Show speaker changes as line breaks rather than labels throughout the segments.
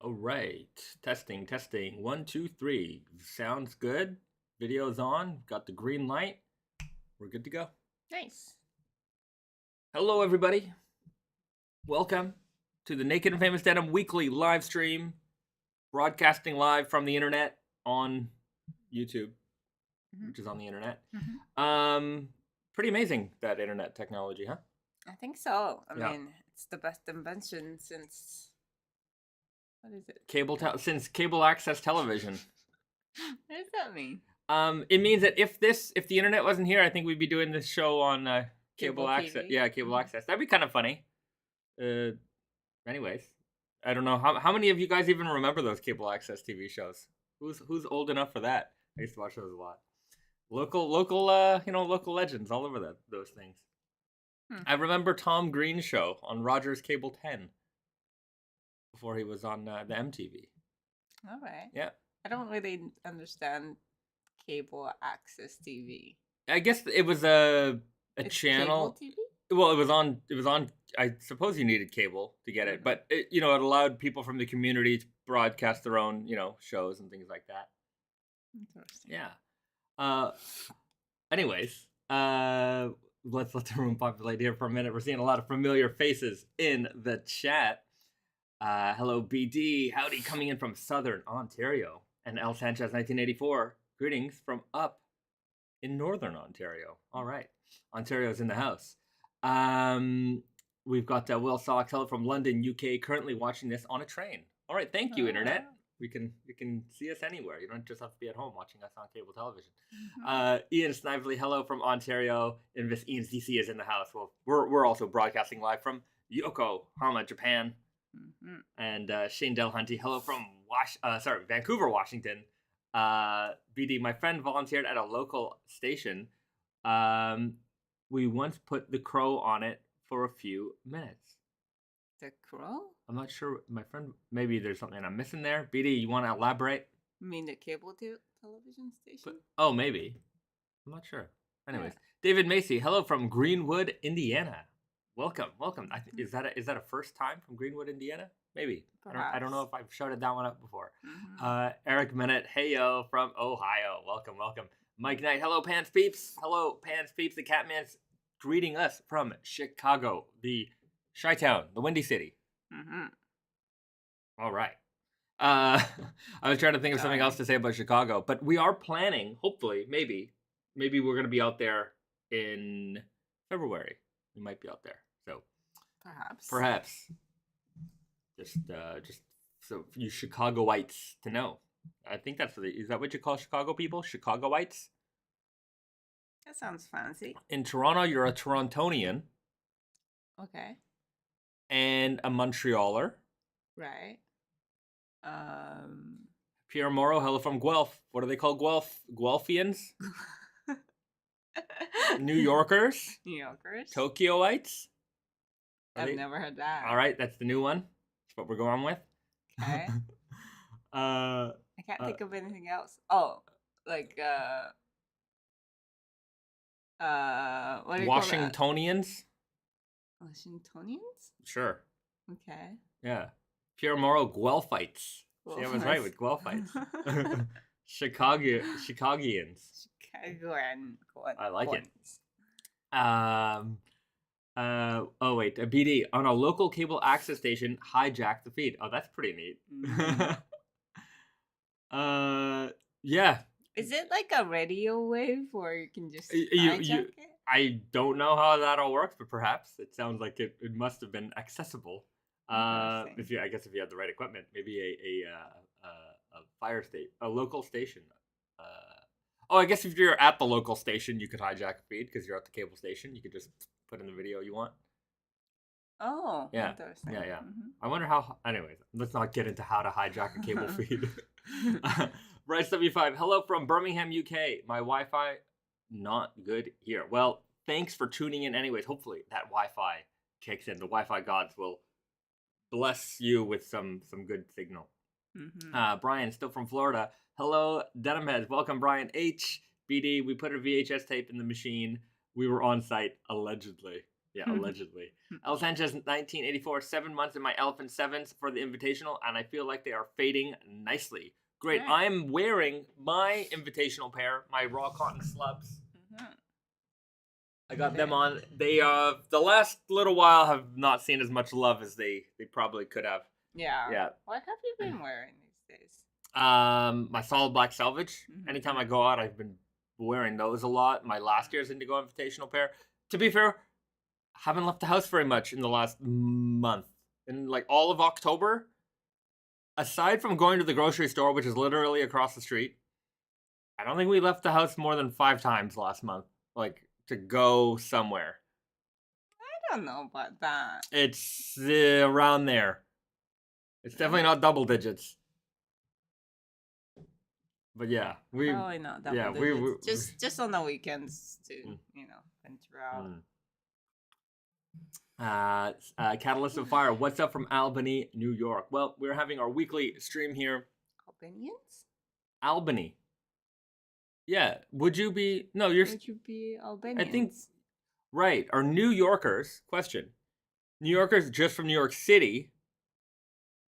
All right. Testing, testing. 1, 2, 3. Sounds good. Video's on. Got the green light. We're good to go.
Nice.
Hello, everybody. Welcome to the Naked and Famous Denim weekly live stream, broadcasting live from the internet on YouTube, which is on the internet. Pretty amazing, that internet technology, huh?
I think so. I
Yeah.
mean, it's the best invention since... What is it?
Since cable access television.
What does that mean?
It means that if the internet wasn't here, I think we'd be doing this show on cable access.
TV?
Yeah, cable access. That'd be kind of funny. Anyways, I don't know how many of you guys even remember those cable access TV shows. Who's old enough for that? I used to watch those a lot. Local legends all over those things. I remember Tom Green's show on Rogers Cable 10 before he was on the MTV.
All right.
Yeah.
I don't really understand cable access TV.
I guess it was a
It's
channel.
Cable TV?
Well, it was on. I suppose you needed cable to get it, but it allowed people from the community to broadcast their own, shows and things like that.
Interesting.
Yeah. Anyways, let's let the room populate here for a minute. We're seeing a lot of familiar faces in the chat. Hello, BD. Howdy, coming in from Southern Ontario. And El Sanchez, 1984. Greetings from up in Northern Ontario. All right. Ontario's in the house. We've got Will Sox, hello from London, UK, currently watching this on a train. All right, thank you, Internet. You can see us anywhere. You don't just have to be at home watching us on cable television. Ian Snively, hello from Ontario. Invis Ian's DC is in the house. Well, we're also broadcasting live from Yokohama, Japan. And Shane Delhunty, hello from Vancouver, Washington. BD, my friend volunteered at a local station. We once put The Crow on it for a few minutes.
The Crow?
I'm not sure. My friend, maybe there's something I'm missing there. BD, you want to elaborate?
You mean the cable television station?
Maybe. I'm not sure. Anyways, David Macy, hello from Greenwood, Indiana. Welcome. Is that a first time from Greenwood, Indiana? Maybe. I don't know if I've shouted that one up before. Eric Minute, heyo from Ohio. Welcome. Mike Knight, hello Pants Peeps. Hello Pants Peeps. The Catman's greeting us from Chicago, the Chi-Town, the Windy City. All right. I was trying to think of something else to say about Chicago, but we are planning, hopefully, maybe we're going to be out there in February. We might be out there. So perhaps. Just so you Chicagoites to know. I think is that what you call Chicago people? Chicagoites?
That sounds fancy.
In Toronto, you're a Torontonian.
Okay.
And a Montrealer.
Right.
Pierre Moreau, hello from Guelph. What do they call Guelphians? New Yorkers? Tokyoites?
I've never heard that.
All right, that's the new one. That's what we're going with.
Okay. I can't think of anything else. Oh, like what do you
Washingtonians?
call that? Washingtonians?
Sure.
Okay.
Yeah. Pierre Moreau, Guelphites. See, I was right with Guelphites. Chicagoans.
Chicagoan.
I like it. Wait, a BD on a local cable access station hijacked the feed. Oh, that's pretty neat. Yeah.
Is it like a radio wave or you can just hijack it?
I don't know how that all works, but perhaps it sounds like it must have been accessible. If you had the right equipment, maybe a fire state, a local station. I guess if you're at the local station, you could hijack a feed because you're at the cable station. You could just put in the video you want.
Oh,
yeah,
interesting.
Yeah. I wonder how. Anyways, let's not get into how to hijack a cable feed. Bryce75, hello from Birmingham, UK. My Wi-Fi not good here. Well, thanks for tuning in. Anyways, hopefully that Wi-Fi kicks in. The Wi-Fi gods will bless you with some good signal. Brian, still from Florida. Hello, Denim Heads. Welcome, Brian H. BD, we put a VHS tape in the machine. We were on site, allegedly. Yeah, allegedly. El Sanchez, 1984, 7 months in my Elephant Sevens for the Invitational, and I feel like they are fading nicely. Great.
Right.
I'm wearing my Invitational pair, my raw cotton slubs. I got them on. They the last little while have not seen as much love as they probably could have.
Yeah. What have you been wearing these days?
My solid black selvage. Anytime I go out, I've been wearing those a lot. My last year's Indigo Invitational pair. To be fair, haven't left the house very much in the last month. In like all of October, aside from going to the grocery store, which is literally across the street, I don't think we left the house more than 5 times last month. Like, to go somewhere.
I don't know about that.
It's around there. It's definitely not double digits. But yeah,
probably not double digits. Just on the weekends to venture out.
Catalyst of Fire. What's up from Albany, New York? Well, we're having our weekly stream here.
Albanians?
Albany. Yeah. Would you be? No, you're.
Would you be Albanians?
I think. Right. Are New Yorkers? Question. New Yorkers just from New York City.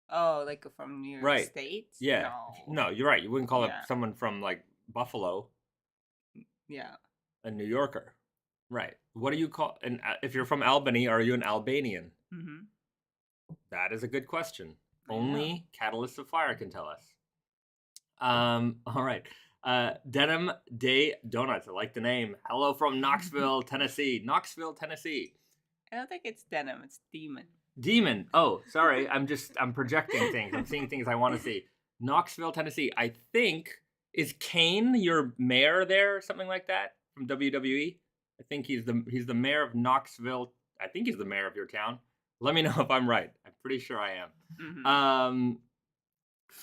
Oh, like from New York State?
Yeah. No, you're right. You wouldn't call it someone from like Buffalo.
Yeah.
A New Yorker. Right. What do you call? And if you're from Albany, are you an Albanian? That is a good question. Only Catalyst of Fire can tell us. All right. Denim Day Donuts. I like the name. Hello from Knoxville, Tennessee. Knoxville, Tennessee.
I don't think it's denim. It's demon.
Demon. Oh, sorry. I'm projecting things. I'm seeing things I want to see. Knoxville, Tennessee. I think, is Kane your mayor there or something like that from WWE? I think he's the mayor of Knoxville. I think he's the mayor of your town. Let me know if I'm right. I'm pretty sure I am.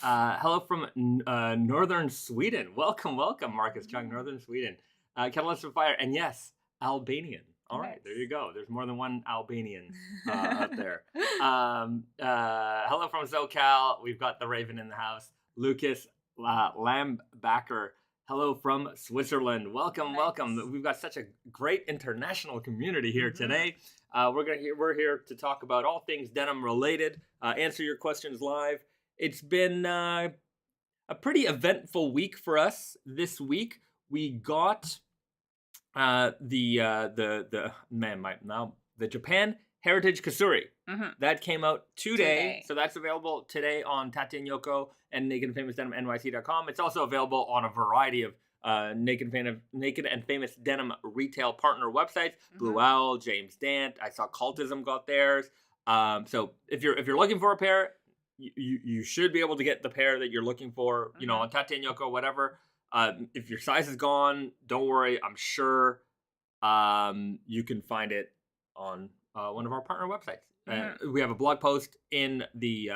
Hello from northern Sweden. Welcome, Marcus Chung, northern Sweden. Catalyst of Fire, and yes, Albanian. All right, there you go. There's more than one Albanian up there. Hello from SoCal. We've got the Raven in the house. Lucas Lambacker. Hello from Switzerland. Welcome. We've got such a great international community here today. We're here to talk about all things denim related. Answer your questions live. It's been a pretty eventful week for us this week. We got the Japan Heritage Kasuri. That came out today. So that's available today on Tate and Yoko and Naked Famous Denim NYC.com. It's also available on a variety of Naked and Famous Denim retail partner websites. Blue Owl, James Dant. I saw Cultism got theirs. So if you're looking for a pair, you should be able to get the pair that you're looking for. You know, on Tate and Yoko, whatever. If your size is gone, don't worry. I'm sure you can find it on one of our partner websites. We have a blog post in the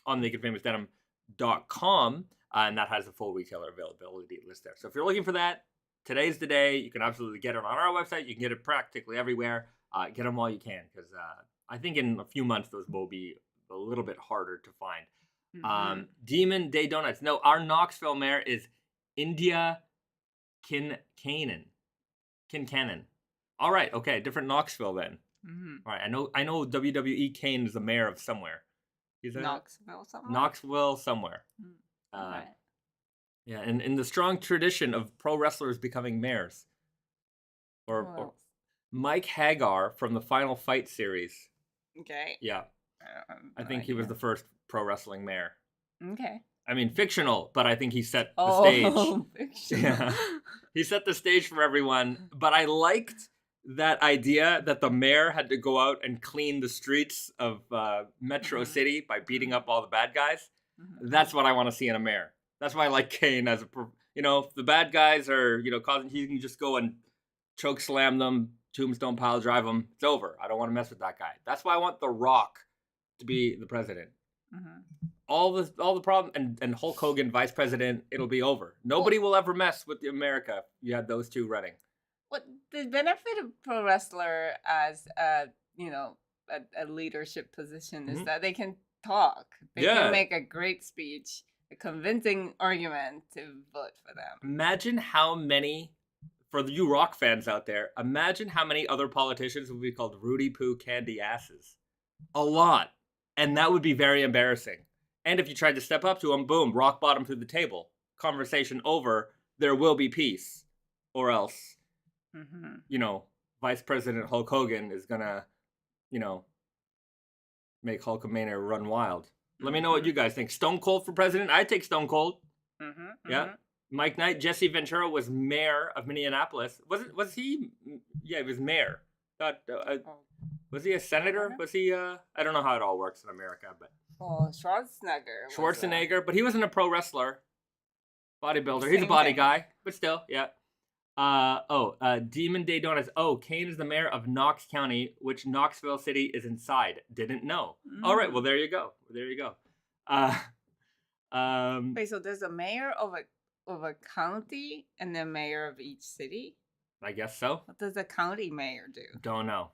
on nakedfamousdenim.com, and that has a full retailer availability list there. So if you're looking for that, today's the day. You can absolutely get it on our website. You can get it practically everywhere. Get them while you can, because I think in a few months those will be a little bit harder to find. Demon Day Donuts. No, our Knoxville mayor is India Kincannon. All right, okay, different Knoxville then. All right, I know WWE Kane is the mayor of somewhere. He's Knoxville somewhere.
Right.
Yeah, and in the strong tradition of pro wrestlers becoming mayors. Or Mike Hagar from the Final Fight series.
Okay.
Yeah. I think he was the first pro wrestling mayor.
Okay.
I mean, fictional, but I think he set the stage. Fictional. Yeah. He set the stage for everyone, but I liked that idea that the mayor had to go out and clean the streets of Metro City by beating up all the bad guys. That's what I want to see in a mayor. That's why I like Kane as if the bad guys are, causing, he can just go and choke slam them, tombstone pile drive them. It's over. I don't want to mess with that guy. That's why I want The Rock to be the president. All the problem and Hulk Hogan vice president, it'll be over. Nobody will ever mess with America if you had those two running.
What the benefit of pro wrestler as a leadership position is that they can talk. They can make a great speech, a convincing argument to vote for them.
Imagine how many for you rock fans out there, imagine how many other politicians would be called Rudy Poo Candy Asses. A lot. And that would be very embarrassing. And if you tried to step up to them, boom, rock bottom through the table. Conversation over. There will be peace. Or else, you know, Vice President Hulk Hogan is going to, you know, make Hulkamania run wild. Let me know what you guys think. Stone Cold for president? I'd take Stone Cold. Yeah. Mike Knight. Jesse Ventura was mayor of Minneapolis. Was he? Yeah, he was mayor. Was he a senator? Was he? I don't know how it all works in America, but.
Oh, Schwarzenegger.
But he wasn't a pro wrestler. Bodybuilder. He's a body guy, but still, yeah. Demon Day Donuts. Oh, Kane is the mayor of Knox County, which Knoxville City is inside. Didn't know. All right, well, there you go.
Wait, so there's a mayor of a county and the mayor of each city?
I guess so.
What does a county mayor do?
Don't know.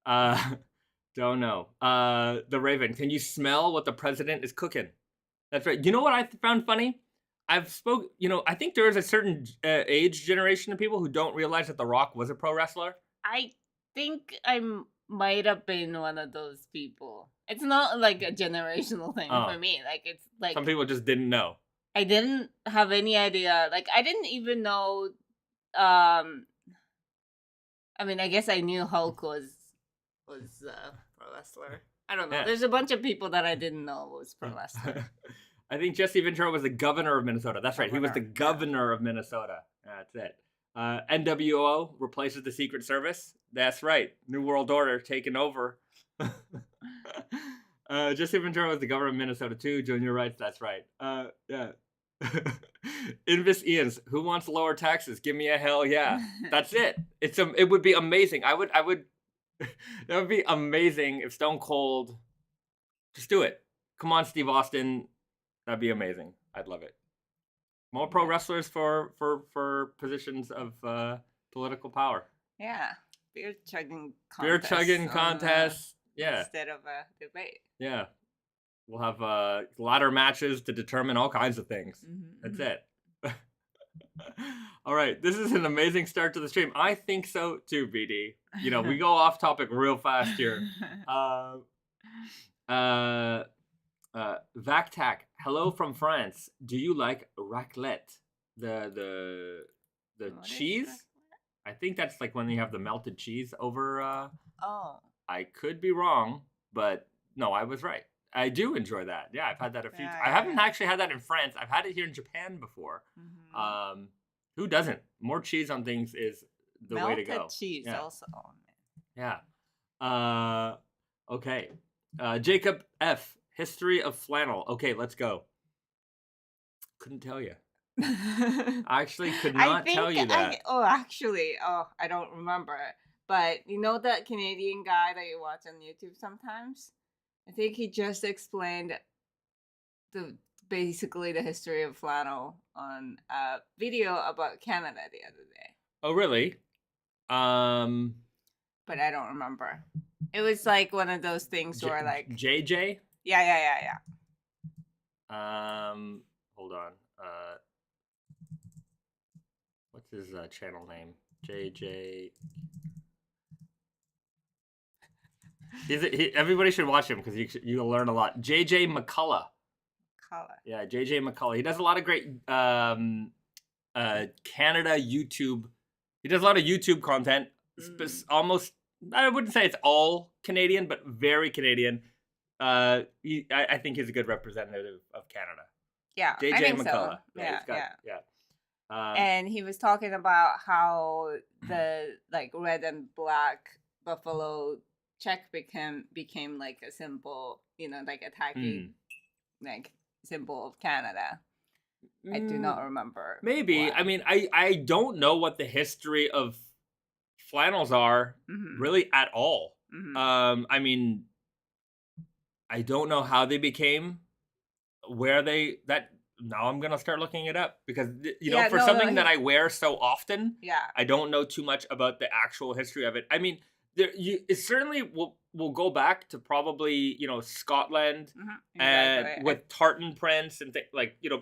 The Raven. Can you smell what the president is cooking? That's right. You know what I found funny? I think there is a certain age generation of people who don't realize that The Rock was a pro wrestler.
I think I might have been one of those people. It's not like a generational thing for me. Like, it's like
some people just didn't know.
I didn't have any idea. Like, I didn't even know. I mean, I guess I knew Hulk was a pro wrestler. I don't know. Yeah. There's a bunch of people that I didn't know was pro wrestler.
I think Jesse Ventura was the governor of Minnesota. That's right. He was the governor of Minnesota. That's it. NWO replaces the Secret Service. That's right. New World Order taking over. Jesse Ventura was the governor of Minnesota too. Junior rights. That's right. Yeah. Invis Ian's. Who wants lower taxes? Give me a hell yeah. That's it. It would be amazing. I would. That would be amazing if Stone Cold. Just do it. Come on, Steve Austin. That'd be amazing. I'd love it. More pro wrestlers for positions of political power.
Yeah. Beer chugging
contest. Yeah.
Instead of a debate.
Yeah. We'll have ladder matches to determine all kinds of things. That's it. All right. This is an amazing start to the stream. I think so too, BD. You know, we go off topic real fast here. Vactac, hello from France. Do you like raclette? The cheese? I think that's like when you have the melted cheese over. I could be wrong, but no, I was right. I do enjoy that. Yeah, I've had that a few times. I haven't actually had that in France. I've had it here in Japan before. Who doesn't? More cheese on things is the way to go.
Melted cheese also.
Yeah. Okay. Jacob F. History of flannel. Okay, let's go. Couldn't tell you. I actually could not tell you that.
I don't remember. But you know that Canadian guy that you watch on YouTube sometimes? I think he just explained basically the history of flannel on a video about Canada the other day.
Oh, really?
But I don't remember. It was like one of those things where like
JJ?
Yeah.
Hold on. What's his channel name? JJ. Everybody should watch him because you'll learn a lot. JJ McCullough. Yeah, JJ McCullough. He does a lot of great Canada YouTube. He does a lot of YouTube content. Almost, I wouldn't say it's all Canadian, but very Canadian. I think he's a good representative of Canada.
Yeah,
JJ
I think
McCullough.
So.
Yeah.
And he was talking about how the like red and black buffalo check became like a symbol, like attacking like symbol of Canada. I do not remember.
Maybe. Why. I mean, I don't know what the history of flannels are really at all. I mean, I don't know how they became now I'm going to start looking it up because, that I wear so often, I don't know too much about the actual history of it. I mean, it certainly will go back to probably, Scotland and with tartan prints and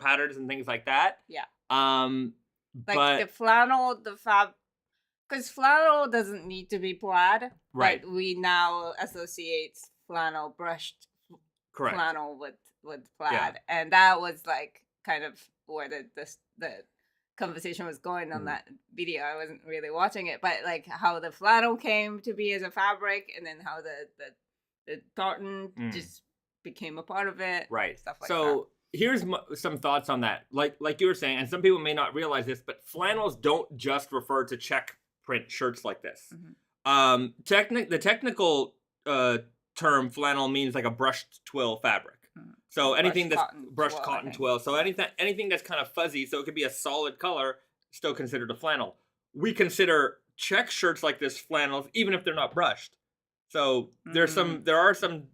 patterns and things like that.
Yeah.
But
the flannel, the because flannel doesn't need to be plaid.
Right.
But we now associate flannel, brushed
Correct.
flannel with plaid, and that was like kind of where the conversation was going on that video. I wasn't really watching it, but like how the flannel came to be as a fabric, and then how the tartan just became a part of it.
Right.
Stuff like
so here's some thoughts on that. Like you were saying, and some people may not realize this, but flannels don't just refer to check print shirts like this. The technical term flannel means like a brushed twill fabric. So anything that's brushed cotton twill. So anything that's kind of fuzzy, so it could be a solid color, still considered a flannel. We consider check shirts like this flannels, even if they're not brushed. So there are some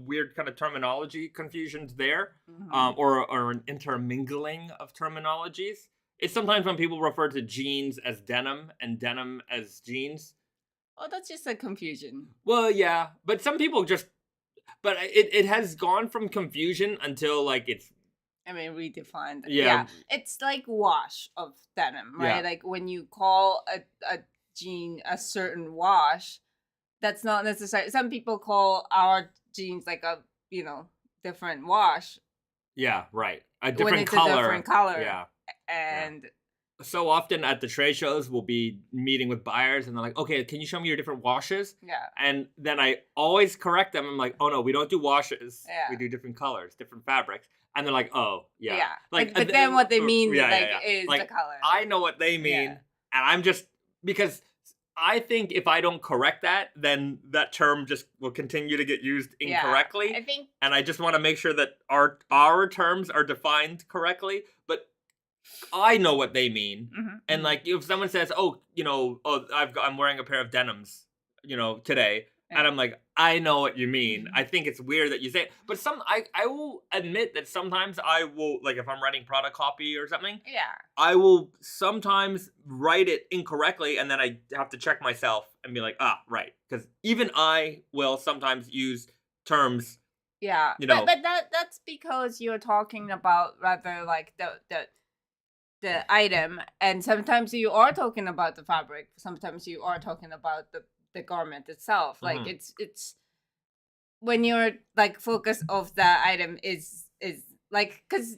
weird kind of terminology confusions there, or an intermingling of terminologies. It's sometimes when people refer to jeans as denim and denim as jeans.
Oh, that's just a confusion.
Well, yeah, but some people just. But it has gone from confusion until like it's.
I mean, redefined.
Yeah.
It's like wash of denim, right?
Yeah.
Like when you call a jean a certain wash, that's not necessary. Some people call our jeans like a different wash.
Yeah, right. A
when it's a different color.
Yeah.
And. Yeah.
So often at the trade shows, we'll be meeting with buyers and they're like, okay, can you show me your different washes?
Yeah.
And then I always correct them. I'm like, oh no, we don't do washes.
Yeah.
We do different colors, different fabrics. And they're like, oh, yeah.
Yeah. Like, but then what they mean is
like,
the color.
I know what they mean. And I'm just, because I think if I don't correct that, then that term just will continue to get used incorrectly.
I think. And
I just want to make sure that our terms are defined correctly. But I know what they mean, and like if someone says, I'm wearing a pair of denims, today, and I'm like, I know what you mean. I think it's weird that you say it, but I will admit that sometimes I will, like if I'm writing product copy or something, I will sometimes write it incorrectly, and then I have to check myself and be like, right, because even I will sometimes use terms.
Yeah, but that's because you're talking about rather like the item, and sometimes you are talking about the fabric, sometimes you are talking about the garment itself. Like it's when you're like focus of the item is like, because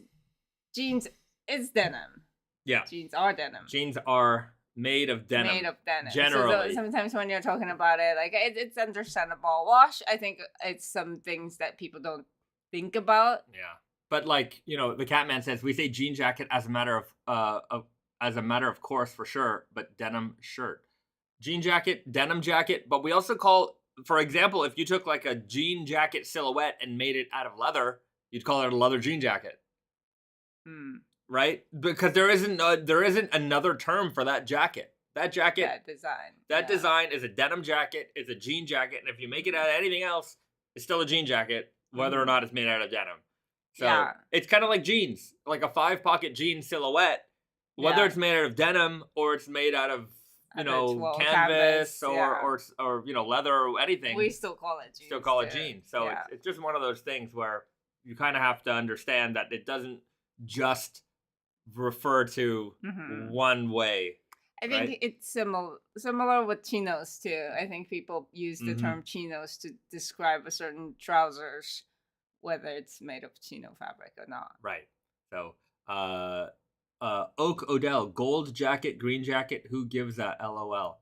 jeans is denim.
Yeah,
jeans are denim.
Jeans are made of denim. Generally.
So sometimes when you're talking about it, like it's understandable. Wash, I think it's some things that people don't think about.
Yeah. But like, the Catman says, we say jean jacket as a matter of course for sure, but denim shirt. Jean jacket, denim jacket, but we also call, for example, if you took like a jean jacket silhouette and made it out of leather, you'd call it a leather jean jacket. Right? Because there isn't another term for that jacket. That jacket, design is a denim jacket, it's a jean jacket, and if you make it out of anything else, it's still a jean jacket, whether or not it's made out of denim. So it's kind of like jeans, like a 5-pocket jean silhouette, whether it's made out of denim or it's made out of, canvas or leather or anything.
We still call it jeans.
So it's just one of those things where you kind of have to understand that it doesn't just refer to one way.
I think it's similar with chinos too. I think people use the term chinos to describe a certain trousers, whether it's made of chino fabric or not.
Right. So, Oak Odell, gold jacket, green jacket. Who gives that? LOL.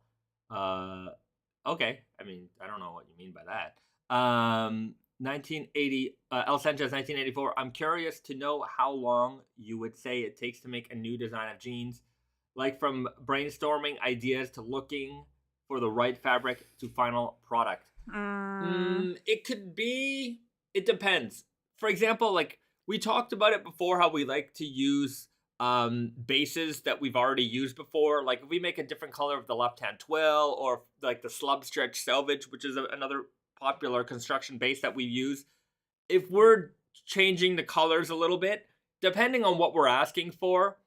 Okay. I mean, I don't know what you mean by that. 1980. El Sanchez, 1984. I'm curious to know how long you would say it takes to make a new design of jeans, like from brainstorming ideas to looking for the right fabric to final product. It could be. It depends. For example, like we talked about it before, how we like to use bases that we've already used before. Like if we make a different color of the left-hand twill, or like the slub stretch selvage, which is another popular construction base that we use. If we're changing the colors a little bit, depending on what we're asking for,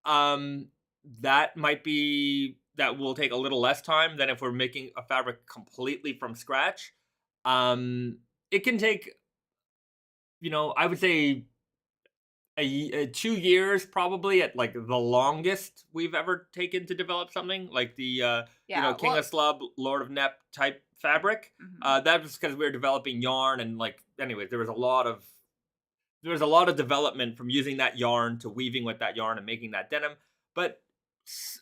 that will take a little less time than if we're making a fabric completely from scratch. It can take, I would say 2 years probably at like the longest we've ever taken to develop something like the
Yeah.
King
Well.
of Slub, Lord of Nep type fabric.
Mhm.
That was because we were developing yarn and like anyways, there was a lot of development from using that yarn to weaving with that yarn and making that denim. But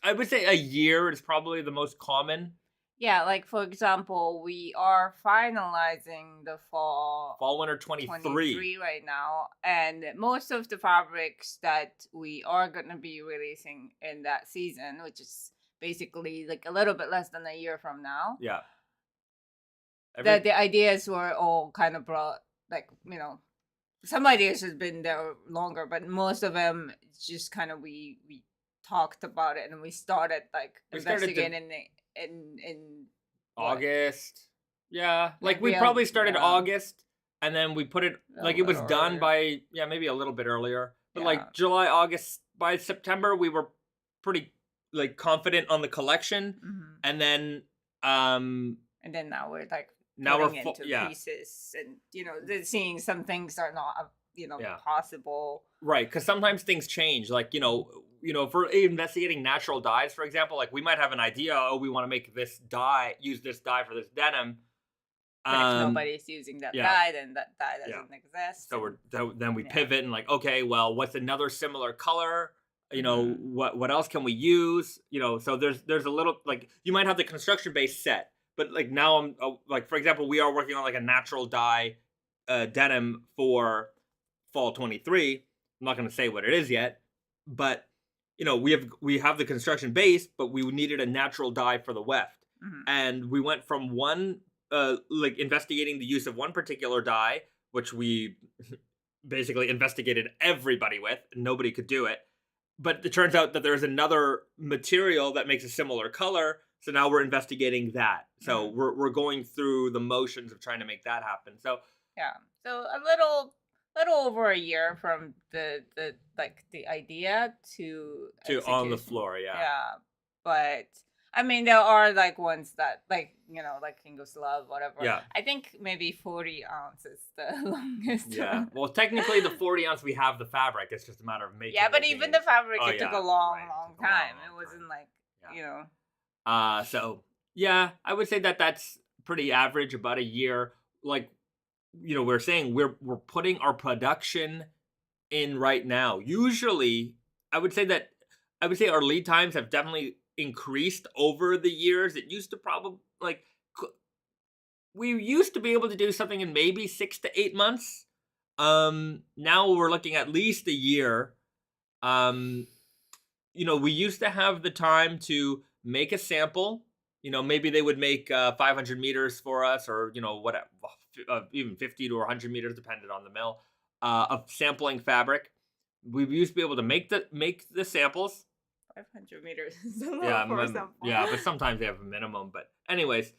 I would say a year is probably the most common.
Yeah, like for example, we are finalizing the
Fall winter 23.
23 right now, and most of the fabrics that we are going to be releasing in that season, which is basically like a little bit less than a year from now,
Yeah.
that the ideas were all kind of brought, like, some ideas has been there longer, but most of them it's just kind of we talked about it and we started like
We started
investigating it in what?
August. Yeah. Like we
Maybe
probably started
yeah,
August and then we put it
a
like it was
little
done
earlier.
by maybe a little bit earlier. But
Yeah.
like July, August, by September we were pretty like confident on the collection.
Mhm.
And then
And then now we're like
now we're
putting into pieces, and seeing some things are not
Yeah.
possible.
Right, because sometimes things change. Like if we're investigating natural dyes, for example, like we might have an idea. Oh, we want to make this dye, use this dye for this denim.
But if nobody's using that
yeah.
dye, then that dye doesn't exist.
So then we
Yeah.
pivot and like, okay, well, what's another similar color?
Mhm.
What else can we use? So there's a little like you might have the construction base set, but like now I'm like for example, we are working on like a natural dye denim for fall 23. I'm not going to say what it is yet, but we have the construction base, but we needed a natural dye for the weft.
Mhm.
And we went from one like investigating the use of one particular dye, which we basically investigated everybody with, nobody could do it. But it turns out that there's another material that makes a similar color, so now we're investigating that. So
Mhm.
we're going through the motions of trying to make that happen. So
Yeah. So a little over a year from the like the idea to
on the
execution.
floor, yeah.
Yeah. But I mean there are like ones that like like King of Love, whatever.
Yeah.
I think maybe 40 ounce is the longest
Yeah.
one.
Well, technically the 40 ounce we have the fabric. It's just a matter of making
Yeah, but
the
even
jeans.
the fabric
Oh,
it took
yeah,
a long,
right.
long
It took a long,
time.
long
It wasn't
time.
like
Yeah. So yeah, I would say that's pretty average, about a year. Like we're saying we're putting our production in right now. Usually, I would say our lead times have definitely increased over the years. It used to probably like we used to be able to do something in maybe 6 to 8 months. Now we're looking at least a year. Um, we used to have the time to make a sample. Maybe they would make 500 meters for us, or whatever, even 50 to 100 meters, depended on the mill, of sampling fabric. We used to be able to make the samples.
500 meters is a lot for sample.
Yeah, but sometimes they have a minimum. But anyways,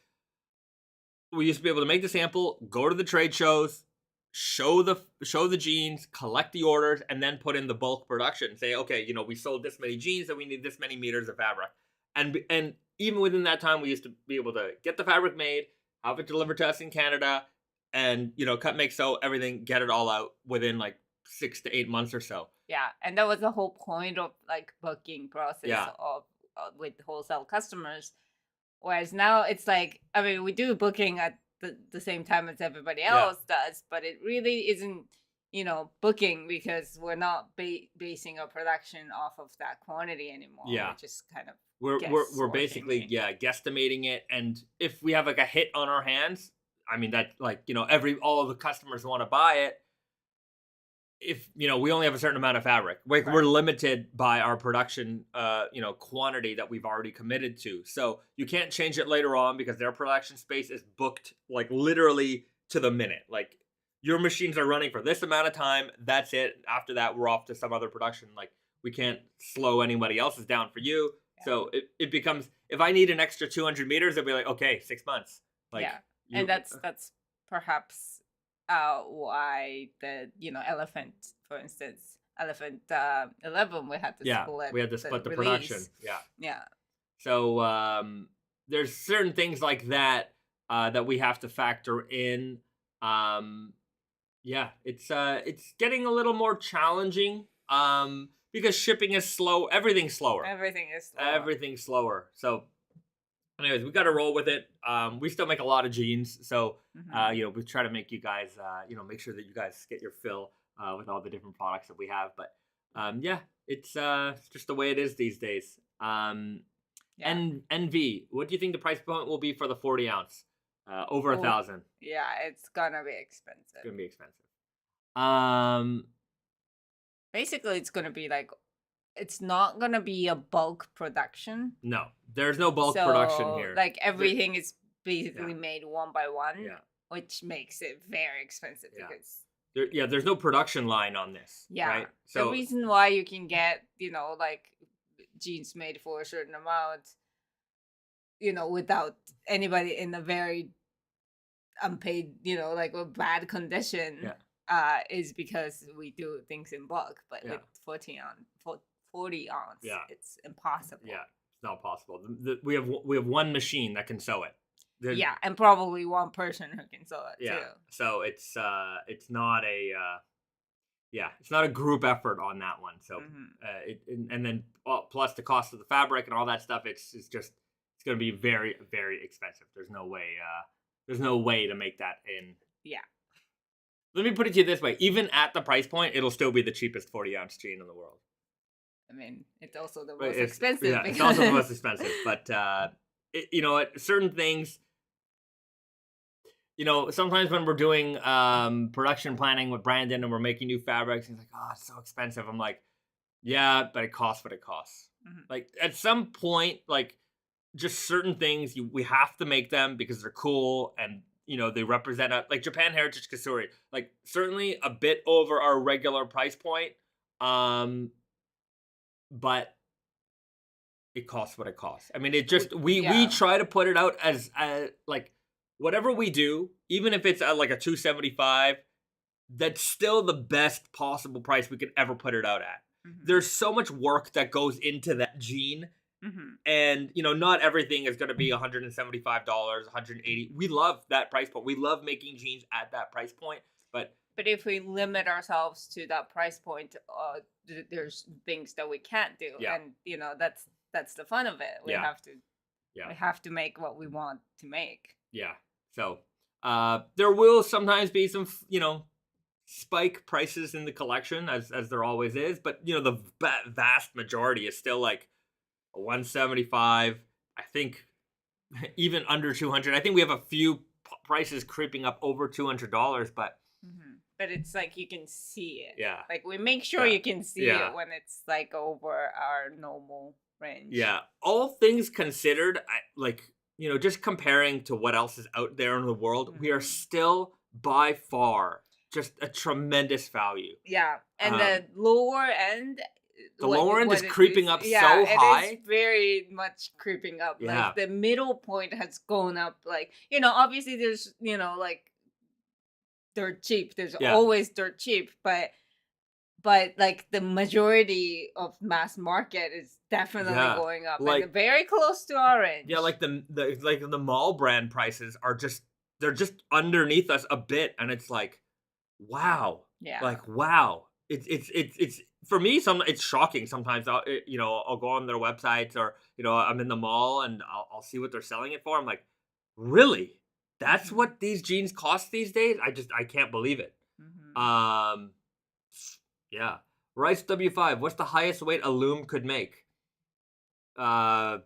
we used to be able to make the sample, go to the trade shows, show the jeans, collect the orders, and then put in the bulk production. Say, okay, we sold this many jeans, and we need this many meters of fabric. And even within that time, we used to be able to get the fabric made, have it delivered to us in Canada, and cut, make, sew, everything, get it all out within like 6 to 8 months or so.
Yeah, and that was the whole point of like booking process
Yeah.
of with wholesale customers. Whereas now it's like, I mean, we do booking at the same time as everybody else does, but it really isn't, booking because we're not basing our production off of that quantity anymore.
Yeah.
We're just kind of
we're basically guesstimating it, and if we have like a hit on our hands, I mean that like all of the customers want to buy it. If we only have a certain amount of fabric, like we're limited by our production quantity that we've already committed to, so you can't change it later on because their production space is booked like literally to the minute. Like your machines are running for this amount of time, that's it. After that, we're off to some other production. Like we can't slow anybody else's down for you. So it becomes, if I need an extra 200 meters, it'll be like, okay, 6 months. Like,
and that's perhaps why the elephant, for instance, elephant 11, we had to split
the production. Yeah. So there's certain things like that that we have to factor in. Yeah, it's getting a little more challenging because shipping is slow. Everything's slower.
Everything is slow.
Everything's slower. So anyways, we got to roll with it. We still make a lot of jeans, so we try to make you guys, make sure that you guys get your fill with all the different products that we have. But yeah, it's just the way it is these days. And NV, what do you think the price point will be for the 40 ounce? Over 1,000.
Yeah, it's gonna be expensive.
It's gonna be expensive.
Basically, it's gonna be like, it's not gonna be a bulk production.
No, there's no bulk production here.
Like everything is basically made one by one, which makes it very expensive because
there's no production line on this.
Yeah,
right?
So the reason why you can get like jeans made for a certain amount, without anybody in a very unpaid, like a bad condition, is because we do things in bulk. But with 40 ounce, it's impossible.
Yeah, it's not possible. We have one machine that can sew it.
And probably one person who can sew it too.
So it's not a it's not a group effort on that one. So and then plus the cost of the fabric and all that stuff, it's going to be very, very expensive. There's no way to make that in. Yeah. Let me put it to you this way: even at the price point, it'll still be the cheapest 40 ounce jean in the world.
I mean, it's also the most expensive.
Yeah, it's also the most expensive. But certain things. Sometimes when we're doing production planning with Brandon and we're making new fabrics, he's like, "Oh, it's so expensive." I'm like, "Yeah, but it costs what it costs." Like at some point, like just certain things we have to make them because they're cool and they represent like Japan Heritage Kasuri. Like certainly a bit over our regular price point, but it costs what it costs. I mean, it just we try to put it out as like. Whatever we do, even if it's at like a $275, that's still the best possible price we could ever put it out at. There's so much work that goes into that jean. And, not everything is going to be $175, $180. We love that price point. We love making jeans at that price point. But
if we limit ourselves to that price point, there's things that we can't do. Yeah. And, that's the fun of it. We have to make what we want to make. Yeah.
So there will sometimes be some, spike prices in the collection as there always is. But, the vast majority is still like a 175. I think even under 200. I think we have a few prices creeping up over $200, but.
But it's like you can see it. Yeah. Like we make sure you can see it when it's like over our normal range.
Yeah. All things considered, just comparing to what else is out there in the world, we are still by far just a tremendous value.
Yeah, and the lower end...
The lower end is creeping up so high.
It is very much creeping up. Yeah. Like, the middle point has gone up. Like, obviously there's, like, dirt cheap. There's always dirt cheap, but like the majority of mass market is definitely going up, like very close to our range.
Yeah, like the mall brand prices are they're just underneath us a bit, and it's like, wow. Yeah. Like wow. It's for me it's shocking sometimes. I'll go on their websites or I'm in the mall and I'll see what they're selling it for. I'm like, really? That's what these jeans cost these days? I can't believe it. Yeah. Rice W5, what's the highest weight a loom could make? I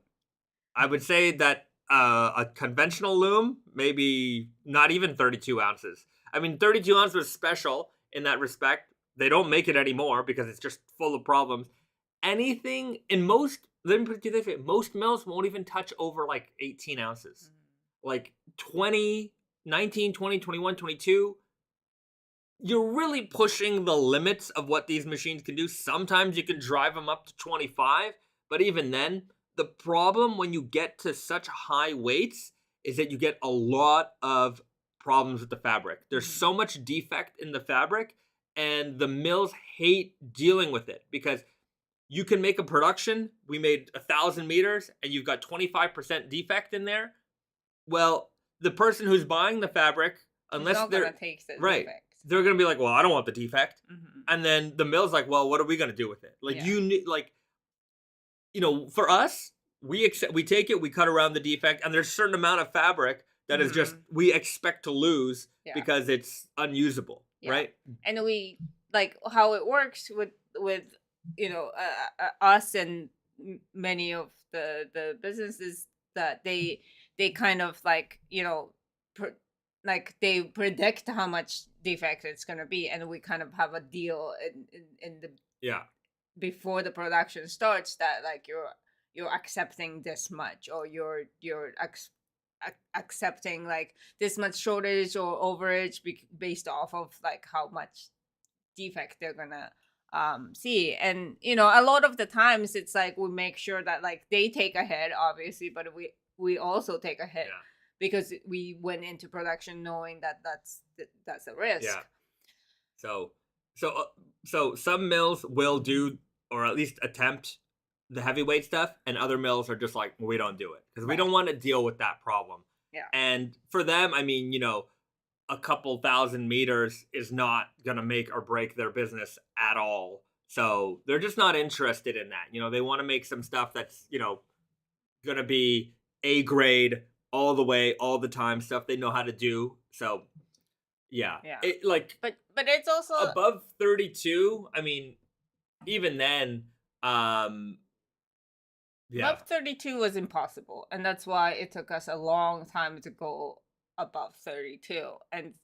would say that a conventional loom, maybe not even 32 ounces. I mean, 32 ounces was special in that respect. They don't make it anymore because it's just full of problems. Anything in most mills won't even touch over like 18 ounces. Like 20, 19, 20, 21, 22. You're really pushing the limits of what these machines can do. Sometimes you can drive them up to 25, but even then, the problem when you get to such high weights is that you get a lot of problems with the fabric. There's so much defect in the fabric, and the mills hate dealing with it because you can make a production. We made 1,000 meters, and you've got 25% defect in there. Well, the person who's buying the fabric, unless they're
take the defect.
they're gonna be like, well, I don't want the defect,
Mm-hmm.
and then the mill's like, well, what are we gonna do with it? Like
Yeah.
you need for us, we take it, we cut around the defect, and there's a certain amount of fabric that is just we expect to lose because it's unusable, right?
And we like how it works with us and many of the businesses that they kind of like like they predict how much defect it's gonna be, and we kind of have a deal in the before the production starts that like you're accepting this much, or you're accepting like this much shortage or overage based off of like how much defect they're gonna see. And a lot of the times it's like we make sure that like they take a hit, obviously, but we also take a hit because we went into production knowing that that's a risk.
So some mills will do, or at least attempt, the heavyweight stuff, and other mills are just like, we don't do it because we don't want to deal with that problem. And for them, I mean, a couple thousand meters is not gonna make or break their business at all. So they're just not interested in that. They want to make some stuff that's gonna be A grade all the way, all the time, stuff they know how to do. So it, like,
but it's also
above 32. I mean, even then,
above 32 was impossible, and that's why it took us a long time to go above 32. And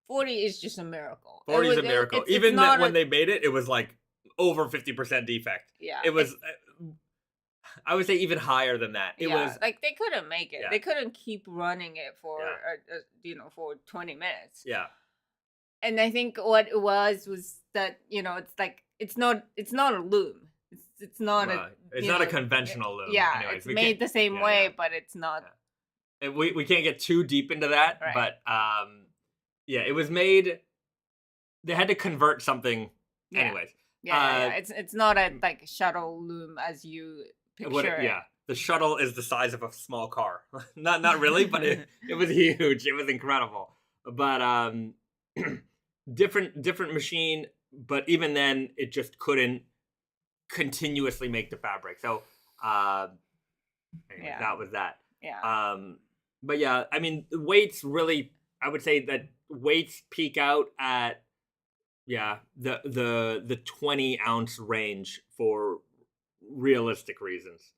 40 is just a miracle.
40 is a miracle. Even when they made it, it was like over 50% defect.
Yeah,
it was. I would say even higher than that. It was
like they couldn't make it. They couldn't keep running it for for 20 minutes.
Yeah.
And I think what it was that it's like it's not a loom. It's not
a conventional loom.
Yeah,
anyways,
it's made the same way, but it's not.
Yeah. And we can't get too deep into that, but it was made. They had to convert something, anyways.
It's not a like shuttle loom as you picture it.
Yeah, the shuttle is the size of a small car. not really, but it was huge. It was incredible. But different machine, but even then, it just couldn't continuously make the fabric. So anyway, that was that.
Yeah.
But yeah, I mean, weights really, I would say that weights peak out at the 20 ounce range for realistic reasons.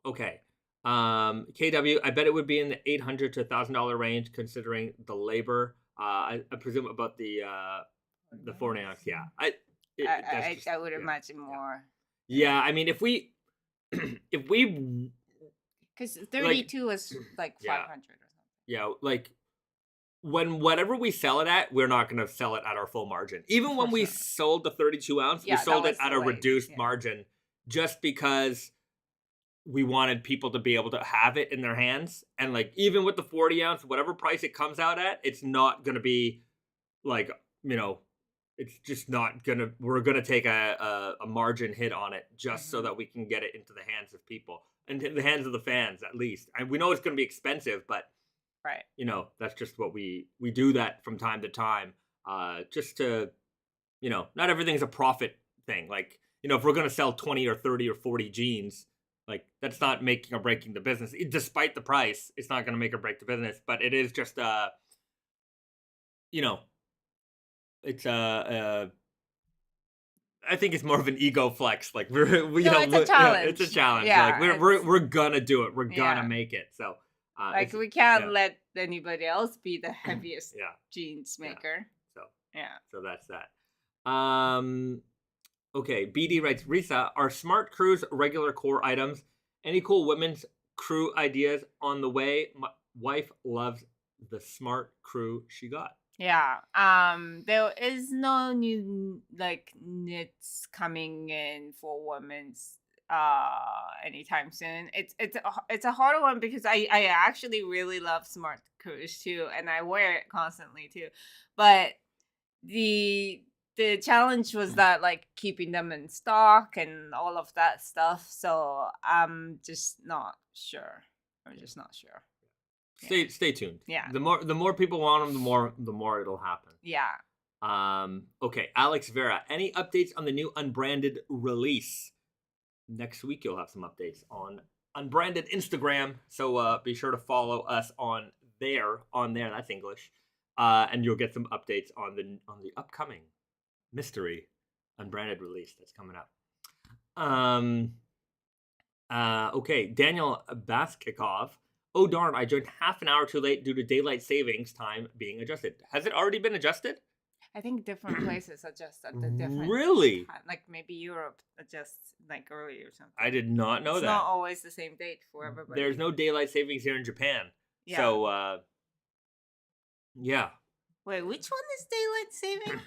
Okay. KW, I bet it would be in the $800 to $1,000 range considering the labor. I presume about the 40 ounce. Yeah. I
would imagine more.
Yeah, I mean, if we
because 32 was like 500 or something.
Yeah, like whatever we sell it at, we're not going to sell it at our full margin. Even when we sold the 32 ounce, we sold it at a reduced margin just because we wanted people to be able to have it in their hands. And like, even with the 40 ounce, whatever price it comes out at, it's not going to be like, it's just not going to, we're going to take a margin hit on it just so that we can get it into the hands of people and in the hands of the fans, at least. And we know it's going to be expensive, but that's just what we do that from time to time, just to, not everything's a profit thing. Like, if we're going to sell 20 or 30 or 40 jeans, like, that's not making or breaking the business. Despite the price, it's not going to make or break the business, but it is just, it's I think it's more of an ego flex. Like, it's
a challenge.
It's a challenge.
Yeah,
like we're gonna do it. We're gonna make it. So
like, we can't let anybody else be the heaviest jeans maker.
So that's that. Okay, BD writes, Risa, are smart crews regular core items? Any cool women's crew ideas on the way? My wife loves the smart crew she got.
Yeah. There is no new like knits coming in for women's anytime soon. It's a harder one because I actually really love smart crews too, and I wear it constantly too. But the challenge was that like keeping them in stock and all of that stuff. So I'm just not sure.
Stay tuned.
Yeah.
The more people want them, the more it'll happen.
Yeah.
Okay, Alex Vera, any updates on the new unbranded release? Next week you'll have some updates on unbranded Instagram, so be sure to follow us on there. That's English, and you'll get some updates on the upcoming mystery unbranded release that's coming up. Okay, Daniel Baskikov. Oh darn, I joined half an hour too late due to daylight savings time being adjusted. Has it already been adjusted?
I think different places adjust at the different
Really?
time. Like maybe Europe adjusts like early or something.
I did not know
it's
that.
Not always the same date for everybody.
There's no daylight savings here in Japan.
Yeah.
So, yeah.
Wait, which one is daylight saving?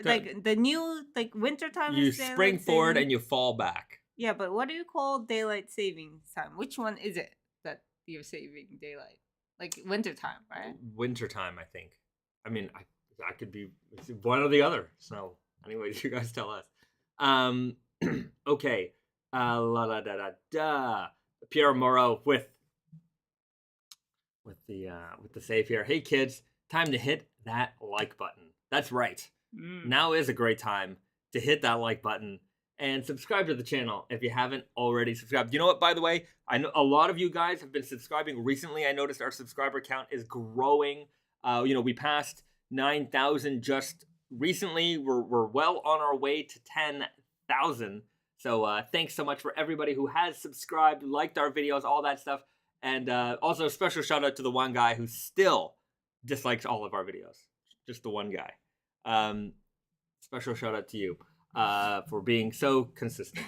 Like the new wintertime.
You
is
spring forward saving? And you fall back.
Yeah, but what do you call daylight savings time? Which one is it that you're saving daylight? Like wintertime, right? Wintertime, I think. I mean, I could be one or the other. So, anyways, you guys tell us. Okay. Pierre Moreau with the save here. Hey kids, time to hit that like button. That's right. Now is a great time to hit that like button and subscribe to the channel if you haven't already subscribed. You know what, by the way, I know a lot of you guys have been subscribing recently. I noticed our subscriber count is growing. We passed 9,000 just recently. We're well on our way to 10,000. So thanks so much for everybody who has subscribed, liked our videos, all that stuff. And also a special shout out to the one guy who still dislikes all of our videos. Just the one guy. Special shout out to you for being so consistent.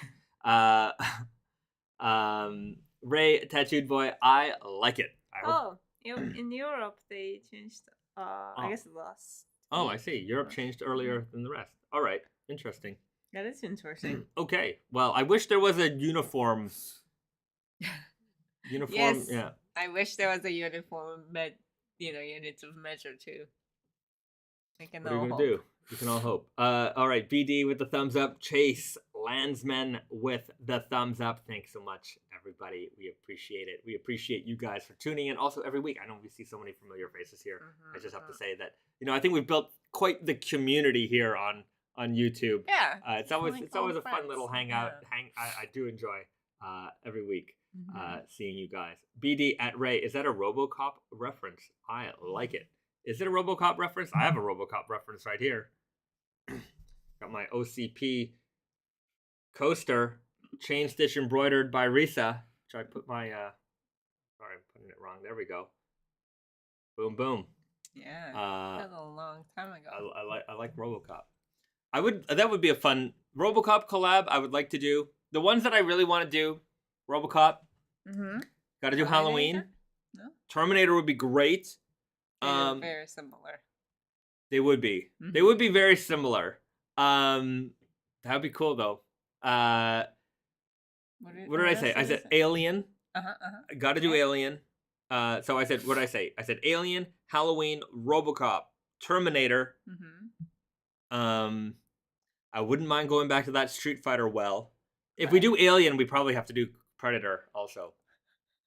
Ray Tattooed Boy, I like it. In Europe they changed. I guess last.
Oh, I see. Europe changed earlier than the rest. All right, interesting.
That is interesting.
Okay, well, I wish there was a uniform.
Yes,
yeah.
I wish there was a uniform units of measure too.
What are you gonna do? You can all hope. All right, BD with the thumbs up. Chase Landsman with the thumbs up. Thanks so much, everybody. We appreciate it. We appreciate you guys for tuning in. Also, every week, I know we see so many familiar faces here. I just have to say that I think we've built quite the community here on YouTube.
Yeah,
it's always a fun little hangout. Yeah. I do enjoy every week seeing you guys. BD at Ray, is that a RoboCop reference? I like it. Is it a RoboCop reference? I have a RoboCop reference right here. Got my OCP coaster, chain stitch embroidered by Risa. Which I put my sorry, I'm putting it wrong. There we go. Boom, boom.
Yeah, that was a long time ago.
I like RoboCop. That would be a fun RoboCop collab. I would like to do the ones that I really want to do. RoboCop. Got to do Halloween. No? Terminator would be great.
They're very similar.
They would be. They would be very similar. That would be cool though. What did I say? I said Alien. I got to do Alien. So I said, what did I say? I said Alien, Halloween, RoboCop, Terminator. I wouldn't mind going back to that Street Fighter well. If we do Alien, we probably have to do Predator also.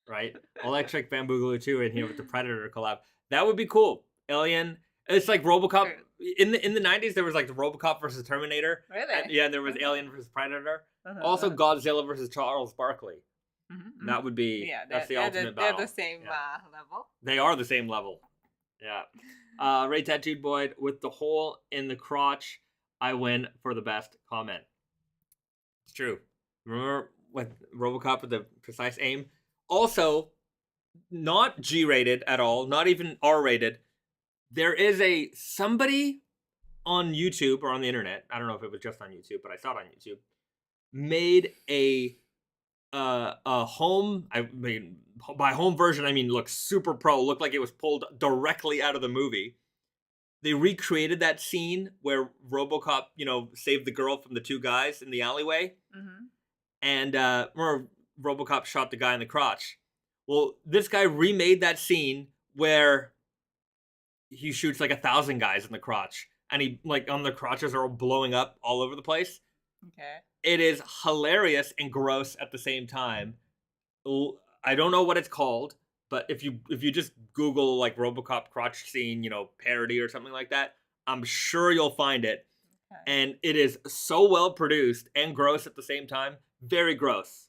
Right? Electric Bamboo Glue 2 in here with the Predator collab. That would be cool. Alien. It's like RoboCop. In the 90s, there was like the RoboCop versus Terminator.
Really?
And there was Alien versus Predator. Also Godzilla versus Charles Barkley. That would be, that's the ultimate battle.
They're the same level.
They are the same level. Yeah. Ray Tattooed Boy, with the hole in the crotch, I win for the best comment. It's true. Remember with RoboCop with the precise aim? Also, not G-rated at all, not even R-rated. There is somebody on YouTube or on the internet, I don't know if it was just on YouTube, but I saw it on YouTube, made a home, I mean, by home version, I mean, looks super pro, looked like it was pulled directly out of the movie. They recreated that scene where RoboCop, saved the girl from the two guys in the alleyway. And remember, RoboCop shot the guy in the crotch. Well, this guy remade that scene where he shoots like 1,000 guys in the crotch, and he on the crotches are all blowing up all over the place.
Okay.
It is hilarious and gross at the same time. I don't know what it's called, But if you just Google like RoboCop crotch scene, parody or something like that, I'm sure you'll find it.
Okay.
And it is so well produced and gross at the same time. Very gross.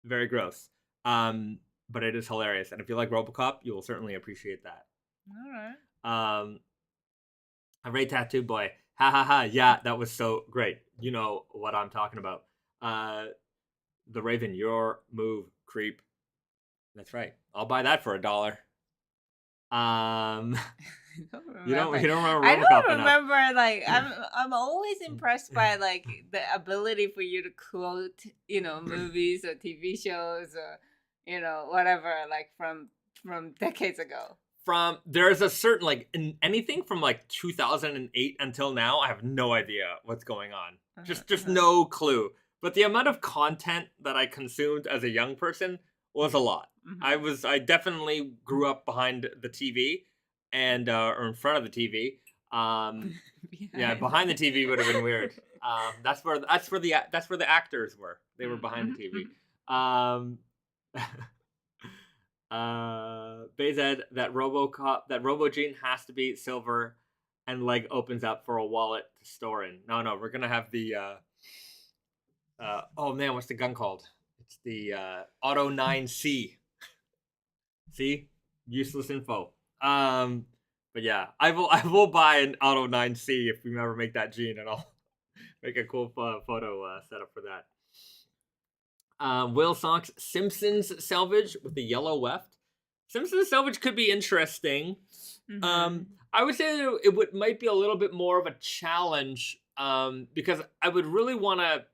Very gross. But it is hilarious. And if you like RoboCop, you will certainly appreciate that.
All right.
A Ray Tattoo Boy. Ha ha ha. Yeah, that was so great. You know what I'm talking about. The Raven, your move, creep. That's right. I'll buy that for $1. You don't remember
I
RoboCop
don't
enough.
remember. Like, I'm always impressed by like the ability for you to quote, movies or TV shows or whatever, like from decades ago.
There's a certain like in anything from like 2008 until now, I have no idea what's going on. Just no clue. But the amount of content that I consumed as a young person was a lot. I definitely grew up behind the TV and or in front of the TV. Yeah, behind the TV would have been weird. That's where the actors were. They were behind the TV. Bayzed, that RoboGene has to be silver and leg opens up for a wallet to store in. No, we're gonna have the oh man, what's the gun called? It's the Auto 9C. See? Useless info. But yeah, I will buy an Auto 9C if we ever make that gene, and I'll make a cool photo setup for that. Will Socks, Simpsons salvage with the yellow weft. Simpsons salvage could be interesting. I would say that it might be a little bit more of a challenge because I would really want to.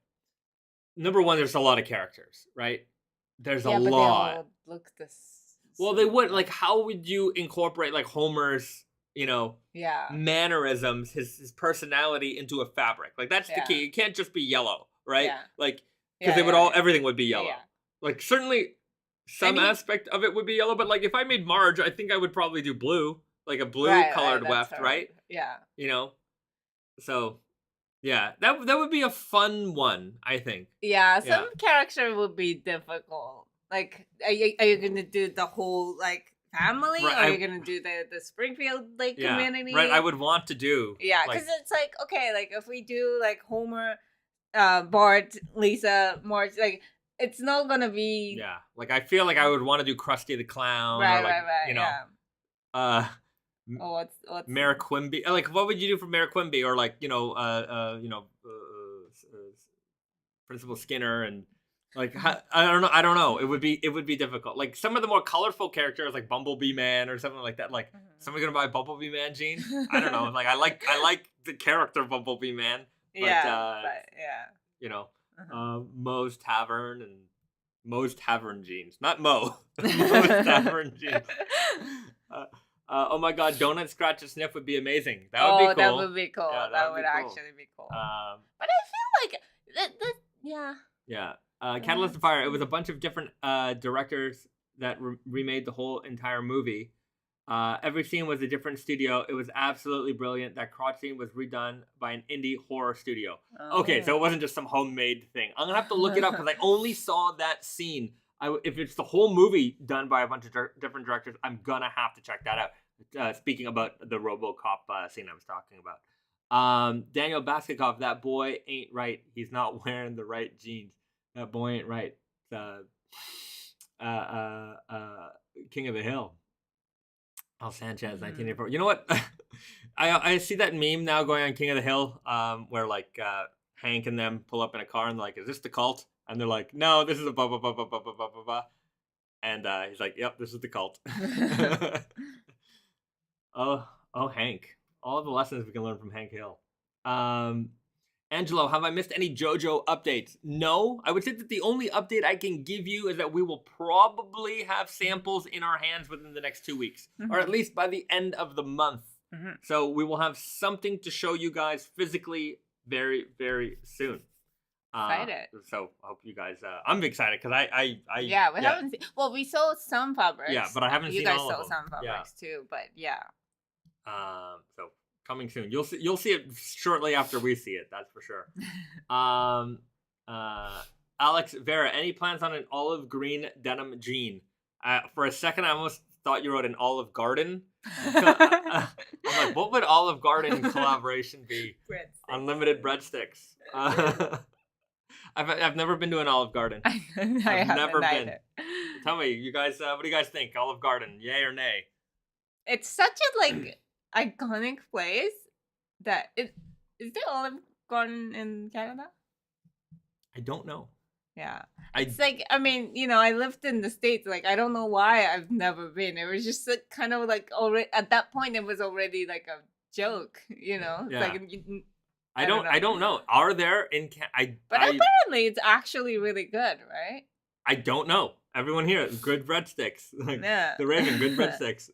Number one, there's a lot of characters, right? There's a lot. They all
look this.
Well, they would like. How would you incorporate like Homer's, mannerisms, his personality into a fabric? Like that's the key. It can't just be yellow, right?
Yeah.
Like because everything would be yellow. Yeah. Like certainly some aspect of it would be yellow, but like if I made Marge, I think I would probably do blue, like a blue colored weft, right?
Yeah.
So. Yeah, that would be a fun one, I think.
Yeah, some character would be difficult. Like, are you gonna do the whole like family, or are you gonna do the Springfield community?
Right, I would want to do.
Yeah, because it's like okay, like if we do like Homer, Bart, Lisa, Marge, like it's not gonna be.
Yeah, like I feel like I would want to do Krusty the Clown.
Right,
or like,
right. What's
Mayor Quimby? Like, what would you do for Mayor Quimby, or like Principal Skinner, and like I don't know. It would be difficult. Like some of the more colorful characters, like Bumblebee Man or something like that. Like, somebody gonna buy Bumblebee Man jean? I don't know. Like I like the character Bumblebee Man. But, Moe's Tavern and Moe's Tavern jeans, not Mo. Moe's Tavern jeans. Oh my God, Donut Scratch-n-Sniff would be amazing. That would be cool.
That would be cool. Yeah, that would actually be cool. But I feel like
Yeah. Catalyst of Fire. It was a bunch of different directors that remade the whole entire movie. Every scene was a different studio. It was absolutely brilliant. That crotch scene was redone by an indie horror studio. Okay, so it wasn't just some homemade thing. I'm gonna have to look it up because I only saw that scene. If it's the whole movie done by a bunch of different directors, I'm gonna have to check that out. Speaking about the RoboCop scene I was talking about. Daniel Baskikoff, that boy ain't right. He's not wearing the right jeans. That boy ain't right. King of the Hill. Al Sanchez, 1984. You know what? I see that meme now going on King of the Hill, where like Hank and them pull up in a car and they're like, "Is this the cult?" And they're like, "No, this is a blah blah blah blah blah blah blah blah." And he's like, "Yep, this is the cult." Oh, Hank! All of the lessons we can learn from Hank Hill. Angelo, have I missed any JoJo updates? No, I would say that the only update I can give you is that we will probably have samples in our hands within the next 2 weeks, or at least by the end of the month. So we will have something to show you guys physically very, very soon.
Excited.
So I hope you guys. I'm excited because I
we haven't seen. Well, we sold some fabrics.
Yeah, but I haven't seen all of them.
You guys sold some fabrics too, but yeah.
So coming soon. You'll see it shortly after we see it. That's for sure. Alex Vera, any plans on an olive green denim jean? For a second, I almost thought you wrote an Olive Garden. I'm like, what would Olive Garden collaboration be?
Breadsticks.
Unlimited breadsticks. I've never been to an Olive Garden.
I
I've never been.
either.
Tell me, you guys, what do you guys think? Olive Garden, yay or nay?
It's such a like iconic place that is there Olive Garden in Canada?
I don't know.
Yeah. It's like, I mean, I lived in the States. Like, I don't know why I've never been. It was just like, kind of like already at that point, it was already like a joke,
Yeah.
Like,
I don't know. Are there in
But apparently it's actually really good, right?
I don't know. Everyone here, good breadsticks. Like,
Yeah.
The Raven, good breadsticks.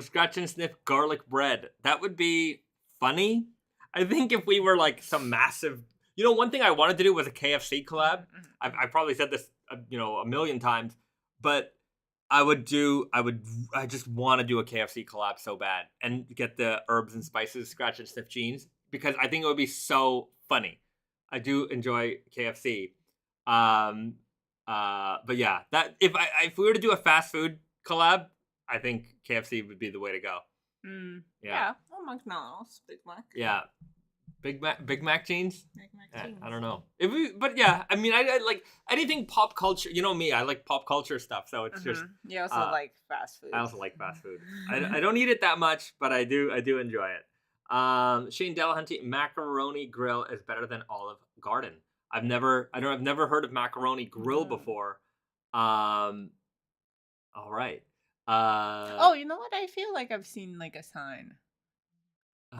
Scratch-n-sniff garlic bread. That would be funny. I think if we were like some massive... one thing I wanted to do was a KFC collab. I probably said this, a million times, but I just want to do a KFC collab so bad and get the herbs and spices scratch and sniff jeans because I think it would be so funny. I do enjoy KFC. But yeah, that if we were to do a fast food collab, I think KFC would be the way to go.
Yeah. Or McDonald's, Big Mac.
Yeah. Big Mac jeans?
Big Mac jeans.
I don't know. But yeah, I mean, I like anything pop culture. You know me, I like pop culture stuff. So it's just.
You also like fast food.
I also like fast food. I don't eat it that much, but I do enjoy it. Shane Delahunty, macaroni grill is better than Olive Garden. I've never heard of macaroni grill before. All right.
You know what? I feel like I've seen like a sign.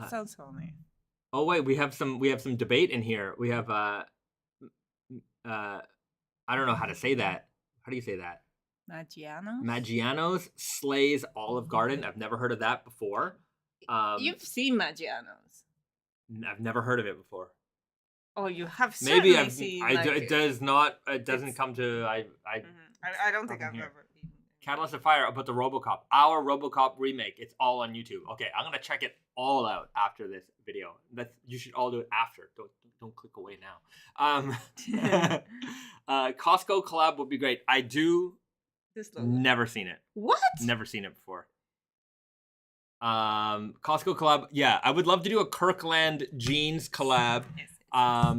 Sounds funny.
Oh wait, we have some debate in here. We have I don't know how to say that. How do you say that? Maggiano's slays Olive Garden. I've never heard of that before.
You've seen Maggiano's.
I've never heard of it before.
Oh, you have certainly
Maybe
seen.
It does not. It doesn't come to. I
don't think I've ever eaten.
Catalyst of Fire about the RoboCop. Our RoboCop remake. It's all on YouTube. Okay, I'm gonna check it all out after this video. You should all do it after. Don't click away now. Costco collab would be great. I do. Never seen it.
What?
Never seen it before. Costco collab. Yeah, I would love to do a Kirkland jeans collab.
Yes.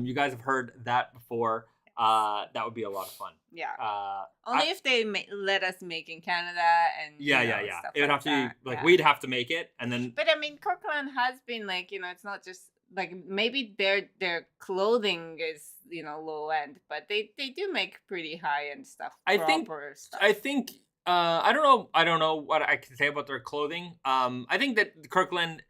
You guys have heard that before. That would be a lot of fun.
Yeah. Only if they let us make in Canada and
yeah.
Stuff
It would
like
have to be
that.
we'd have to make it and then.
But I mean, Kirkland has been like it's not just like maybe their clothing is low end, but they do make pretty high end stuff. I think
I don't know what I can say about their clothing. I think that Kirkland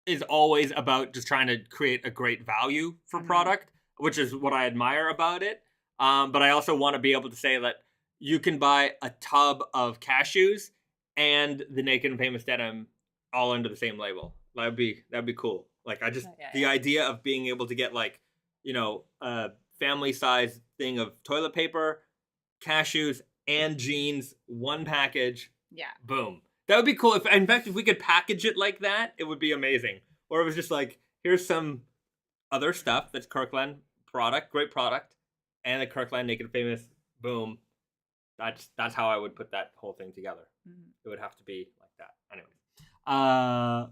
is always about just trying to create a great value for product, which is what I admire about it. But I also want to be able to say that you can buy a tub of cashews and the Naked and Famous Denim all under the same label. That'd be cool. Like the idea of being able to get like, a family size thing of toilet paper, cashews, and jeans, one package.
Yeah.
Boom. That would be cool. If we could package it like that, it would be amazing. Or it was just like, here's some other stuff that's Kirkland product, great product, and the Kirkland Naked and Famous, boom. That's how I would put that whole thing together. It would have to be like that. Anyways.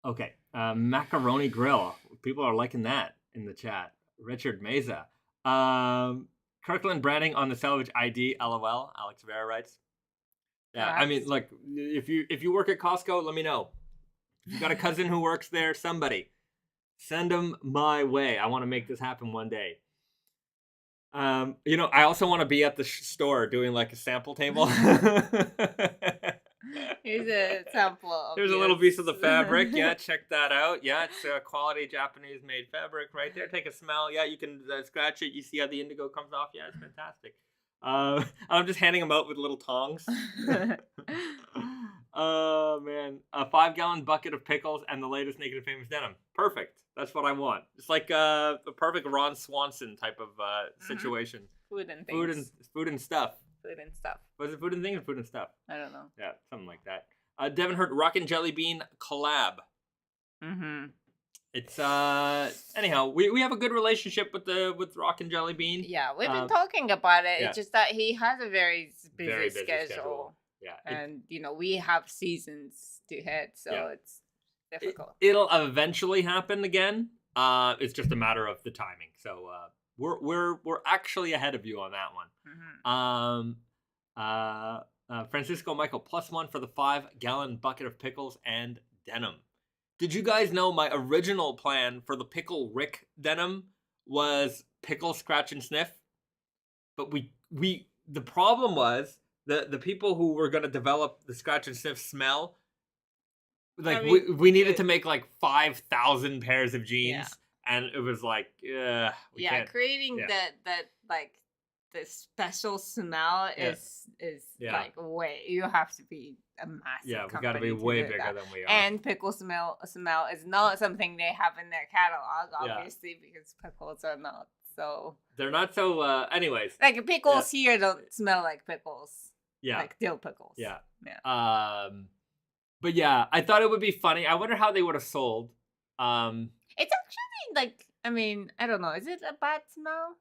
Okay. Macaroni grill. People are liking that in the chat. Richard Meza. Kirkland branding on the salvage ID, LOL. Alex Vera writes. Yeah, I mean, look, if you work at Costco, let me know. If you got a cousin who works there, somebody, send them my way. I want to make this happen one day. I also want to be at the store doing like a sample table.
Here's a sample.
Here's a little piece of the fabric. Yeah, check that out. Yeah, it's quality Japanese made fabric right there. Take a smell. Yeah, you can scratch it. You see how the indigo comes off. Yeah, it's fantastic. I'm just handing them out with little tongs. Oh man, a 5-gallon bucket of pickles and the latest Naked and Famous Denim. Perfect. That's what I want. It's like a perfect Ron Swanson type of situation.
Food and things.
Food and stuff.
Food and stuff.
Was it food and things or food and stuff?
I don't know.
Yeah, something like that. Devin Hurt, Rockin Jellybean collab. It's anyhow, we have a good relationship with Rockin Jellybean.
Yeah, we've been talking about it.
yeah.
It's just that he has a very busy,
Very busy
schedule.
Yeah.
And we have seasons to hit, so it's difficult.
It'll eventually happen again. It's just a matter of the timing. So we're actually ahead of you on that one. Francisco Michael +1 for the 5-gallon bucket of pickles and denim. Did you guys know my original plan for the Pickle Rick denim was pickle scratch and sniff? But the problem was the people who were going to develop the scratch and sniff smell, like we needed to make like 5,000 pairs of jeans, and it was like we can't.
Creating that like the special smell is like you have to be a massive
we got to be way bigger than we are.
And pickle smell is not something they have in their catalog, obviously, because pickles are not so.
They're not so. Anyways,
like pickles here don't smell like pickles.
Yeah,
like dill pickles.
Yeah. But yeah, I thought it would be funny. I wonder how they would have sold.
It's actually like, I mean, I don't know. Is it a bad smell?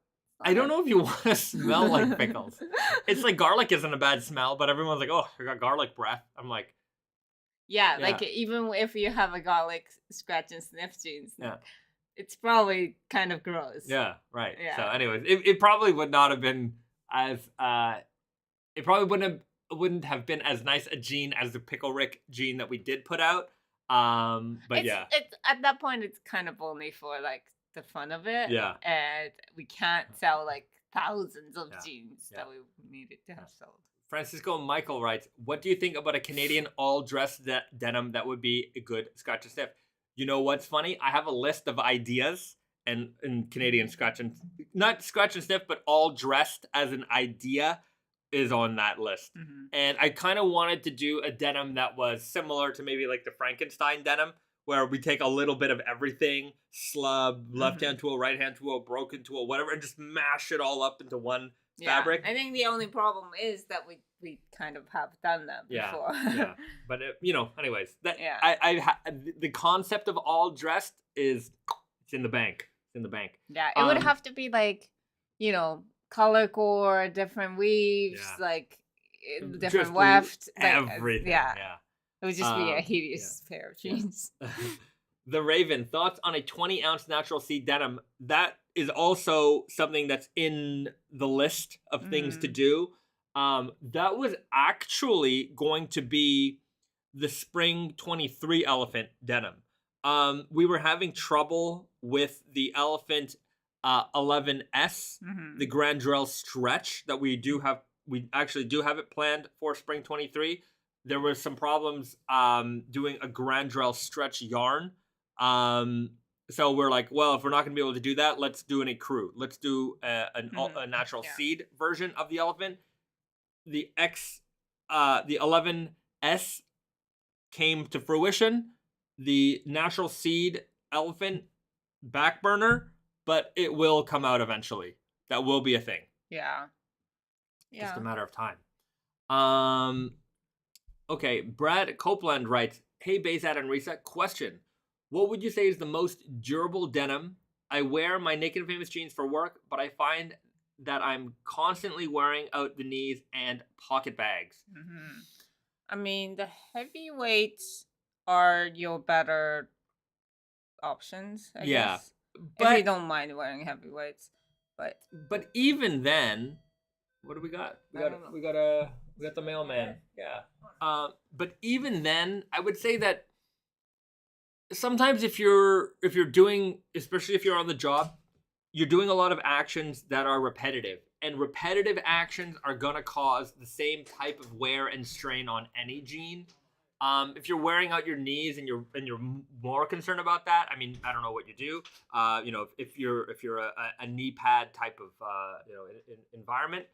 I don't know if you want to smell like pickles. It's like garlic isn't a bad smell, but everyone's like, oh, I got garlic breath. I'm like,
yeah, like even if you have a garlic scratch and sniff jeans, it's probably kind of gross.
Yeah, right. Yeah. So, anyways, it probably would not have been as it probably wouldn't have been as nice a jean as the Pickle Rick jean that we did put out. But
it's at that point it's kind of only for like the fun of it.
Yeah.
And we can't sell like thousands of jeans that we needed to have sold.
Francisco Michael writes, what do you think about a Canadian all-dress denim that would be a good scratch and sniff? You know what's funny? I have a list of ideas and in Canadian not scratch and sniff, but all dressed as an idea is on that list. And I kind of wanted to do a denim that was similar to maybe like the Frankenstein denim, where we take a little bit of everything, slub, left-hand tool, right-hand tool, broken tool, whatever, and just mash it all up into one fabric.
I think the only problem is that we kind of have done that before.
Yeah. But anyways, the concept of all dressed it's in the bank. It's in the bank.
Yeah, it would have to be like, color core, different weaves, like different weft,
everything.
It would just be a hideous pair of jeans.
The Raven, thoughts on a 20-ounce natural seed denim? That is also something that's in the list of things to do. That was actually going to be the spring 23 elephant denim. We were having trouble with the elephant 11S, the Grandrel stretch that we actually do have it planned for spring 23. There were some problems doing a Grandrel stretch yarn. So we're like, well, if we're not going to be able to do that, let's do an ecru. Let's do a natural seed version of the elephant. The 11S came to fruition. The natural seed elephant back burner, but it will come out eventually. That will be a thing.
Yeah.
Just a matter of time. Okay, Brad Copeland writes, hey, Bazad and Risa, question. What would you say is the most durable denim? I wear my Naked Famous jeans for work, but I find that I'm constantly wearing out the knees and pocket bags.
I mean, the heavyweights are your better options, I guess. But if you don't mind wearing heavyweights.
But even then, what do we got? We got the mailman. Yeah. But even then, I would say that sometimes if you're doing, especially if you're on the job, you're doing a lot of actions that are repetitive, and repetitive actions are gonna cause the same type of wear and strain on any jean. If you're wearing out your knees and you're more concerned about that, I mean, I don't know what you do. If you're a knee pad type of environment,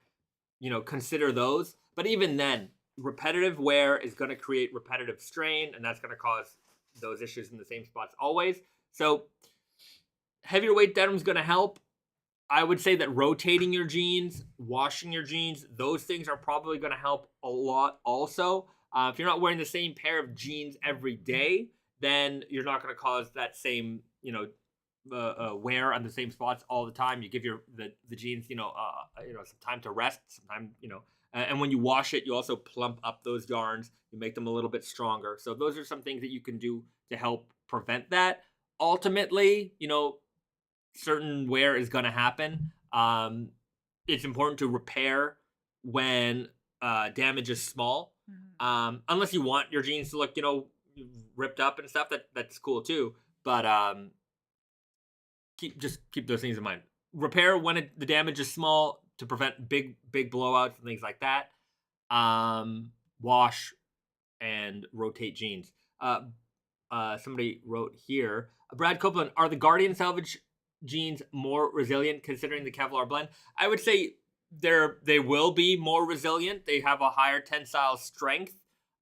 consider those. But even then, repetitive wear is going to create repetitive strain, and that's going to cause those issues in the same spots always. So heavier weight denim is going to help. I would say that rotating your jeans, washing your jeans, those things are probably going to help a lot also. If you're not wearing the same pair of jeans every day, then you're not going to cause that same wear on the same spots all the time. You give the jeans, some time to rest, some time, and when you wash it, you also plump up those yarns. You make them a little bit stronger. So those are some things that you can do to help prevent that. Ultimately, certain wear is going to happen. It's important to repair when damage is small. Unless you want your jeans to look, ripped up and stuff, that's cool too. But keep those things in mind. Repair when the damage is small to prevent big blowouts and things like that. Wash and rotate jeans. Somebody wrote here, Brad Copeland, are the Guardian salvage jeans more resilient considering the Kevlar blend? I would say they will be more resilient. They have a higher tensile strength.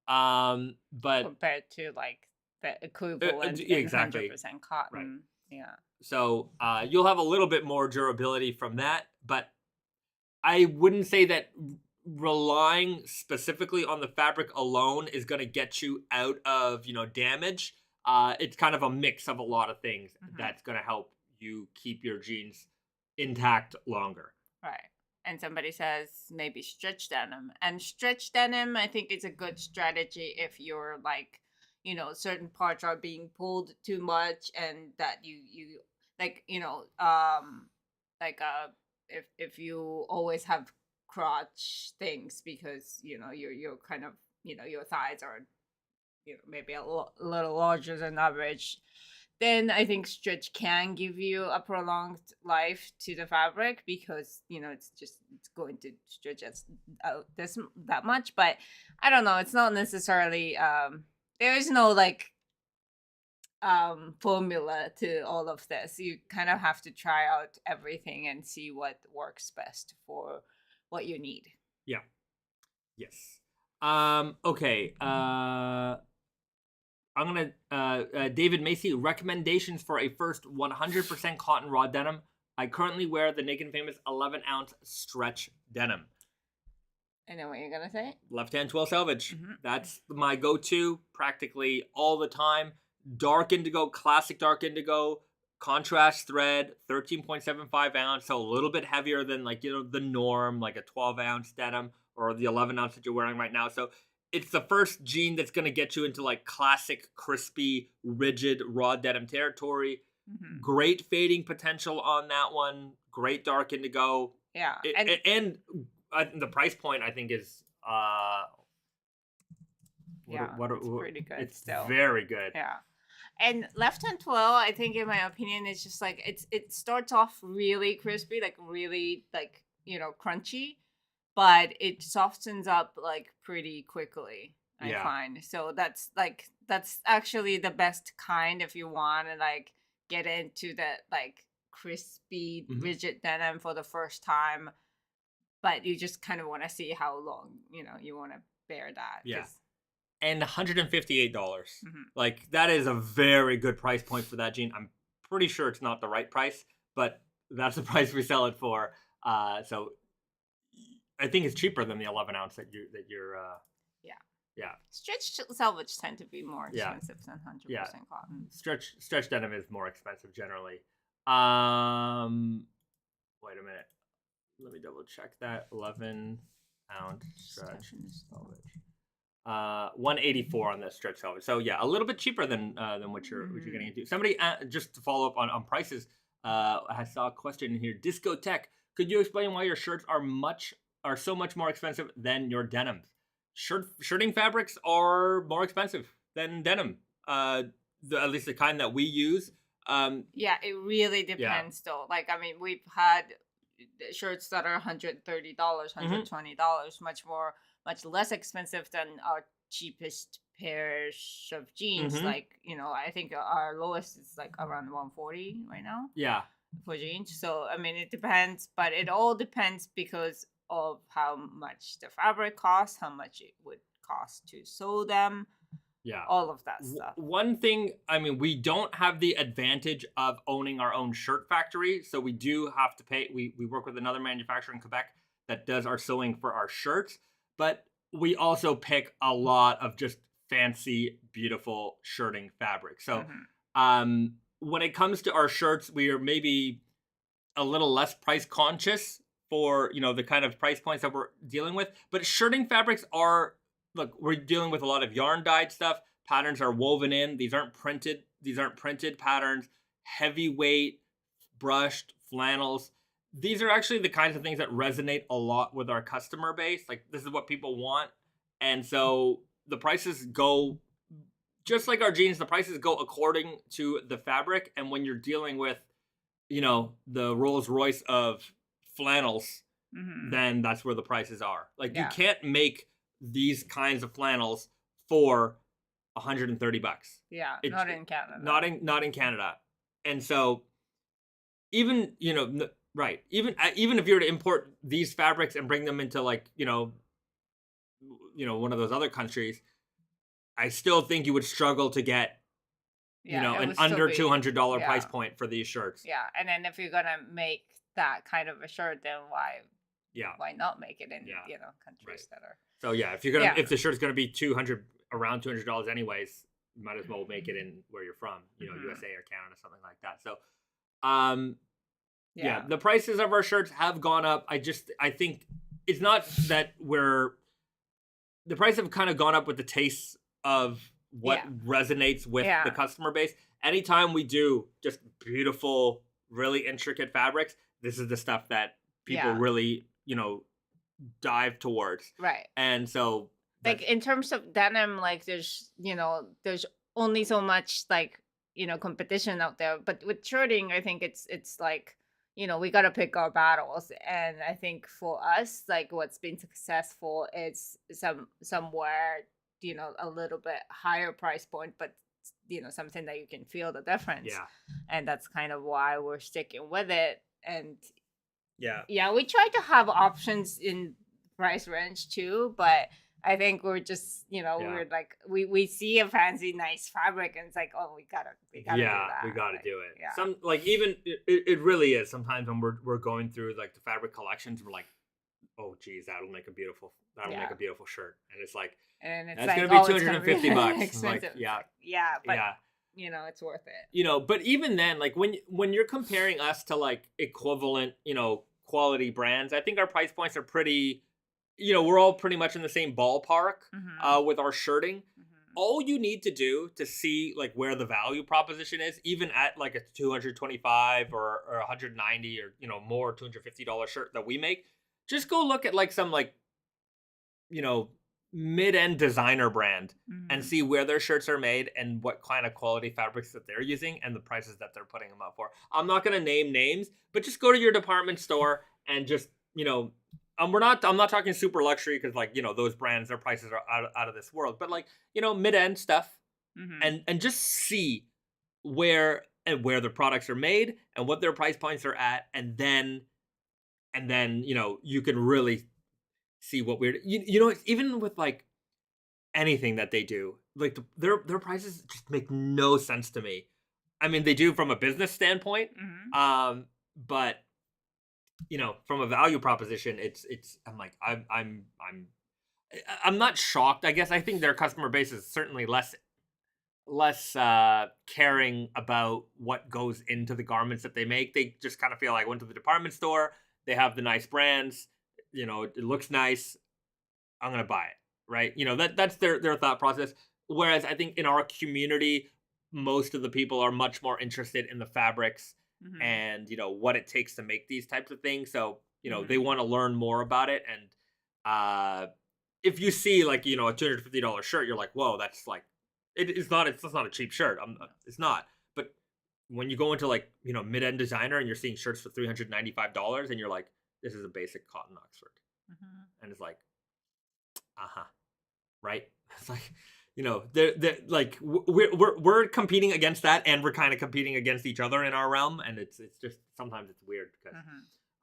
But
compared to like the equivalent
exactly
100% cotton.
Right.
Yeah.
So you'll have a little bit more durability from that, but I wouldn't say that relying specifically on the fabric alone is going to get you out of, damage. It's kind of a mix of a lot of things that's going to help you keep your jeans intact longer.
Right. And somebody says maybe stretch denim. And stretch denim, I think, is a good strategy if you're like, certain parts are being pulled too much, and that you like, if you always have crotch things because you're kind of your thighs are maybe a little larger than average, then I think stretch can give you a prolonged life to the fabric because it's going to stretch out that much. But I don't know, it's not necessarily there is no like formula to all of this. You kind of have to try out everything and see what works best for what you need.
Yeah. Yes. Okay. I'm gonna David Macy, recommendations for a first 100% cotton raw denim. I currently wear the Naked Famous 11-ounce stretch denim.
I know what you're gonna say.
Left hand 12 selvage. That's my go-to practically all the time. Dark indigo, classic dark indigo, contrast thread, 13.75 ounce, so a little bit heavier than like the norm, like a 12-ounce denim or the 11-ounce that you're wearing right now. So it's the first jean that's going to get you into like classic, crispy, rigid, raw denim territory. Great fading potential on that one. Great dark indigo.
Yeah.
And the price point, I think, is
it's pretty good.
It's
still
very good.
Yeah. And left hand 12, I think, in my opinion, is just like it starts off really crispy, like really like crunchy, but it softens up like pretty quickly, I find. So that's actually the best kind if you want to like get into that like crispy, rigid denim for the first time, but you just kind of want to see how long you want to bear that.
Yeah. And $158. Like, that is a very good price point for that jean. I'm pretty sure it's not the right price, but that's the price we sell it for. So I think it's cheaper than the 11-ounce that you're. Yeah.
Stretch salvage tend to be more expensive than 100% cotton.
Stretch denim is more expensive generally. Wait a minute. Let me double check that. 11-ounce stretch salvage. 184 on the stretch salvage. So yeah, a little bit cheaper than what you're getting into. Somebody just to follow up on prices. I saw a question in here. Disco Tech, could you explain why your shirts are so much more expensive than your denims? Shirting fabrics are more expensive than denim. At least the kind that we use.
Yeah, it really depends though. Like, I mean, we've had shirts that are $130, $120, much less expensive than our cheapest pairs of jeans. Like, I think our lowest is like around 140 right now.
Yeah.
For jeans. So, I mean, it depends, but it all depends because of how much the fabric costs, how much it would cost to sew them. Yeah. All of that stuff.
One thing, I mean, we don't have the advantage of owning our own shirt factory. So we do have to pay. We work with another manufacturer in Quebec that does our sewing for our shirts. But we also pick a lot of just fancy, beautiful shirting fabric. So when it comes to our shirts, we are maybe a little less price conscious for, the kind of price points that we're dealing with. But shirting fabrics are, look, we're dealing with a lot of yarn dyed stuff. Patterns are woven in. These aren't printed patterns. Heavyweight, brushed flannels. These are actually the kinds of things that resonate a lot with our customer base. Like, this is what people want. And so the prices go, just like our jeans, the prices go according to the fabric. And when you're dealing with, the Rolls Royce of flannels, then that's where the prices are. Like, you can't make these kinds of flannels for $130.
Yeah, not in Canada.
Not in Canada. And so even, right, even if you were to import these fabrics and bring them into, like, one of those other countries, I still think you would struggle to get, an under $200 price point for these shirts.
Yeah, and then if you're gonna make that kind of a shirt, then why not make it in countries that are.
So if you're gonna if the shirt's gonna be around $200 anyways, you might as well make it in where you're from, USA or Canada, something like that. So, the prices of our shirts have gone up. I think it's not that the price have kind of gone up with the tastes of what resonates with the customer base. Anytime we do just beautiful, really intricate fabrics, this is the stuff that people really, dive towards.
Right.
And so,
like, in terms of denim, like, there's only so much, like, competition out there. But with shirting, I think it's like, we got to pick our battles. And I think for us, like, what's been successful is somewhere, a little bit higher price point, but, something that you can feel the difference.
Yeah.
And that's kind of why we're sticking with it. And we try to have options in price range too, but I think we're just, we're like, we see a fancy, nice fabric, and it's like, oh, we gotta do that.
We gotta do it.
Yeah.
Some, like, even it really is. Sometimes when we're going through, like, the fabric collections, we're like, oh, geez, that'll make a make a beautiful shirt, and it's like,
and it's
that's
like,
gonna be $250.
Expensive.
Like,
but it's worth it.
But even then, like, when you're comparing us to, like, equivalent, quality brands, I think our price points are pretty. We're all pretty much in the same ballpark with our shirting. All you need to do to see, like, where the value proposition is, even at, like, a $225 or $190 or, more $250 shirt that we make, just go look at, like, some, like, mid-end designer brand and see where their shirts are made and what kind of quality fabrics that they're using and the prices that they're putting them up for. I'm not going to name names, but just go to your department store and just, I'm not talking super luxury, because, like, those brands, their prices are out of this world, but, like, mid-end stuff, and just see where the products are made and what their price points are at, and then you can really see what we're even with, like, anything that they do, like, their prices just make no sense to me. I mean, they do from a business standpoint, but from a value proposition, it's I'm like, I'm not shocked. I guess I think their customer base is certainly less caring about what goes into the garments that they make. They just kind of feel like, I went to the department store, they have the nice brands, it looks nice, I'm gonna buy it, right? That's their thought process. Whereas I think in our community, most of the people are much more interested in the fabrics and what it takes to make these types of things. So they want to learn more about it. And if you see, like, a $250 shirt, you're like, whoa, that's, like, it's not a cheap shirt. It's not. But when you go into, like, mid-end designer and you're seeing shirts for $395 and you're like, this is a basic cotton Oxford, and it's like, right? It's like, they're like, we're competing against that, and we're kind of competing against each other in our realm, and it's just, sometimes it's weird, because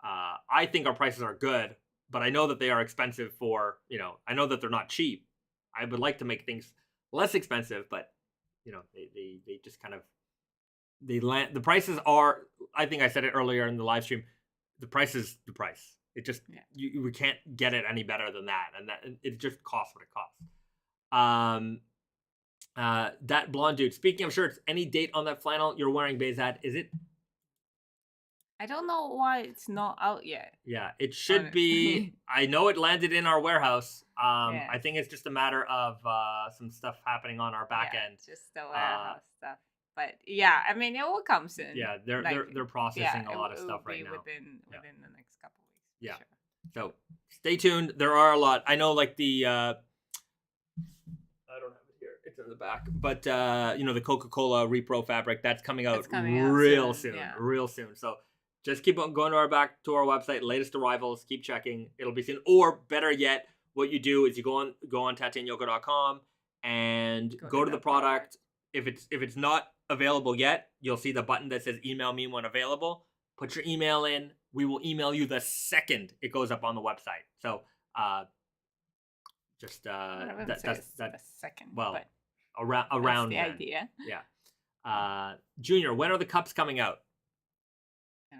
I think our prices are good, but I know that they are expensive for, I know that they're not cheap. I would like to make things less expensive, but they just kind of, the prices are, I think I said it earlier in the live stream, the price is the price. It just, we can't get it any better than that, and that it just costs what it costs. That blonde dude. Speaking of shirts, any date on that flannel you're wearing, Bezat? Is it?
I don't know why it's not out yet.
Yeah, it should be. I know it landed in our warehouse.
Yeah.
I think it's just a matter of some stuff happening on our back end.
Just the warehouse stuff. But yeah, I mean, it will come soon.
Yeah, they're processing a lot of stuff right now.
Within the next couple weeks.
Yeah.
Sure.
So stay tuned. There are a lot. I know, like the. I don't have it here. It's in the back, but the Coca-Cola Repro fabric that's coming out real soon.
Yeah.
Real soon. So. Just keep on going to our website, latest arrivals, keep checking. It'll be soon. Or better yet, what you do is you go on tattainyoko.com and go to the product. If it's not available yet, you'll see the button that says email me when available. Put your email in. We will email you the second it goes up on the website. So that's
the second.
Well,
but
around
that's the idea.
Yeah. Junior, when are the cups coming out?
I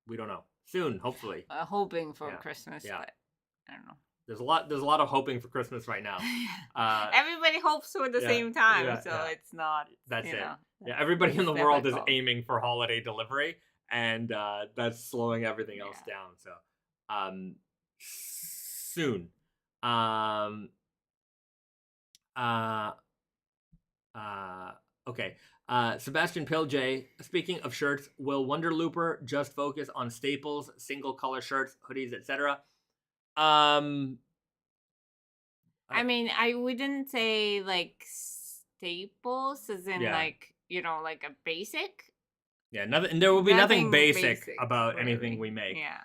We don't know. Soon, hopefully.
Hoping for Christmas, but I don't know.
There's a lot of hoping for Christmas right now.
Everybody hopes for the same time, it's not.
That's it. Yeah, everybody in the world is aiming for holiday delivery, and that's slowing everything else down. So, soon. Okay. Sebastian Pilj, speaking of shirts, will Wonder Looper just focus on staples, single color shirts, hoodies, etc.?
I mean, I wouldn't say like staples as in like a basic.
Yeah, nothing. And there will be nothing basic about really. Anything we make.
Yeah.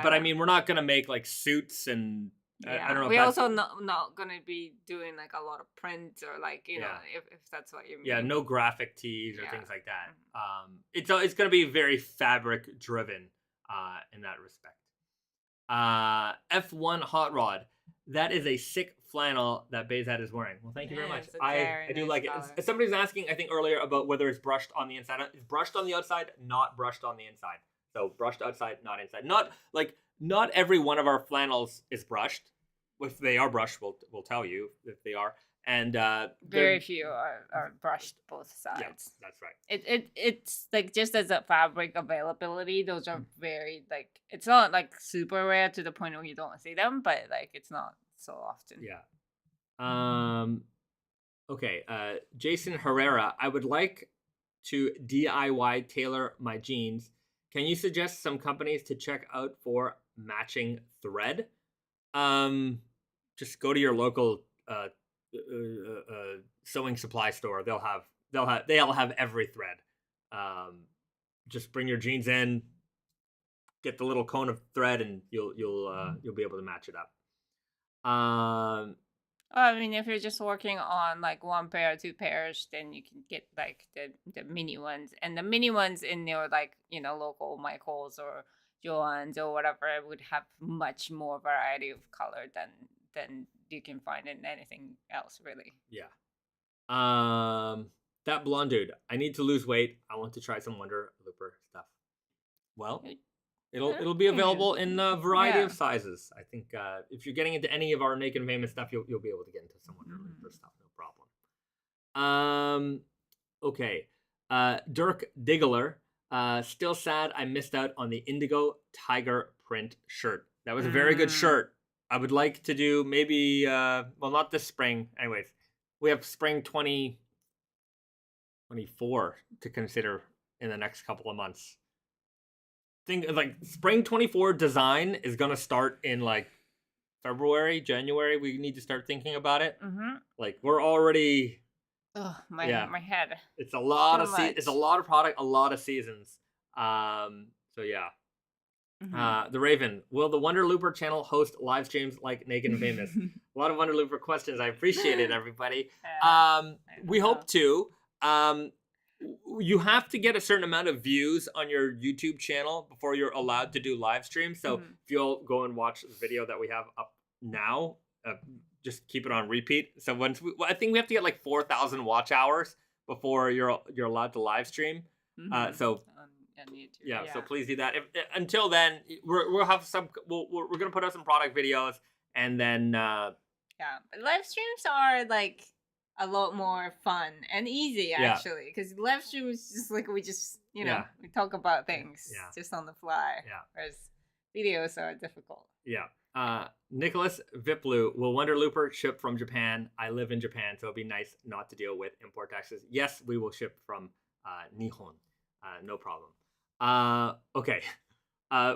But I mean, we're not gonna make like suits and.
Yeah.
I don't know.
We're also not gonna be doing like a lot of prints or like if that's what you mean.
Yeah, no graphic tees or things like that. It's gonna be very fabric driven in that respect. F1 Hot Rod. That is a sick flannel that Bezat is wearing. Well, thank you very much. I do like it. Somebody's asking, I think earlier, about whether it's brushed on the inside. It's brushed on the outside, not brushed on the inside. So brushed outside, not inside. Not every one of our flannels is brushed. If they are brushed, we'll tell you if they are. And
very few are brushed both sides.
Yeah, that's right.
It's like just as a fabric availability, those are very like it's not like super rare to the point where you don't see them, but like it's not so often.
Yeah. Okay. Jason Herrera, I would like to DIY tailor my jeans. Can you suggest some companies to check out for matching thread? Just go to your local sewing supply store. They'll have every thread. Just bring your jeans in, get the little cone of thread, and you'll be able to match it up.
I mean, if you're just working on like one pair or two pairs, then you can get like the mini ones, and the mini ones in your like local Michaels or Joann's or whatever would have much more variety of color than you can find in anything else, really.
Yeah. That blonde dude. I need to lose weight. I want to try some Wonder Looper stuff. Well, it'll be available in a variety of sizes. I think if you're getting into any of our Naked and Famous stuff, you'll be able to get into some Wonder Looper stuff. No problem. Okay. Dirk Diggler. Still sad I missed out on the indigo tiger print shirt. That was a very good shirt. I would like to do maybe, not this spring. Anyways, we have spring 2024 to consider in the next couple of months. Spring 24 design is going to start in like February, January. We need to start thinking about it. Like we're already...
Oh, my head.
It's a lot it's a lot of product, a lot of seasons. So yeah. The Raven, will the Wonder Looper channel host live streams like Naked and Famous? A lot of Wonder Looper questions. I appreciate it, everybody. We hope to. You have to get a certain amount of views on your YouTube channel before you're allowed to do live streams. So if you'll go and watch the video that we have up now, just keep it on repeat. So I think we have to get like 4,000 watch hours before you're allowed to live stream. So
on YouTube.
Yeah, so please do that. Until then, we'll have we're gonna put out some product videos, and then
but live streams are like a lot more fun and easy actually, because live stream is just like we just we talk about things just on the fly. Whereas videos are difficult.
Nicholas Viplu, will Wonder Looper ship from Japan? I live in Japan, so it'd be nice not to deal with import taxes. Yes, we will ship from Nihon. No problem. Okay.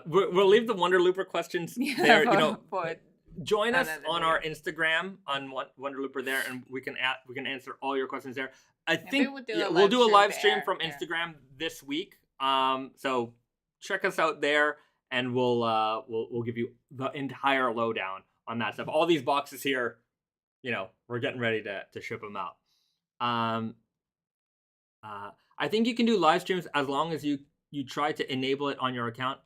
We'll leave the Wonder Looper questions there. Join us on our Instagram on Wonder Looper there, and we can answer all your questions there. I think we'll do a live stream from Instagram this week. So check us out there, and we'll give you the entire lowdown on that stuff. All these boxes here, we're getting ready to ship them out. I think you can do live streams as long as you try to enable it on your account.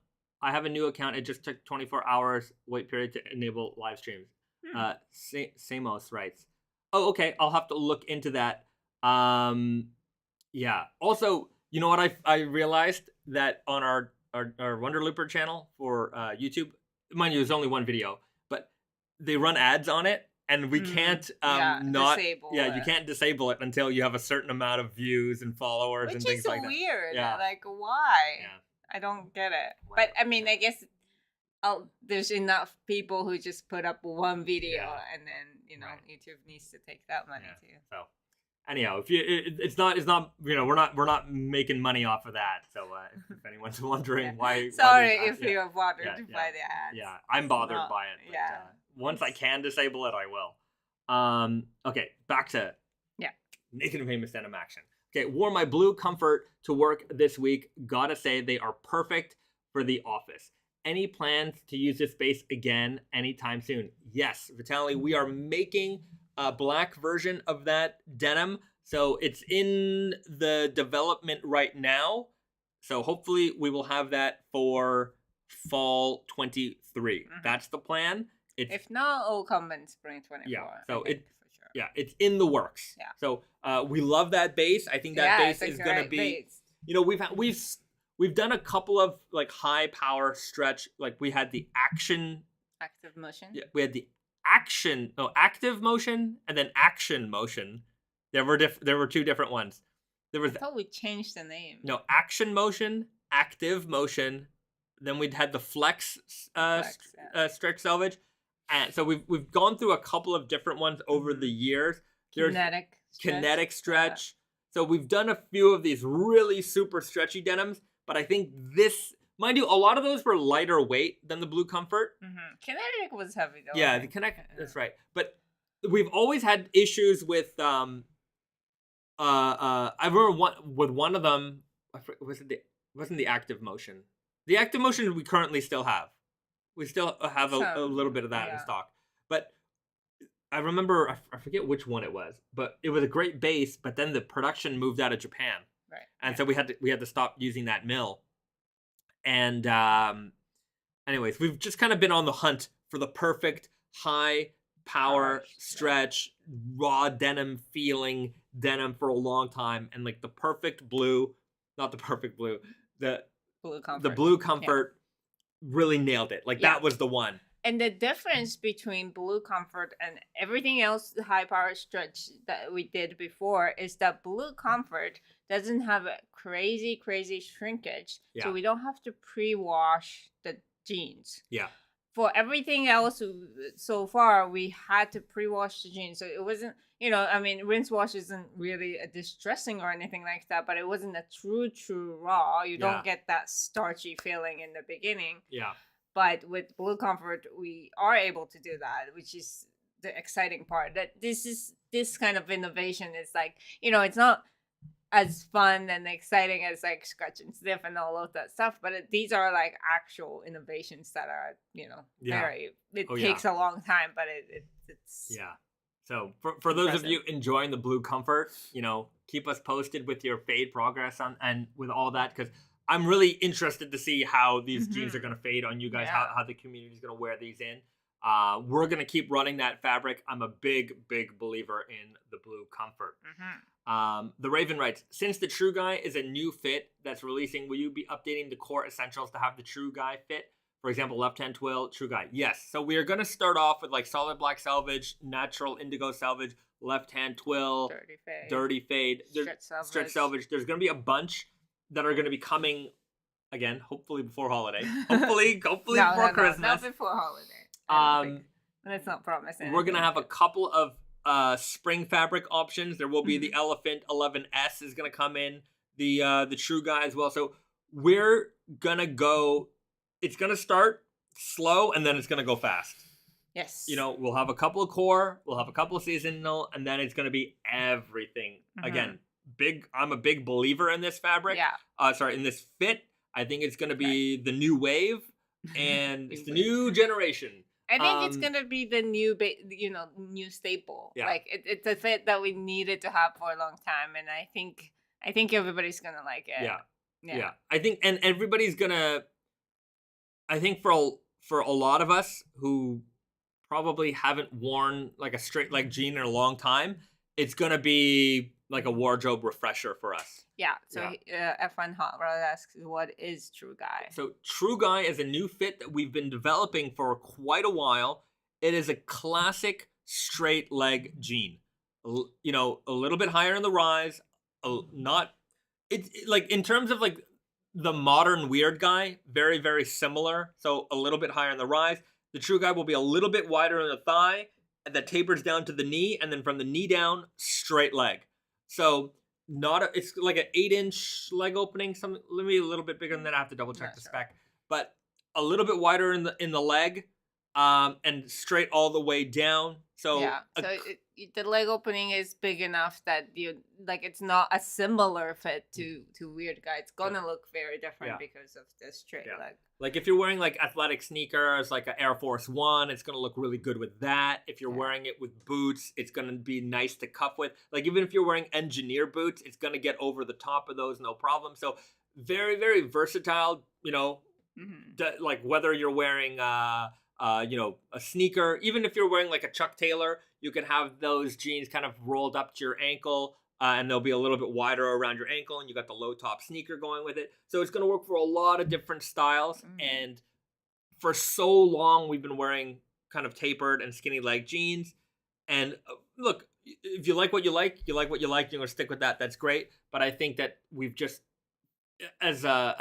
I have a new account. It just took 24 hours wait period to enable live streams. Samos writes, oh, okay. I'll have to look into that. Yeah. Also, you know what I realized that on our Wonder Looper channel for YouTube, mind you, there's only one video, but they run ads on it, and we can't disable it. You can't disable it until you have a certain amount of views and followers and things like that.
Which is weird. Like, why? I don't get it. But I mean, I guess there's enough people who just put up one video, and then YouTube needs to take that money too.
So anyhow, if it's not we're not making money off of that. So if anyone's wondering why,
sorry if you're bothered by the ads.
Yeah, I'm bothered by it. But, once I can disable it, I will. Okay, back to Naked Famous Denim action. Okay, wore my blue Comfort to work this week. Gotta say, they are perfect for the office. Any plans to use this base again anytime soon? Yes, Vitaly, we are making a black version of that denim. So it's in the development right now. So hopefully we will have that for fall 23. That's the plan.
If not, it'll come in spring 24.
Yeah, so it's in the works. Yeah. So we love that base. I think that base is going to be base. We've done a couple of like high power stretch, like we had the
active motion.
Yeah, we had the active motion and then action motion. There were two different ones. I
thought we changed the name.
No, action motion, active motion. Then we'd had the flex stretch selvage. And so we've gone through a couple of different ones over the years. There's kinetic stretch. So we've done a few of these really super stretchy denims, but I think this, mind you, a lot of those were lighter weight than the blue Comfort.
Kinetic was heavy though.
Yeah, the kinetic, that's right. But we've always had issues with I remember with one of them, wasn't the active motion. The active motion we currently still have. We still have a little bit of that in stock. But I remember, I forget which one it was, but it was a great base, but then the production moved out of Japan.
Right.
And so we had to stop using that mill. And anyways, we've just kind of been on the hunt for the perfect high power stretch, raw denim feeling denim for a long time. And like the perfect blue, not the perfect blue, the blue Comfort really nailed it. Like that was the one.
And the difference between blue Comfort and everything else, the high power stretch that we did before, is that blue Comfort doesn't have a crazy shrinkage. So we don't have to pre-wash the jeans.
Yeah.
For everything else so far, we had to pre-wash the jeans. So it wasn't, rinse wash isn't really a distressing or anything like that, but it wasn't a true raw. You don't get that starchy feeling in the beginning.
Yeah.
But with blue Comfort, we are able to do that, which is the exciting part. That this kind of innovation is like, it's not as fun and exciting as like scratch-n-sniff and all of that stuff, but these are like actual innovations that are, very. It takes a long time, but it's.
Yeah. So for those of you enjoying the blue Comfort, keep us posted with your fade progress and with all that, because I'm really interested to see how these jeans are going to fade on you guys, how the community is going to wear these in. We're going to keep running that fabric. I'm a big believer in the blue Comfort. The Raven writes, since the True Guy is a new fit that's releasing, will you be updating the core essentials to have the True Guy fit? For example, left-hand twill, True Guy. Yes. So we are going to start off with like solid black selvage, natural indigo selvage, left hand twill,
dirty
fade, stretch selvage. There's gonna be a bunch that are gonna be coming again, hopefully before holiday. Hopefully before Christmas.
Not before holiday. That's not promising.
We're gonna have a couple of spring fabric options. There will be the Elephant 11S is gonna come in, the True Guy as well. So we're gonna go. It's gonna start slow and then it's gonna go fast.
Yes.
You know, we'll have a couple of core, we'll have a couple of seasonal, and then it's gonna be everything. Again, I'm a big believer in this fabric.
Yeah.
In this fit. I think it's gonna be the new wave, and it's the new generation.
I think it's gonna be the new, new staple. Yeah. Like it's a fit that we needed to have for a long time, and I think everybody's gonna like it.
Yeah. I think, and everybody's gonna. I think for a lot of us who probably haven't worn like a straight leg jean in a long time, it's gonna be like a wardrobe refresher for us.
Yeah. So F1 Hot Rod asks, what is True Guy?
So True Guy is a new fit that we've been developing for quite a while. It is a classic straight leg jean. You know, a little bit higher in the rise. It's like in terms of like the modern Weird Guy, very, very similar. So a little bit higher in the rise. The True Guy will be a little bit wider in the thigh, and that tapers down to the knee, and then from the knee down, straight leg. So it's like an 8-inch leg opening. Maybe a little bit bigger than that. I have to double check the spec, but a little bit wider in the leg, and straight all the way down. So
the leg opening is big enough that it's not a similar fit to Weird Guy. It's gonna look very different because of the straight leg.
Like if you're wearing like athletic sneakers, like an Air Force One, it's gonna look really good with that. If you're wearing it with boots, it's gonna be nice to cuff with. Like even if you're wearing engineer boots, it's gonna get over the top of those, no problem. So very, very versatile. You know, like whether you're wearing a sneaker, even if you're wearing like a Chuck Taylor, you can have those jeans kind of rolled up to your ankle, and they'll be a little bit wider around your ankle, and you got the low top sneaker going with it. So it's going to work for a lot of different styles. And for so long, we've been wearing kind of tapered and skinny leg jeans. And look, if you like what you like, you're going to stick with that. That's great. But I think that we've just, as a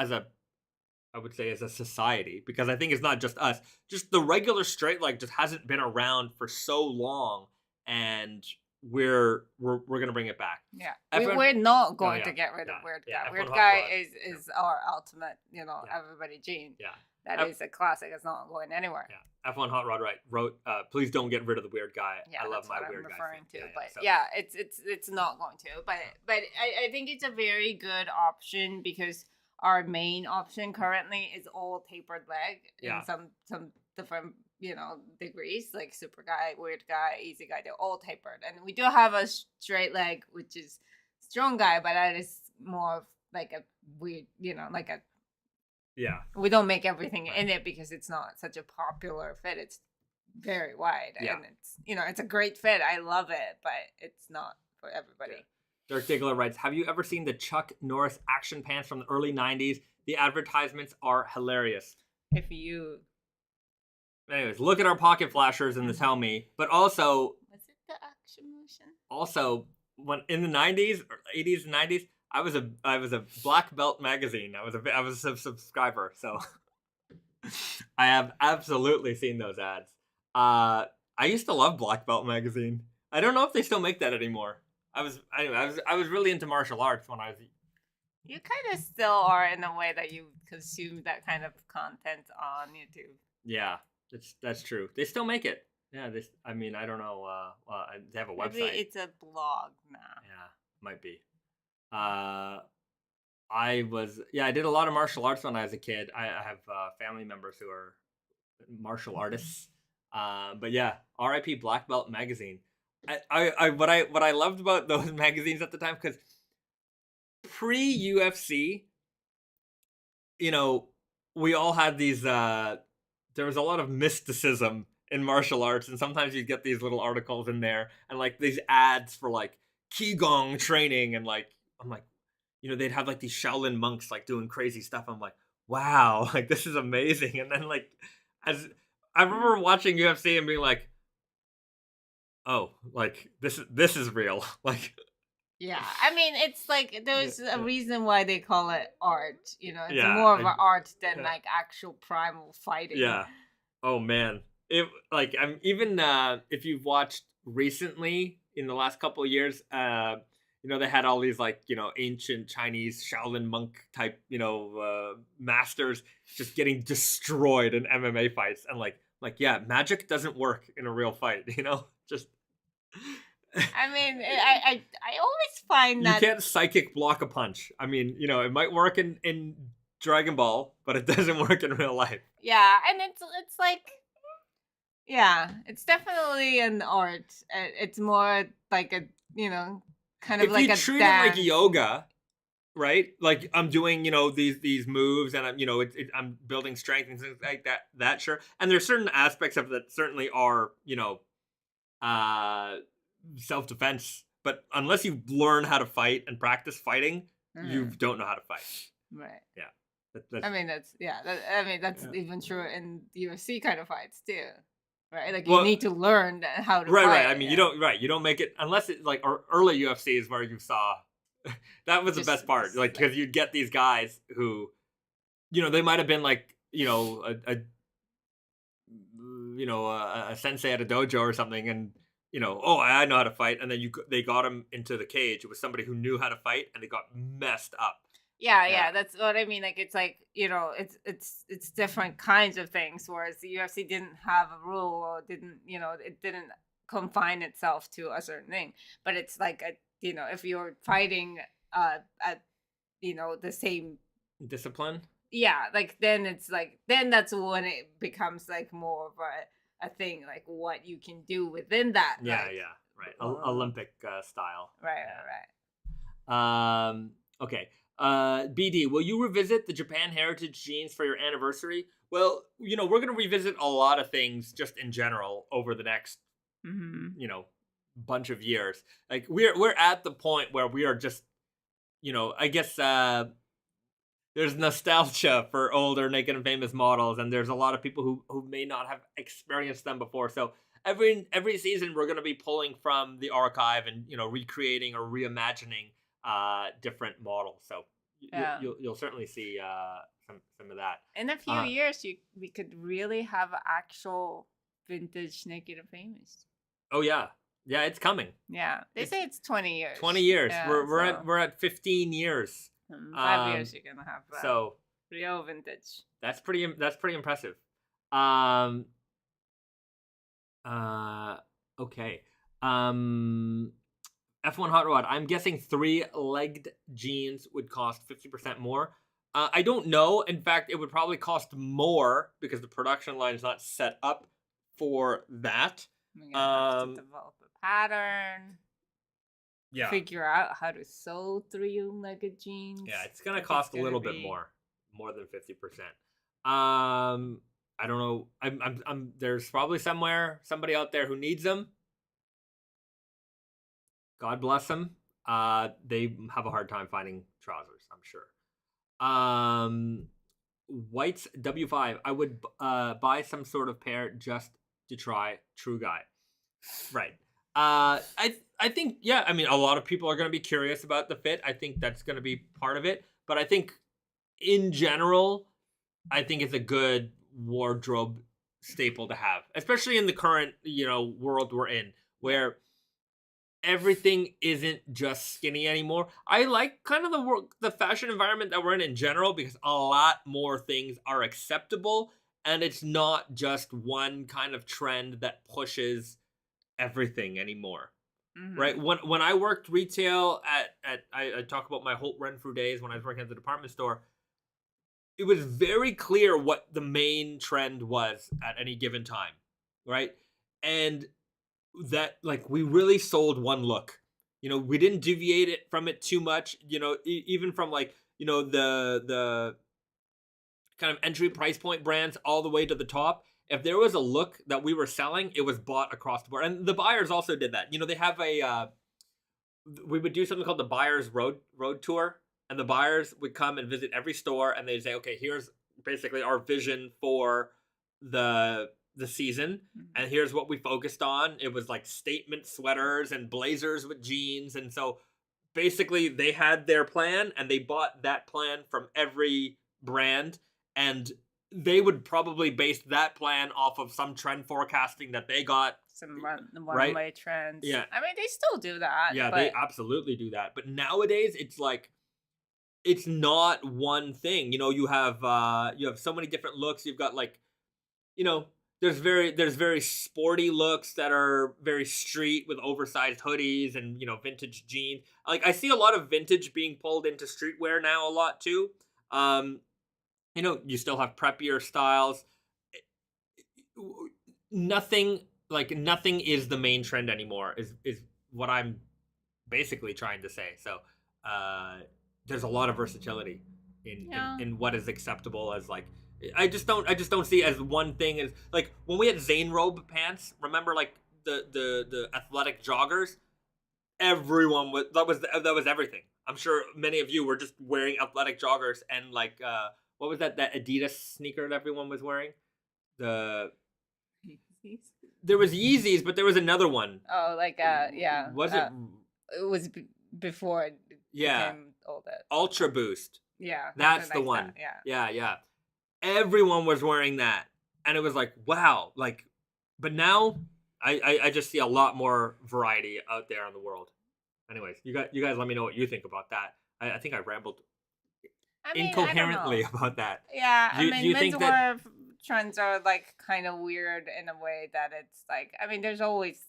society, because I think it's not just us, just the regular straight leg just hasn't been around for so long, and we're gonna bring it back.
We're not going to get rid of Weird Guy. Weird Guy is our ultimate, everybody jean. That is a classic. It's not going anywhere.
F1 Hot Rod wrote, please don't get rid of the Weird Guy. I love my Weird Guy.
It's not going to. But I think it's a very good option because our main option currently is all tapered leg in some different, degrees, like Super Guy, Weird Guy, Easy Guy. They're all tapered. And we do have a straight leg, which is Strong Guy, but that is more of like a weird, we don't make everything in it because it's not such a popular fit. It's very wide and it's, it's a great fit. I love it, but it's not for everybody.
Dirk Diggler writes, have you ever seen the Chuck Norris action pants from the early 90s? The advertisements are hilarious. Anyways, look at our pocket flashers and tell me. But also...
Was it the action motion?
Also, when in the 90s, or 80s and 90s, I was a Black Belt magazine. I was a subscriber, so... I have absolutely seen those ads. I used to love Black Belt magazine. I don't know if they still make that anymore. I was really into martial arts when I was.
You kind of still are in a way that you consume that kind of content on YouTube.
Yeah, that's true. They still make it. Yeah, I don't know. They have a website.
Maybe it's a blog now.
Yeah, might be. I did a lot of martial arts when I was a kid. I have family members who are martial artists. But yeah, R.I.P. Black Belt magazine. What I loved about those magazines at the time, because pre-UFC, we all had these, there was a lot of mysticism in martial arts, and sometimes you'd get these little articles in there, and like these ads for like Qigong training, and like, I'm like, they'd have like these Shaolin monks like doing crazy stuff. I'm like, wow, like this is amazing. And then like, as I remember watching UFC and being like, oh, like this is real. Like,
Yeah, I mean, it's like there's a reason why they call it art. You know, it's
yeah,
more of an art than
yeah.
like actual primal fighting.
Yeah. Oh man. It like I'm even if you've watched recently in the last couple of years, they had all these like, ancient Chinese Shaolin monk type, masters just getting destroyed in MMA fights and like yeah, magic doesn't work in a real fight, Just
I mean, I always find
you
that
can't psychic block a punch. I mean, it might work in Dragon Ball, but it doesn't work in real life.
yeah, and it's like yeah, it's definitely an art. It's more like a kind of
If
like
you
a
treat it like
dance.
yoga, right? Like I'm doing, these moves, and I'm building strength and things like that. That sure, and there's certain aspects of it that certainly are, uh, self defense. But unless you learn how to fight and practice fighting, you don't know how to fight.
Right.
Yeah.
I mean that's that's even true in UFC kind of fights too, right? Like you need to learn how to
right,
fight.
right. I mean, you don't make it unless it's like or early UFC is where you saw that was the best part, like because you'd get these guys who, they might have been like, a sensei at a dojo or something, and oh, I know how to fight, and then they got him into the cage. It was somebody who knew how to fight, and they got messed up.
Yeah, that's what I mean. Like it's like it's different kinds of things. Whereas the UFC didn't have a rule or didn't it didn't confine itself to a certain thing. But it's like if you're fighting at the same
discipline.
Yeah, like then it's like then that's when it becomes like more of a thing, like what you can do within that.
Yeah, right. Olympic style.
Right.
Okay. BD, will you revisit the Japan Heritage jeans for your anniversary? Well, we're going to revisit a lot of things just in general over the next, bunch of years. Like we're at the point where we are just, I guess there's nostalgia for older Naked and Famous models, and there's a lot of people who may not have experienced them before. So every season we're going to be pulling from the archive and recreating or reimagining different models. So you'll certainly see some of that.
In a few years, we could really have actual vintage Naked and Famous.
Oh yeah, it's coming.
Yeah, they say it's 20 years.
20 years. Yeah, we're at 15 years.
5 years you're gonna have
so
real vintage.
That's pretty impressive. Okay. F1 Hot Rod, I'm guessing 3-legged jeans would cost 50% more. I don't know. In fact, it would probably cost more because the production line is not set up for that.
We're gonna have to develop a pattern.
Yeah.
Figure out how to sew 3-legged jeans.
Yeah, it's gonna cost a little bit more than 50%. I don't know. I'm there's probably somebody out there who needs them. God bless them. They have a hard time finding trousers, I'm sure. White's W5. I would buy some sort of pair just to try. True guy. Right. I think, yeah, I mean, a lot of people are going to be curious about the fit. I think that's going to be part of it. But I think in general, I think it's a good wardrobe staple to have, especially in the current, world we're in, where everything isn't just skinny anymore. I like kind of the fashion environment that we're in general, because a lot more things are acceptable, and it's not just one kind of trend that pushes everything anymore. Mm-hmm. Right? When I worked retail I talk about my Holt Renfrew days when I was working at the department store, it was very clear what the main trend was at any given time, right? And that, like, we really sold one look. We didn't deviate it from it too much, even from like, the kind of entry price point brands all the way to the top. If there was a look that we were selling, it was bought across the board. And the buyers also did that. They have we would do something called the buyers road tour, and the buyers would come and visit every store, and they'd say, okay, here's basically our vision for the the season,
Mhm.
and here's what we focused on. It was like statement sweaters and blazers with jeans, and so basically they had their plan and they bought that plan from every brand, and they would probably base that plan off of some trend forecasting that they got.
Some
Right?
runway trends.
Yeah.
I mean, they still do that.
Yeah,
but
they absolutely do that. But nowadays it's like it's not one thing. You have so many different looks. You've got like, you know, there's very sporty looks that are very street with oversized hoodies and, vintage jeans. Like I see a lot of vintage being pulled into streetwear now a lot too. Um, you still have preppier styles. Nothing is the main trend anymore is what I'm basically trying to say. So there's a lot of versatility in what is acceptable as like I just don't see it as one thing. As like when we had Zane robe pants, remember like the athletic joggers, everyone that was everything. I'm sure many of you were just wearing athletic joggers and like what was that Adidas sneaker that everyone was wearing? There was Yeezys, but there was another one.
Oh, like yeah.
Was it?
It was before it became all that.
Ultra Boost.
Yeah.
That's the
like
one.
That,
Yeah. Everyone was wearing that. And it was like, wow. Like, but now I just see a lot more variety out there in the world. Anyways, you guys let me know what you think about that. I think I rambled incoherently about that.
Yeah,
Do you think that
trends are like kind of weird in a way that it's like, I mean, there's always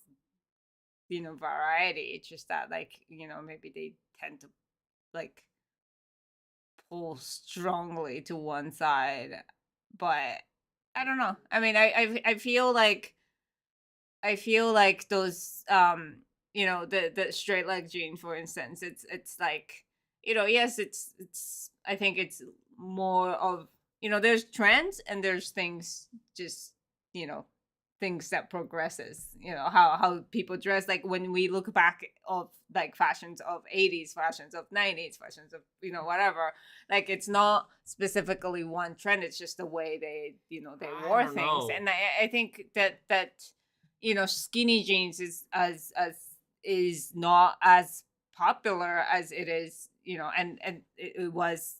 variety. It's just that like maybe they tend to like pull strongly to one side, but I don't know. I mean, I feel like those the straight leg jean, for instance, it's like yes, it's I think it's more of there's trends and there's things just things that progresses, how people dress. Like when we look back of like fashions of 80s, fashions of 90s, fashions of whatever, like it's not specifically one trend, it's just the way they wore things. And I think that skinny jeans is not as popular as it is and it was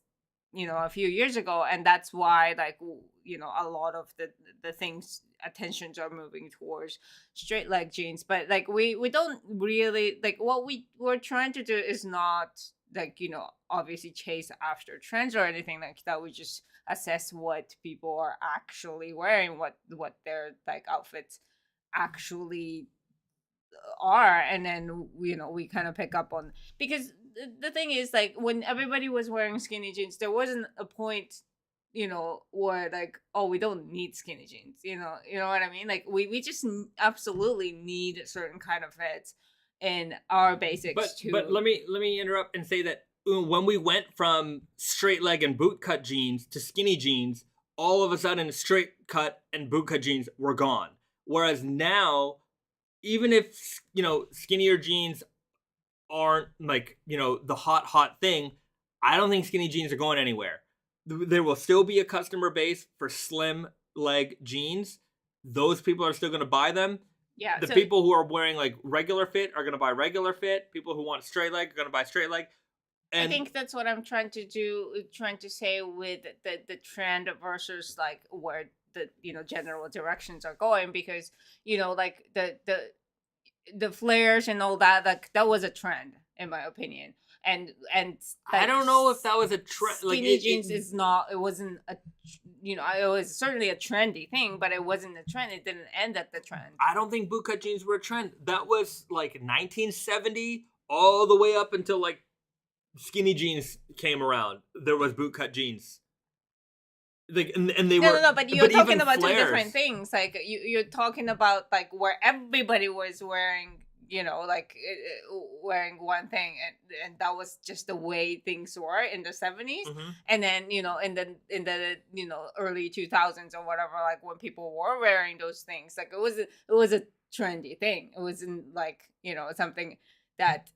a few years ago, and that's why like a lot of the things attentions are moving towards straight leg jeans. But like we don't really like, what we're trying to do is not like obviously chase after trends or anything like that. We just assess what people are actually wearing, what their like outfits actually are, and then we kind of pick up on, because the thing is like when everybody was wearing skinny jeans, there wasn't a point where like, oh, we don't need skinny jeans, you know what I mean? Like we just absolutely need a certain kind of fits in our basics.
But let me interrupt and say that when we went from straight leg and boot cut jeans to skinny jeans, all of a sudden straight cut and boot cut jeans were gone. Whereas now, even if skinnier jeans aren't like the hot thing, I don't think skinny jeans are going anywhere. There will still be a customer base for slim leg jeans. Those people are still going to buy them.
Yeah.
The people who are wearing like regular fit are going to buy regular fit. People who want straight leg are going to buy straight leg. And
I think that's what I'm trying to say with the trend versus like where the general directions are going, because like the flares and all that, like that was a trend in my opinion. And like,
I don't know if that was a trend.
Skinny jeans is not. It wasn't a. It was certainly a trendy thing, but it wasn't a trend. It didn't end at the trend.
I don't think bootcut jeans were a trend. That was like 1970 all the way up until like skinny jeans came around. There was bootcut jeans. Like and they were
no, but you're talking about
flares.
two different things. Like you're talking about like where everybody was wearing. Like wearing one thing, and that was just the way things were in the 70s.
Mm-hmm.
And then in the early 2000s or whatever, like when people were wearing those things, like it was a trendy thing. It wasn't like something that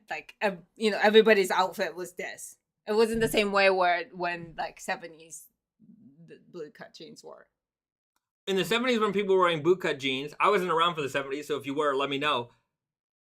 like everybody's outfit was this. It wasn't the same way when like 70s the blue cut jeans were.
in the 70s when people were wearing bootcut jeans, I wasn't around for the 70s, so if you were, let me know.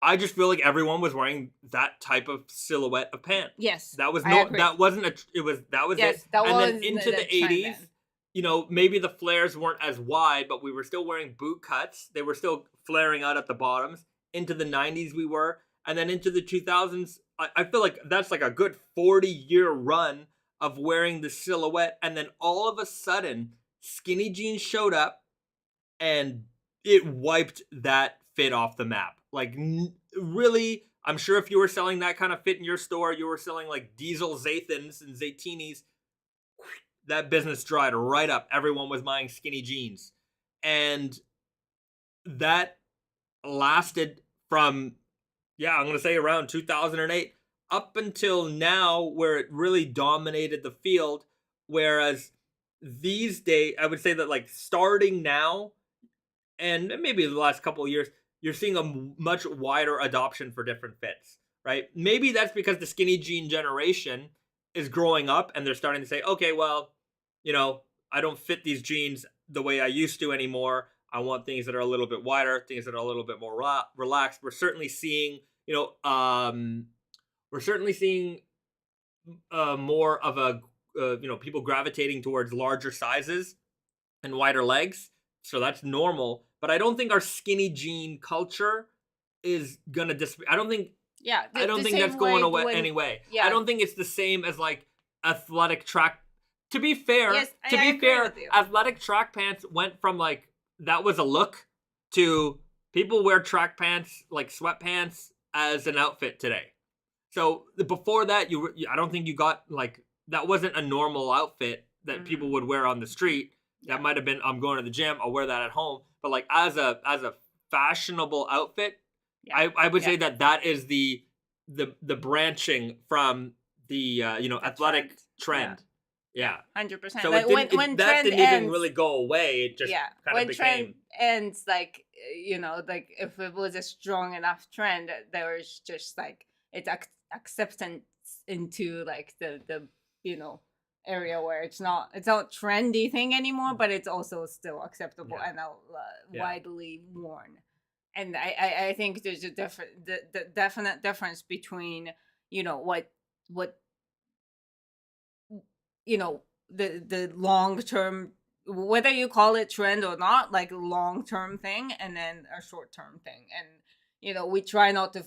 I just feel like everyone was wearing that type of silhouette of pant.
Yes,
That was
I agree.
that wasn't a, it was, that was
Yes,
it.
that
And
was
then into the
trend
80s,
then.
you know, maybe the flares weren't as wide, but we were still wearing boot cuts. They were still flaring out at the bottoms. Into the 90s we were. And then into the 2000s, I feel like that's like a good 40-year run of wearing the silhouette. And then all of a sudden, skinny jeans showed up and it wiped that fit off the map. Like, really, I'm sure if you were selling that kind of fit in your store, you were selling like diesel Zathans and Zaytinis, that business dried right up. Everyone was buying skinny jeans. And that lasted from, yeah, I'm going to say around 2008 up until now, where it really dominated the field. Whereas these days, I would say that like starting now, and maybe the last couple of years, you're seeing a much wider adoption for different fits, right? Maybe that's because the skinny jean generation is growing up and they're starting to say, okay, well, you know, I don't fit these jeans the way I used to anymore. I want things that are a little bit wider, things that are a little bit more relaxed. We're certainly seeing, we're certainly seeing more of a, people gravitating towards larger sizes and wider legs. So that's normal. But I don't think our skinny jean culture is gonna I don't think.
Yeah,
I don't
the
think
same
that's going
way
away
when-
anyway.
yeah.
I don't think it's the same as like athletic track. To be fair,
Yes, I agree with you.
athletic track pants went from like that was a look to people wear track pants like sweatpants as an outfit today. So before that, I don't think you got like that wasn't a normal outfit that people would wear on the street. That might have been, I'm going to the gym, I'll wear that at home. But like as a fashionable outfit, I would say that is the branching from the athletic trend. Yeah.
100%.
So
like when
that
trend
didn't
ends,
even really go away. It just kind
when
of became.
trend ends, like like if it was a strong enough trend, there was just like it's acceptance into like the area where it's not trendy thing anymore, but it's also still acceptable and widely worn. And I think there's a the definite difference between what the long term, whether you call it trend or not, like long term thing, and then a short term thing. And we try not to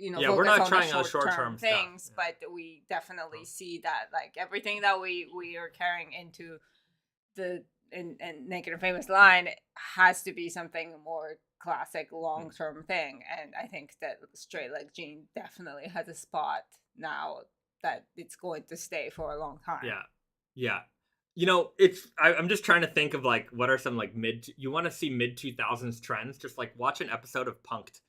we're not trying on short-term
things
stuff.
But we definitely see that like everything that we are carrying into the and Naked and Famous line has to be something more classic long-term thing. And I think that straight leg jean definitely has a spot now that it's going to stay for a long time.
Yeah. I'm just trying to think of like what are some like you want to see mid 2000s trends, just like watch an episode of Punk'd.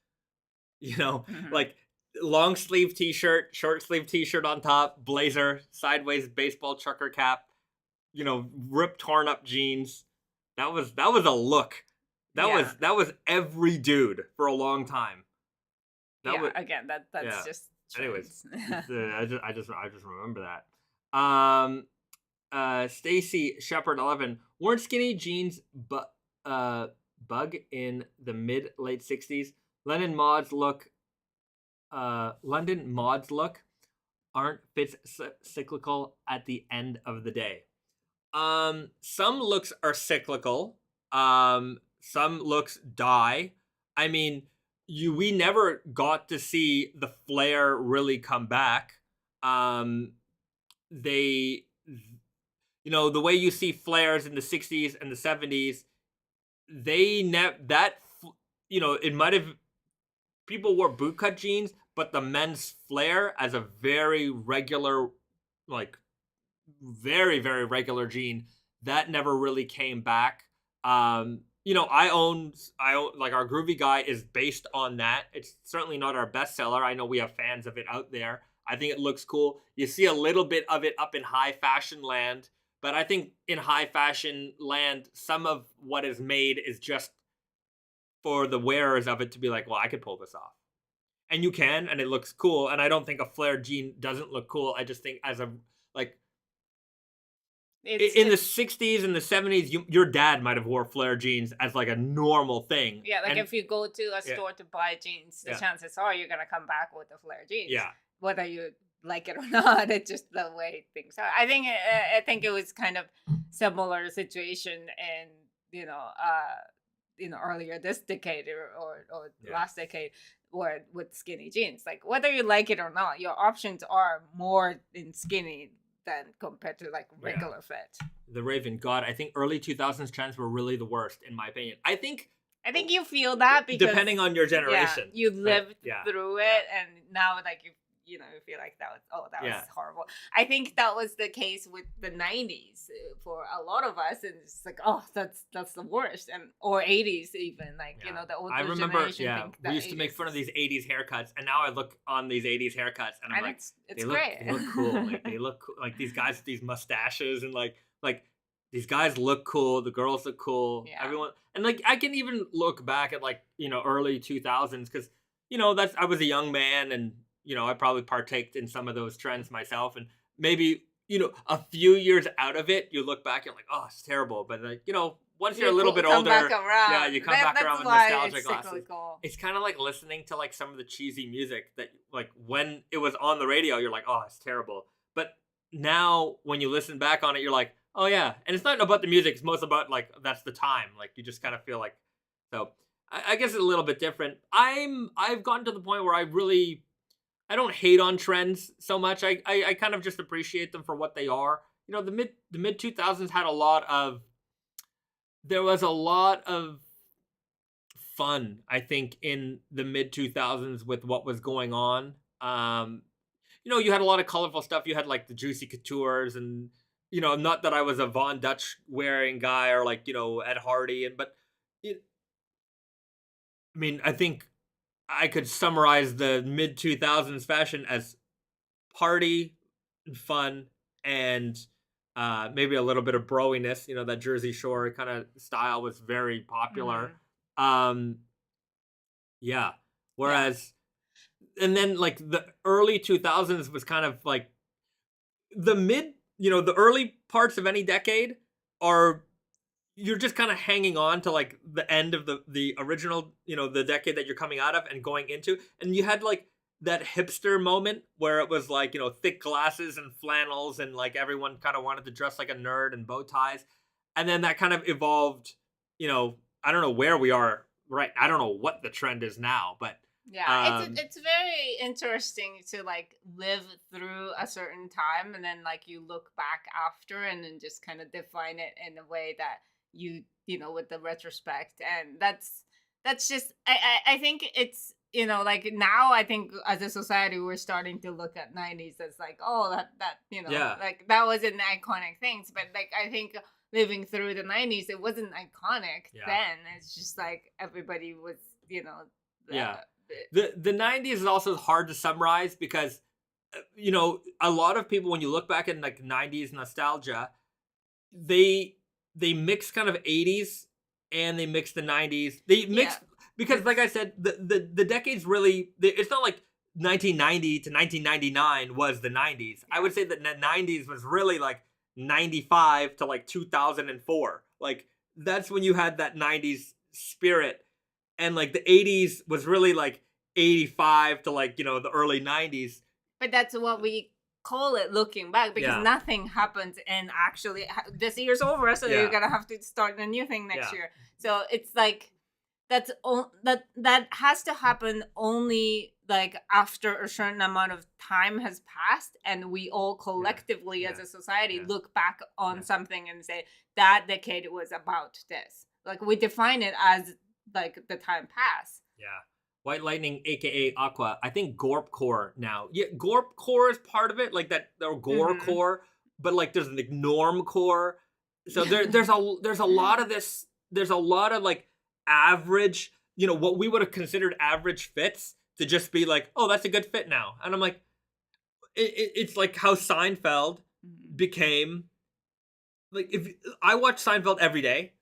Like long sleeve t-shirt, short sleeve t-shirt on top, blazer, sideways baseball trucker cap, ripped torn up jeans. That was a look. That was every dude for a long time.
That's just trends.
Anyways, I just remember that. Stacy Shepherd 11, weren't skinny jeans bug in the mid late 60s? London mods look aren't fits cyclical at the end of the day. Some looks are cyclical. Some looks die. I mean, we never got to see the flare really come back. They, the way you see flares in the 60s and the 70s, it might have, people wore bootcut jeans, but the men's flare as a very regular, like very, very regular jean, that never really came back. I own like our Groovy Guy is based on that. It's certainly not our bestseller. I know we have fans of it out there. I think it looks cool. You see a little bit of it up in high fashion land, but I think in high fashion land, some of what is made is just for the wearers of it to be like, well, I could pull this off. And you can, and it looks cool. And I don't think a flared jean doesn't look cool. I just think as a, like, in the 60s and the 70s, your dad might have wore flare jeans as like a normal thing.
Yeah, like if you go to a store to buy jeans, the chances are you're gonna come back with the flare jeans.
Yeah.
Whether you like it or not, it's just the way things are. I think it was kind of similar situation in earlier this decade or last decade where with skinny jeans. Like whether you like it or not, your options are more in skinny than compared to like regular fit.
The Raven, God, I think early 2000s trends were really the worst in my opinion. I think
you feel that because
depending on your generation,
you lived through it, and now like you feel like that was horrible. I think that was the case with the 90s for a lot of us, and it's like, oh, that's the worst, and or 80s even, like the older generation.
We used to make fun of these 80s haircuts, and now I look on these 80s haircuts, and I'm like,
it's great.
They look cool. Like they look cool. Like these guys with these mustaches, and like these guys look cool. The girls look cool. Yeah. Everyone, and like I can even look back at like early 2000s because I was a young man, and I probably partaked in some of those trends myself, and maybe a few years out of it, you look back, you're like, oh, it's terrible. But like once you're a little bit older, you come back around with nostalgia glasses. It's kind of like listening to like some of the cheesy music that like when it was on the radio, you're like, oh, it's terrible. But now when you listen back on it, you're like, oh yeah. And it's not about the music; it's most about like that's the time. Like you just kind of feel like. So I guess it's a little bit different. I've gotten to the point where I don't hate on trends so much. I kind of just appreciate them for what they are. The mid 2000s had there was a lot of fun, I think, in the mid 2000s with what was going on. You had a lot of colorful stuff. You had like the Juicy Coutures, and not that I was a Von Dutch wearing guy or like Ed Hardy, I think I could summarize the mid 2000s fashion as party, fun, and maybe a little bit of broiness. That Jersey Shore kind of style was very popular. Whereas, and then like the early 2000s was kind of like the early parts of any decade you're just kind of hanging on to like the end of the original, the decade that you're coming out of and going into. And you had like that hipster moment where it was like, thick glasses and flannels and like everyone kind of wanted to dress like a nerd and bow ties. And then that kind of evolved, I don't know where we are right. I don't know what the trend is now, but
it's very interesting to like live through a certain time and then like you look back after and then just kind of define it in a way that with the retrospect. And that's just I think it's like now I think as a society we're starting to look at 90s as like, oh, that like that was an iconic things, but like I think living through the 90s it wasn't iconic then. It's just like everybody was
the 90s is also hard to summarize because a lot of people when you look back in like 90s nostalgia, they mix kind of 80s and they mix the 90s. They mix because like I said, the decades really, it's not like 1990 to 1999 was the 90s. I would say that the 90s was really like 95 to like 2004. Like that's when you had that 90s spirit. And like the 80s was really like 85 to like, the early 90s.
But that's what we call it looking back because nothing happens and actually this year's over, so you're gonna have to start a new thing next year. So it's like that has to happen only like after a certain amount of time has passed and we all collectively as a society look back on something and say that decade was about this. Like we define it as like the time pass.
White Lightning, aka Aqua. I think Gorpcore now. Yeah, Gorpcore is part of it, like that or Gorecore, but like there's like Normcore. So there's a lot of this. There's a lot of like average, what we would have considered average fits to just be like, oh, that's a good fit now. And I'm like, it's like how Seinfeld became. Like if I watch Seinfeld every day,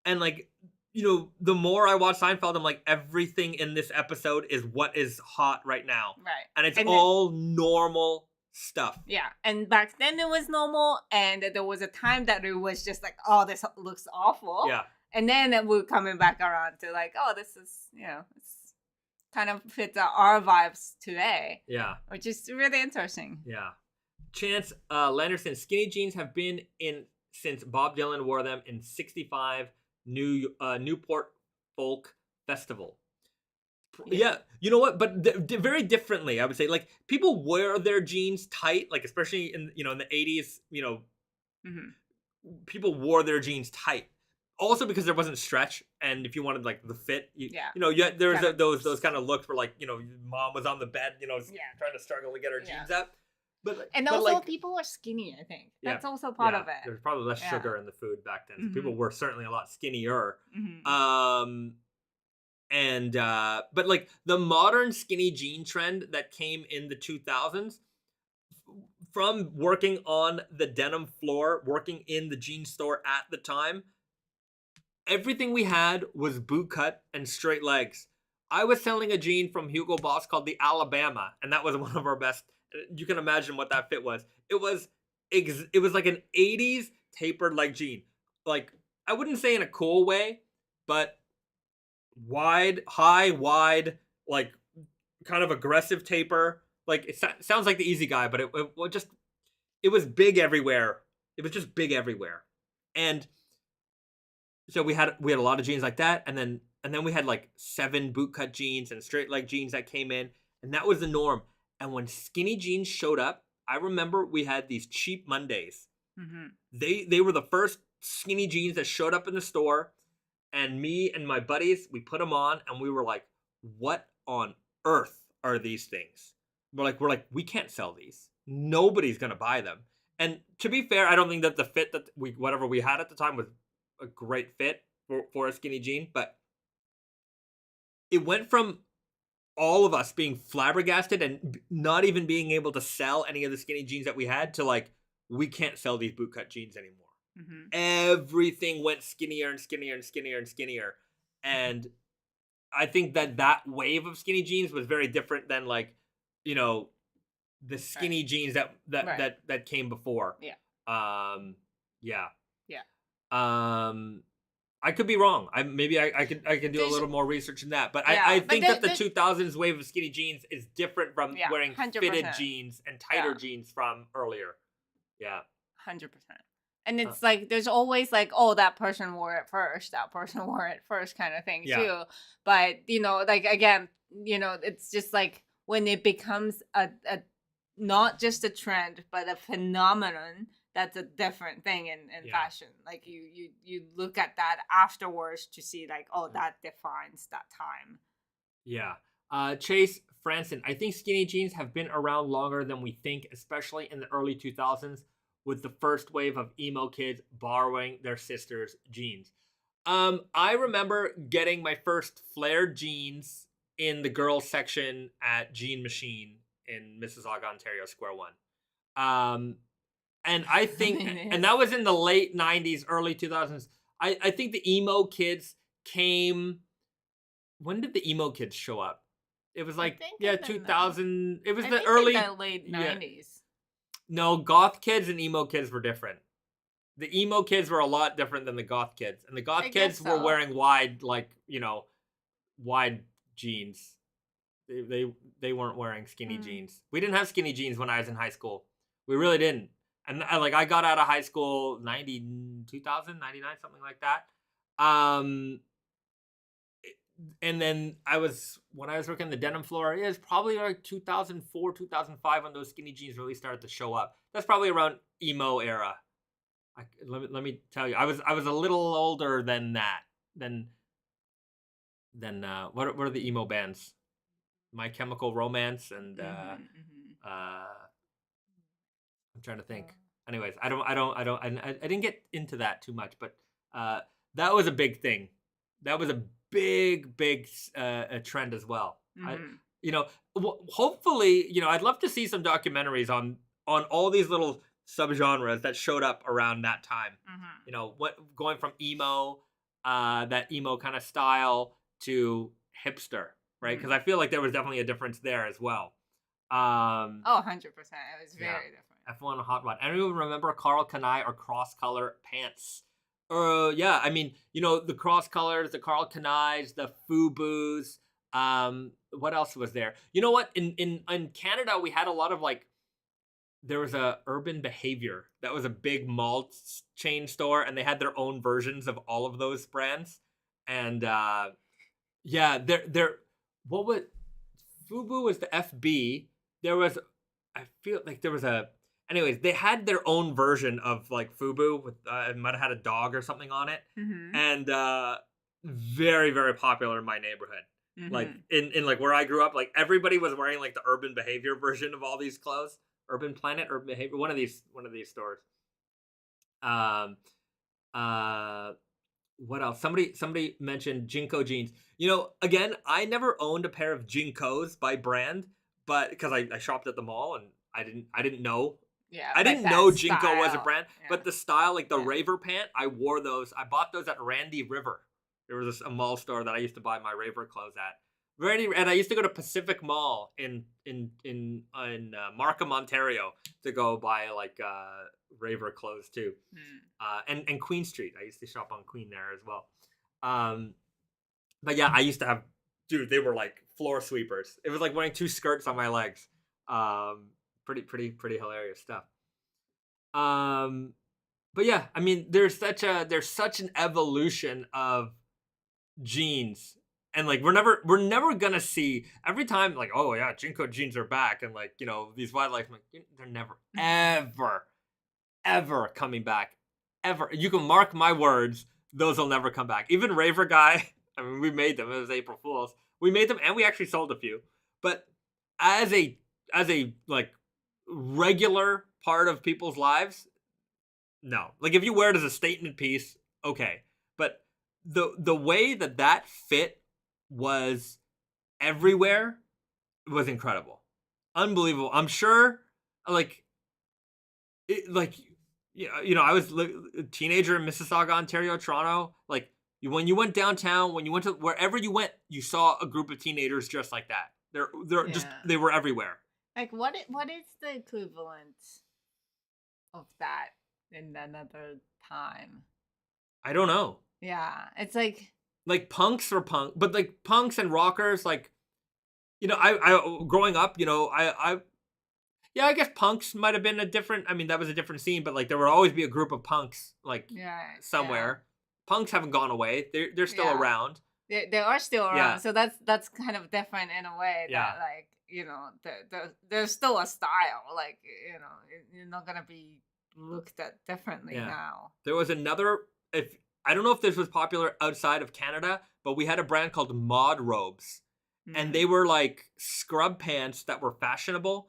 and like. The more I watch Seinfeld, I'm like, everything in this episode is what is hot right now.
Right.
And it's all normal stuff.
Yeah, and back then it was normal, and there was a time that it was just like, oh, this looks awful.
Yeah.
And then we're coming back around to like, oh, this is, it's kind of fits our vibes today.
Yeah.
Which is really interesting.
Yeah. Chance Landerson, skinny jeans have been in since Bob Dylan wore them in '65 Newport Folk Festival. Yeah, you know what? But very differently, I would say. Like, people wear their jeans tight, like especially in in the '80s. People wore their jeans tight. Also because there wasn't stretch, and if you wanted like the fit, there was those kind of looks where like mom was on the bed, trying to struggle to get her jeans up. But
also people were skinny. I think that's also part of it.
There's probably less sugar in the food back then, so people were certainly a lot skinnier. But like the modern skinny jean trend that came in the 2000s, from working on the denim floor, working in the jean store at the time, everything we had was boot cut and straight legs. I was selling a jean from Hugo Boss called the Alabama, and that was one of our best. You can imagine what that fit was. It was like an 80s tapered leg jean. Like, I wouldn't say in a cool way, but high, wide, like kind of aggressive taper. Like, it sounds like the easy guy, but it was big everywhere. It was just big everywhere. And so we had a lot of jeans like that, and then we had like 7 bootcut jeans and straight leg jeans that came in, and that was the norm. And when skinny jeans showed up, I remember we had these cheap Mondays. They were the first skinny jeans that showed up in the store, and me and my buddies, we put them on, and we were like, "What on earth are these things?" We're like, we can't sell these. Nobody's gonna buy them. And to be fair, I don't think that the fit that whatever we had at the time was a great fit for a skinny jean, but it went from all of us being flabbergasted and not even being able to sell any of the skinny jeans that we had to like, we can't sell these bootcut jeans anymore. Everything went skinnier and skinnier and skinnier and skinnier. And I think that wave of skinny jeans was very different than like, the skinny jeans that came before. I could be wrong. I could do a little more research in that. But I think that the 2000s wave of skinny jeans is different from wearing 100%. Fitted jeans and tighter jeans from earlier. Yeah.
100%. And it's like, there's always like, oh, that person wore it first. That person wore it first kind of thing too. But, like, again, it's just like when it becomes a not just a trend, but a phenomenon, that's a different thing in fashion. Like you look at that afterwards to see like, oh, that defines that time.
Yeah. Chase Franson, I think skinny jeans have been around longer than we think, especially in the early 2000s with the first wave of emo kids borrowing their sisters' jeans. I remember getting my first flared jeans in the girls section at Jean Machine in Mississauga, Ontario, Square One. And I think, and that was in the late 90s, early 2000s. I think the emo kids came. When did the emo kids show up? It was like 2000. It was the early
late 90s.
No, goth kids and emo kids were different. The emo kids were a lot different than the goth kids, and the goth kids were wearing wide jeans. They weren't wearing skinny jeans. We didn't have skinny jeans when I was in high school. We really didn't. And I got out of high school 2000, 99, something like that. And then when I was working the denim floor, it was probably like 2004, 2005 when those skinny jeans really started to show up. That's probably around emo era. Let me tell you, I was a little older than that. Than what are the emo bands? My Chemical Romance and I'm trying to think. Anyways, I didn't get into that too much, but that was a big thing. That was a big trend as well. Hopefully, I'd love to see some documentaries on all these little subgenres that showed up around that time. What going from emo, that emo kind of style to hipster, right? Because I feel like there was definitely a difference there as well.
Oh, 100%. It was very different.
F1 hot rod. Anyone remember Carl Kanai or cross color pants? Yeah, I mean, the cross colors, the Carl Kanais, the Fubu's. What else was there? You know what? In Canada, we had a lot of like. There was a Urban Behavior that was a big mall chain store, and they had their own versions of all of those brands. And yeah, what was Fubu was the FB. There was, I feel like there was anyways, they had their own version of like Fubu with it might have had a dog or something on it, and very very popular in my neighborhood. Like in like where I grew up, like everybody was wearing like the Urban Behavior version of all these clothes. Urban Planet, Urban Behavior, one of these stores. What else? Somebody mentioned Jinko jeans. Again, I never owned a pair of Jinkos by brand, but because I shopped at the mall and I didn't know.
Yeah,
I didn't know Jinko
style.
was a brand, but the style, like the Raver pant, I wore those. I bought those at Randy River. There was a mall store that I used to buy my Raver clothes at. And I used to go to Pacific Mall in Markham, Ontario, to go buy like Raver clothes too, and Queen Street. I used to shop on Queen there as well. But yeah, I used to have, dude, they were like floor sweepers. It was like wearing 2 skirts on my legs. Pretty hilarious stuff. But yeah, I mean, there's such an evolution of jeans. And like we're never gonna see every time like, oh yeah, Jinko jeans are back, and like these wildlife, like, they're never ever coming back, ever. You can mark my words, those will never come back. Even Raver Guy, I mean, we made them. It was April Fools. We made them and we actually sold a few. But as a like regular part of people's lives, no. Like if you wear it as a statement piece, okay. But the way that fit was everywhere was incredible, unbelievable. I'm sure, like, I was a teenager in Mississauga, Ontario, Toronto. Like when you went downtown, when you went to wherever you went, you saw a group of teenagers dressed like that. They were everywhere.
Like what is the equivalent of that in another time?
I don't know.
Yeah, it's like
punks or punk, but like punks and rockers, like, I growing up, I guess punks might have been that was a different scene, but like there would always be a group of punks like somewhere. Yeah. Punks haven't gone away. They're still around.
They are still around. Yeah. So that's kind of different in a way that there's still a style. Like, you're not going to be looked at differently now.
There was another, I don't know if this was popular outside of Canada, but we had a brand called Mod Robes. And they were like scrub pants that were fashionable.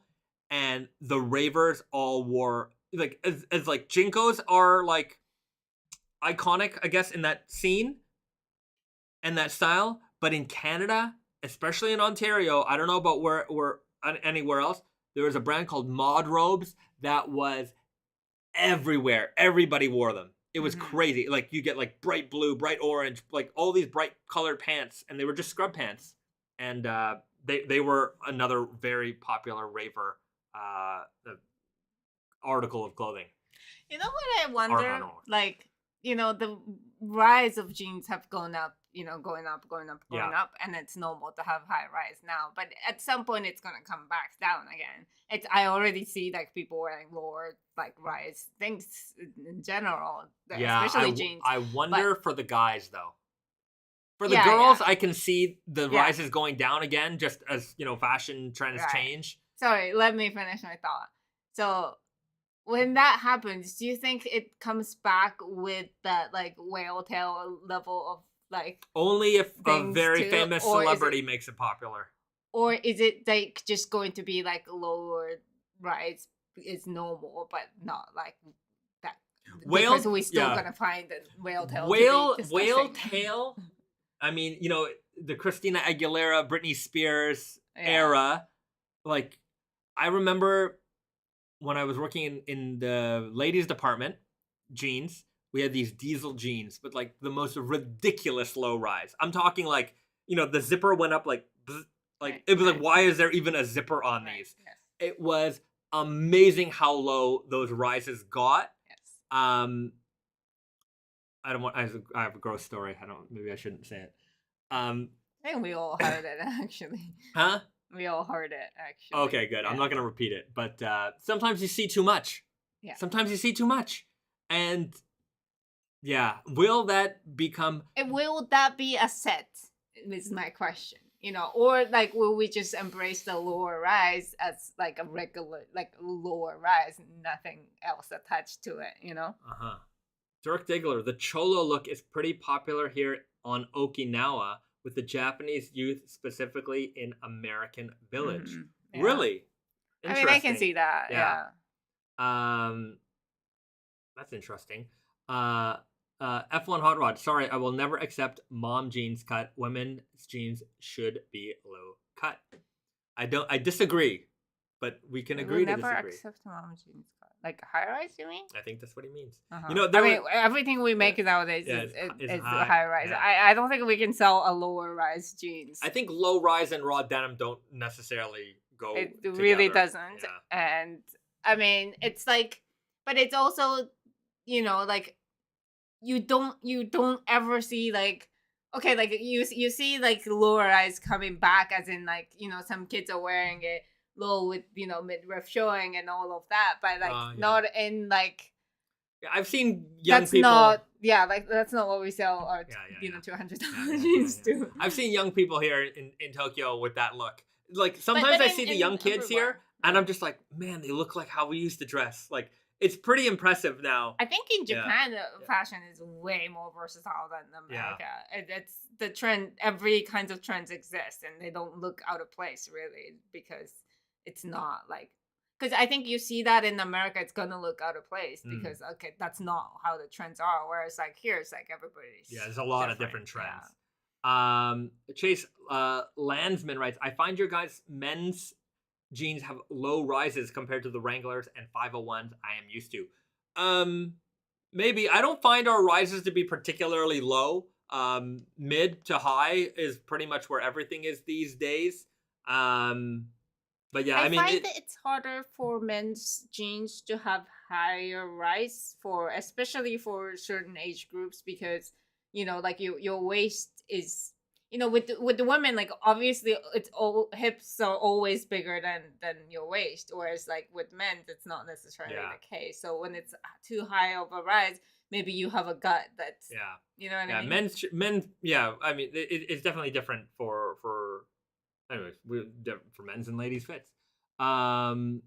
And the ravers all wore, like, as like Jinkos are like iconic, I guess, in that scene and that style. But in Canada, especially in Ontario, I don't know about where anywhere else, there was a brand called Mod Robes that was everywhere. Everybody wore them. It was crazy. Like you get like bright blue, bright orange, like all these bright colored pants, and they were just scrub pants. And they were another very popular raver article of clothing.
You know what I wonder? Like, the rise of jeans have gone up, going up, and it's normal to have high rise now. But at some point, it's gonna come back down again. I already see like people wearing lower like rise things in general, especially jeans.
I wonder for the guys though. For the girls, I can see the rises going down again, just as fashion trends change.
Sorry, let me finish my thought. So, when that happens, do you think it comes back with that like whale tail level of like?
Only if a very famous celebrity makes it popular.
Or is it like just going to be like lower rise is normal, but not like that? Because we're still gonna find the whale tail.
Whale tail. I mean, the Christina Aguilera, Britney Spears era. Like, I remember when I was working in the ladies department, jeans, we had these diesel jeans with like the most ridiculous low rise. I'm talking like, the zipper went up like Like
Right,
it was like,
right.
why is there even a zipper on
Right,
these?
yes.
It was amazing how low those rises got.
Yes.
I don't want. I have a gross story. Maybe I shouldn't say it.
I think we all heard it actually.
Huh?
We all heard it actually.
Okay, good. I'm
Yeah.
not gonna repeat it. But sometimes you see too much.
Yeah.
Sometimes you see too much, and yeah, will that become?
And will that be a set? Is my question. You know, or like will we just embrace the lower rise as like a regular, like lower rise, nothing else attached to it? You know.
Dirk Diggler, the cholo look is pretty popular here on Okinawa with the Japanese youth, specifically in American Village.
Mhm, yeah.
Really?
I mean, I can see that.
Yeah.
Yeah.
That's interesting. F1 Hot Rod. Sorry, I will never accept mom jeans cut. Women's jeans should be low cut. I disagree, but we can agree to
never
disagree.
accept mom jeans cut. Like high rise, you mean?
I think that's what he means.
You know, everything we make nowadays
Yeah,
is
high,
high rise.
yeah.
I don't think we can sell a lower rise jeans.
I think low rise and raw denim don't necessarily go
It
together.
really doesn't.
Yeah.
And I mean, it's like, but it's also, you know, like you don't ever see like, okay, like you see like lower rise coming back, as in like, you know, some kids are wearing it low with, you know, midriff showing and all of that, but like not in like.
Yeah, I've seen young people.
Like that's not what we sell our you know, $200 jeans to.
I've seen young people here in Tokyo with that look. Like sometimes I see the young kids here, and I'm just like, man, they look like how we used to dress. Like it's pretty impressive now.
I think in Japan, fashion is way more versatile than America. It's the trend. Every kind of trends exist, and they don't look out of place really, because it's not like. Because I think you see that in America, it's gonna look out of place because that's not how the trends are. Whereas like here, it's like everybody's
there's a lot of different trends. Yeah. Chase Landsman writes, I find your guys' men's jeans have low rises compared to the Wranglers and 501s I am used to. Maybe I don't find our rises to be particularly low. Mid to high is pretty much where everything is these days. But yeah, I mean,
find that it's harder for men's jeans to have higher rise especially for certain age groups, because you know, like your waist is, you know, with the women, like obviously it's all hips are always bigger than your waist, whereas like with men it's not necessarily the case. So when it's too high of a rise, maybe you have a gut that's you know what I mean.
Men I mean it's definitely different for. Anyways, for men's and ladies fits. But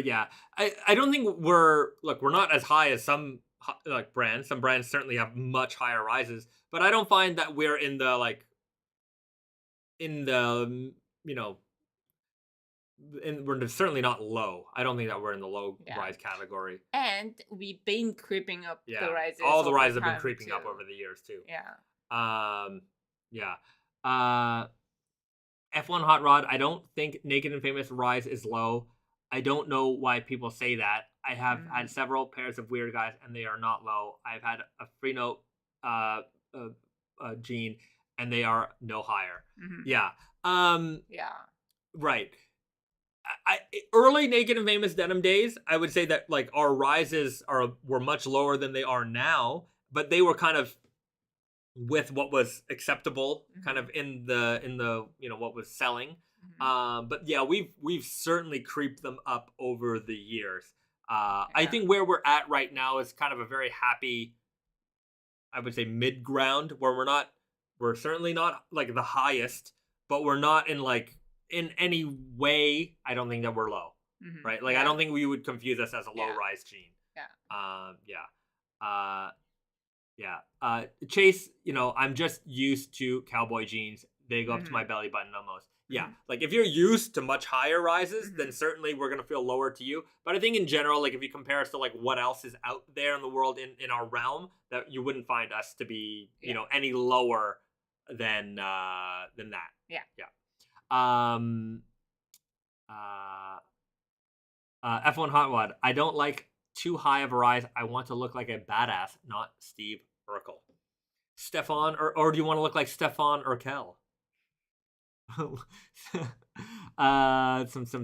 yeah, I don't think we're not as high as some like brands. Some brands certainly have much higher rises, but I don't find that we're in the you know, we're certainly not low. I don't think that we're in the low rise category.
And we've been creeping up the rises.
All the rises have been creeping up over the years too. F1 Hot Rod, I don't think Naked and Famous rise is low. I don't know why people say that. I have had several pairs of weird guys, and they are not low. I've had a free note jean, and they are no higher. Right. Early Naked and Famous denim days, I would say that like our rises were much lower than they are now, but they were kind of with what was acceptable, kind of in the you know, what was selling. But yeah, we've certainly creeped them up over the years. I think where we're at right now is kind of a very happy, I would say, mid ground, where we're certainly not like the highest, but we're not in any way. I don't think that we're low, right? Like I don't think we would confuse us as a low rise jean. Chase, you know, I'm just used to cowboy jeans. They go up to my belly button almost. Like if you're used to much higher rises, then certainly we're going to feel lower to you. But I think in general, like if you compare us to like what else is out there in the world in our realm, that you wouldn't find us to be, you know, any lower than that. F1 Hot Rod, I don't like too high of a rise. I want to look like a badass, not Steve Urkel. Stefan, or do you want to look like Stefan Urkel? some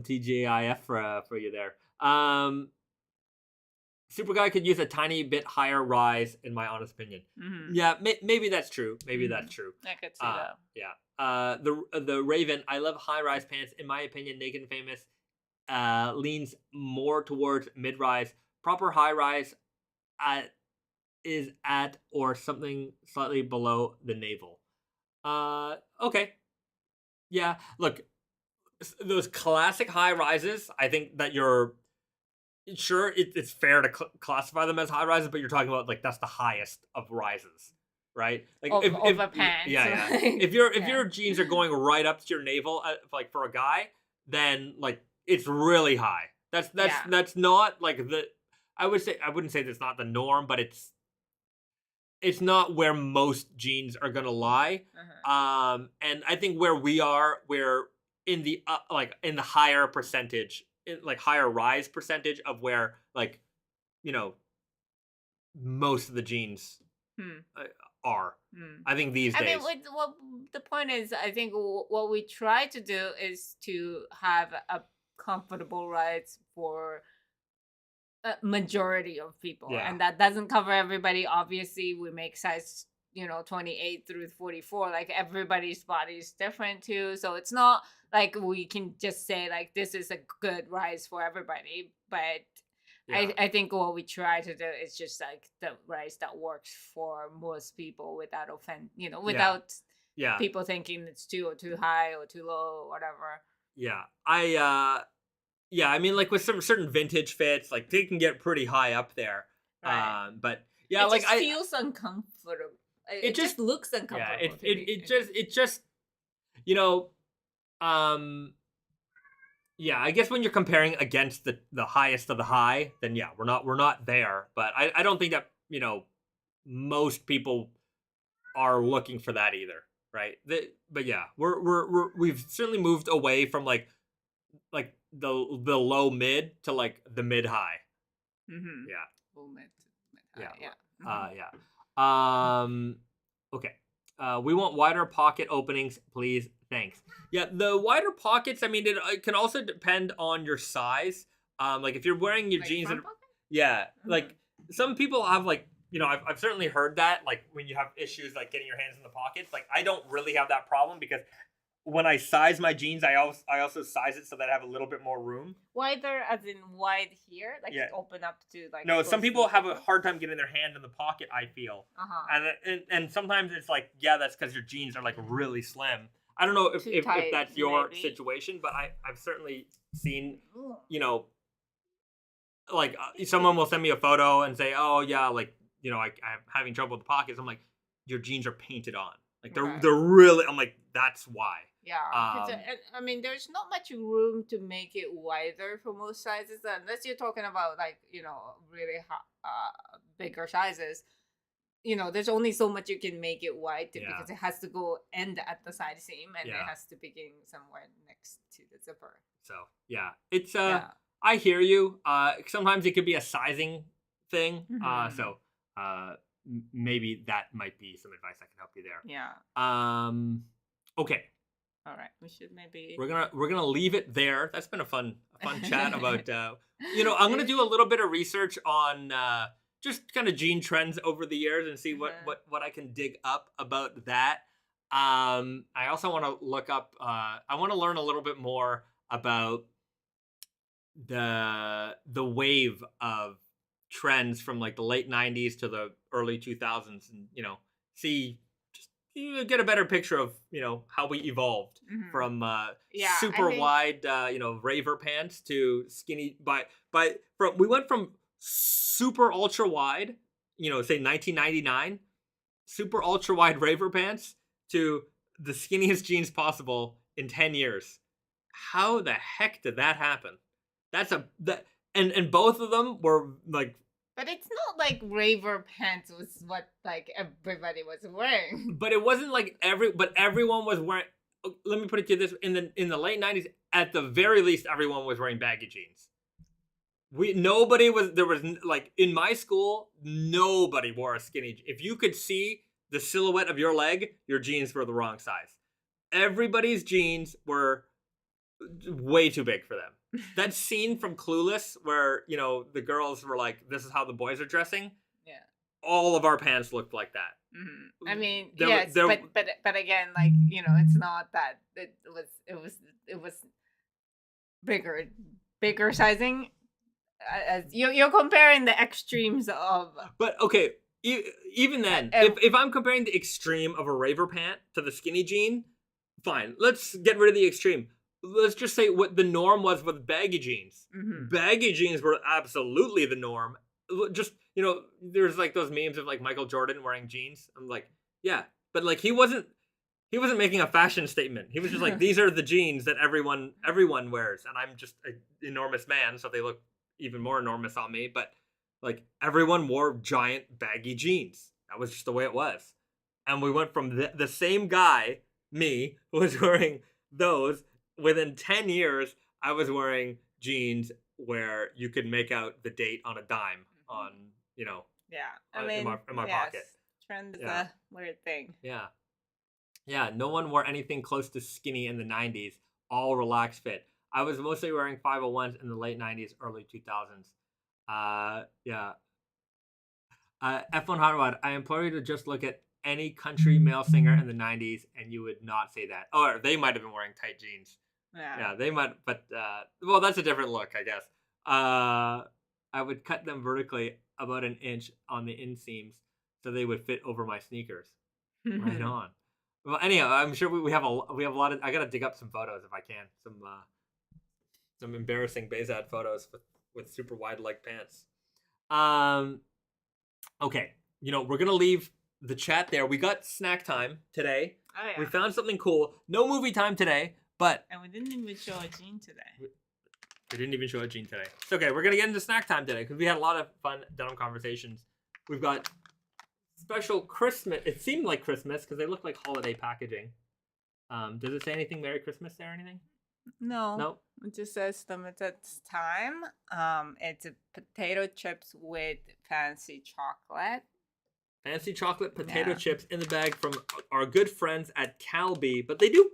TGIF for you there. Super guy could use a tiny bit higher rise, in my honest opinion. Yeah, maybe that's true. Maybe that's true.
I could see that.
Yeah. The Raven, I love high rise pants. In my opinion, Naked and Famous leans more towards mid rise. Proper high rise is at or something slightly below the navel. Okay. Yeah. Look, those classic high rises. I think that you're. Sure, it's fair to classify them as high rises, but you're talking about like that's the highest of rises, right? Like
if a pants,
yeah. If your jeans are going right up to your navel, like for a guy, then like it's really high. That's not like I wouldn't say that's not the norm, but it's not where most jeans are gonna lie. And I think where we are, we're in the in the higher percentage. Like higher rise percentage of where like most of the jeans are. I think these days.
I mean, what the point is, I think what we try to do is to have a comfortable rise for a majority of people, and that doesn't cover everybody. Obviously, we make size 28 through 44. Like everybody's body is different too, so it's not like we can just say like this is a good rise for everybody. But I think what we try to do is just like the rise that works for most people without without people thinking it's too high or too low or whatever.
I mean, like with some certain vintage fits, like they can get pretty high up there.
Right.
But
it just feels uncomfortable. It just looks uncomfortable.
It just I guess when you're comparing against the highest of the high, then we're not there. But I don't think that most people are looking for that either, right? But yeah, we've certainly moved away from like the low mid to like the mid high.
Low mid high.
Okay. We want wider pocket openings, please. Thanks. Yeah, the wider pockets, I mean, it can also depend on your size. Like if you're wearing your jeans, like some people have like, I've certainly heard that, like when you have issues like getting your hands in the pockets. Like I don't really have that problem because when I size my jeans, I also size it so that I have a little bit more room.
Wider as in wide here? Like open up to like...
No, some people have a hard time getting their hand in the pocket, I feel. And sometimes it's like, that's because your jeans are like really slim. I don't know if that's your situation, but I've certainly seen, like someone will send me a photo and say, oh yeah, like, I'm having trouble with the pockets. I'm like, your jeans are painted on. Like they're really, I'm like, that's why.
Yeah, I mean, there's not much room to make it wider for most sizes, unless you're talking about like really bigger sizes. There's only so much you can make it wide because it has to go end at the side seam and it has to begin somewhere next to the zipper.
So it's I hear you. Sometimes it could be a sizing thing. So maybe that might be some advice I can help you there. Okay.
All right, we should maybe
we're gonna leave it there. That's been a fun chat about I'm gonna do a little bit of research on just kind of jean trends over the years and see what I can dig up about that. I also want to look up. I want to learn a little bit more about the wave of trends from like the late 90s to the early 2000s, and see. You get a better picture of how we evolved from super wide raver pants to skinny we went from super ultra wide say 1999 super ultra wide raver pants to the skinniest jeans possible in 10 years. How the heck did that happen? And both of them were like.
But it's not like raver pants was what like everybody was wearing.
But it wasn't like everyone was wearing. Let me put it to you this: in the late 90s, at the very least, everyone was wearing baggy jeans. There was like in my school, nobody wore a skinny. If you could see the silhouette of your leg, your jeans were the wrong size. everybody's jeans were way too big for them. That scene from Clueless where, you know, the girls were like, this is how the boys are dressing. Yeah. All of our pants looked like that.
I mean, but again, like, you know, it's not that it was bigger sizing. As you're comparing the extremes of.
But okay, even then, if I'm comparing the extreme of a raver pant to the skinny jean, fine. Let's get rid of the extreme. Let's just say what the norm was with baggy jeans. Baggy jeans were absolutely the norm. Just, you know, there's like those memes of like Michael Jordan wearing jeans. I'm like, yeah, but like he wasn't making a fashion statement. He was just like, these are the jeans that everyone wears, and I'm just an enormous man, so they look even more enormous on me. But like everyone wore giant baggy jeans. That was just the way it was. And we went from the same guy, me, who was wearing those. Within 10 years, I was wearing jeans where you could make out the date on a dime on, you know, in my pocket.
Trend is a weird thing.
Yeah. Yeah, no one wore anything close to skinny in the 90s, all relaxed fit. I was mostly wearing 501s in the late 90s, early 2000s. F1 Hot Rod, I implore you to just look at any country male singer in the 90s and you would not say that. Or they might have been wearing tight jeans. Yeah, they might, but, well, that's a different look, I guess. I would cut them vertically about an inch on the inseams so they would fit over my sneakers. Right on. Well, anyhow, I'm sure we have a lot of. I gotta dig up some photos if I can. Some embarrassing Bezad photos with super wide leg pants. Okay, you know, we're gonna leave the chat there. We got snack time today. Oh yeah. We found something cool. No movie time today, but
we didn't even show a Jean today.
We didn't even show a Jean today. It's okay. We're gonna get into snack time today because we had a lot of fun denim conversations. We've got special Christmas. It seemed like Christmas because they look like holiday packaging. Does it say anything Merry Christmas there or anything?
No. It just says limited time. It's a potato chips with fancy chocolate.
Fancy chocolate potato chips in the bag from our good friends at Calbee, but they do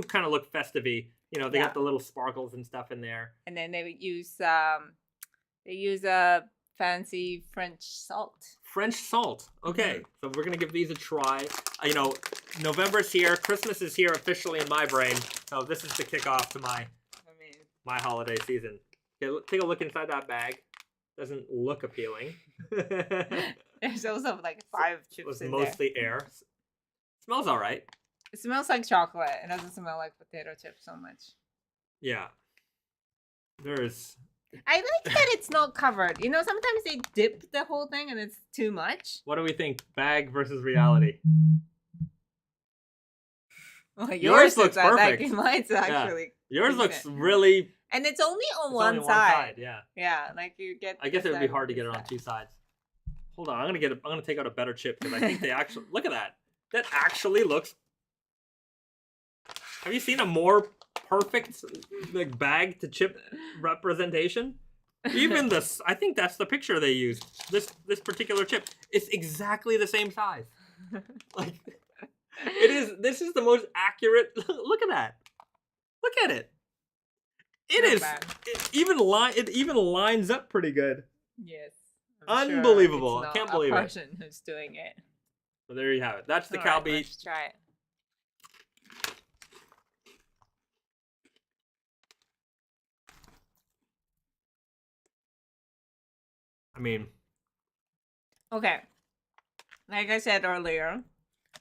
kind of look festive-y. You know, they got the little sparkles and stuff in there.
And then they use a fancy French salt.
French salt. Okay, so we're gonna give these a try. You know, November's here. Christmas is here officially in my brain. So this is the kickoff to my holiday season. Okay, take a look inside that bag. Doesn't look appealing.
There's also like 5 chips in there.
It's mostly air. Smells all right.
It smells like chocolate. It doesn't smell like potato chips so much.
Yeah. There's...
I like that it's not covered. You know, sometimes they dip the whole thing and it's too much.
What do we think? Bag versus reality?
Well, yours looks perfect. Mine's actually
yours looks really...
And it's only on one side.
Yeah.
Yeah, like you get...
I guess it would be hard to get it on 2 sides. Hold on, I'm gonna take out a better chip because I think they actually... Look at that. That actually looks... Have you seen a more perfect like bag to chip representation? Even this, I think that's the picture they used. This particular chip, it's exactly the same size. Like it is. This is the most accurate. Look at that. Look at it. It is. It even lines up pretty good.
Yes.
Unbelievable. I can't believe it.
Person who's doing it.
So there you have it. That's the Calbee.
Let's try it.
I mean,
okay. Like I said earlier,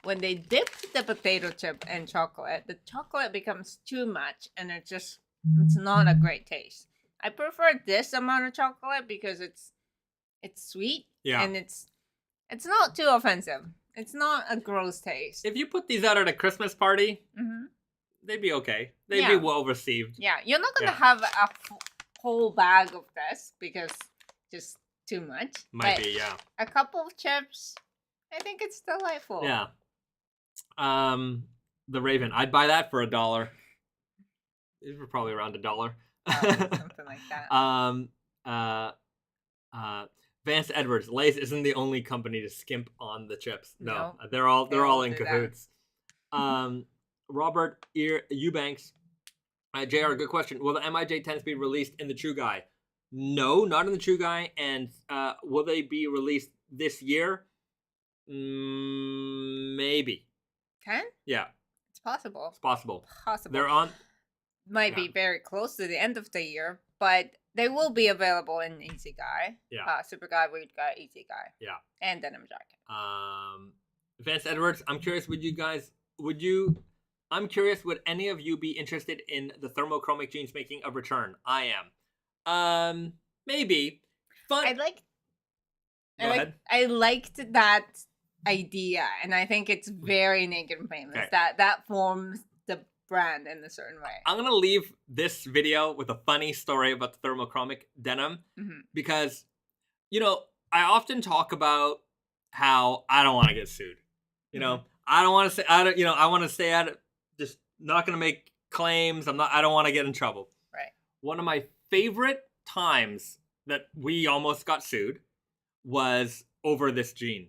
when they dip the potato chip in chocolate, the chocolate becomes too much and it's not a great taste. I prefer this amount of chocolate because it's sweet and it's not too offensive. It's not a gross taste.
If you put these out at a Christmas party, they'd be okay. They'd be well received.
Yeah, you're not gonna have a whole bag of this because just too much.
Might be, yeah.
A couple of chips, I think it's delightful.
Yeah. The Raven, I'd buy that for $1. These were probably around $1.
Something like
that. Vance Edwards, Lay's isn't the only company to skimp on the chips. No, they're all in cahoots. Robert Eubanks. JR, good question. Will the MIJ10s be released in the True Guy? No, not in the True Guy. And will they be released this year? Maybe.
Can?
Yeah.
It's possible.
It's possible.
Possible.
They're on.
Might be very close to the end of the year, but they will be available in Easy Guy.
Yeah.
Super Guy, Weird Guy, Easy Guy.
Yeah.
And Denim Jacket.
Vance Edwards, I'm curious, would any of you be interested in the thermochromic jeans making a return? I am. Maybe. Fun.
I liked that idea, and I think it's very Naked and Famous.
Okay.
That forms the brand in a certain way.
I'm gonna leave this video with a funny story about the thermochromic denim because, I often talk about how I don't want to get sued. I don't want to say I want to stay at it. Just not gonna make claims. I don't want to get in trouble.
Right.
One of my favorite times that we almost got sued was over this jean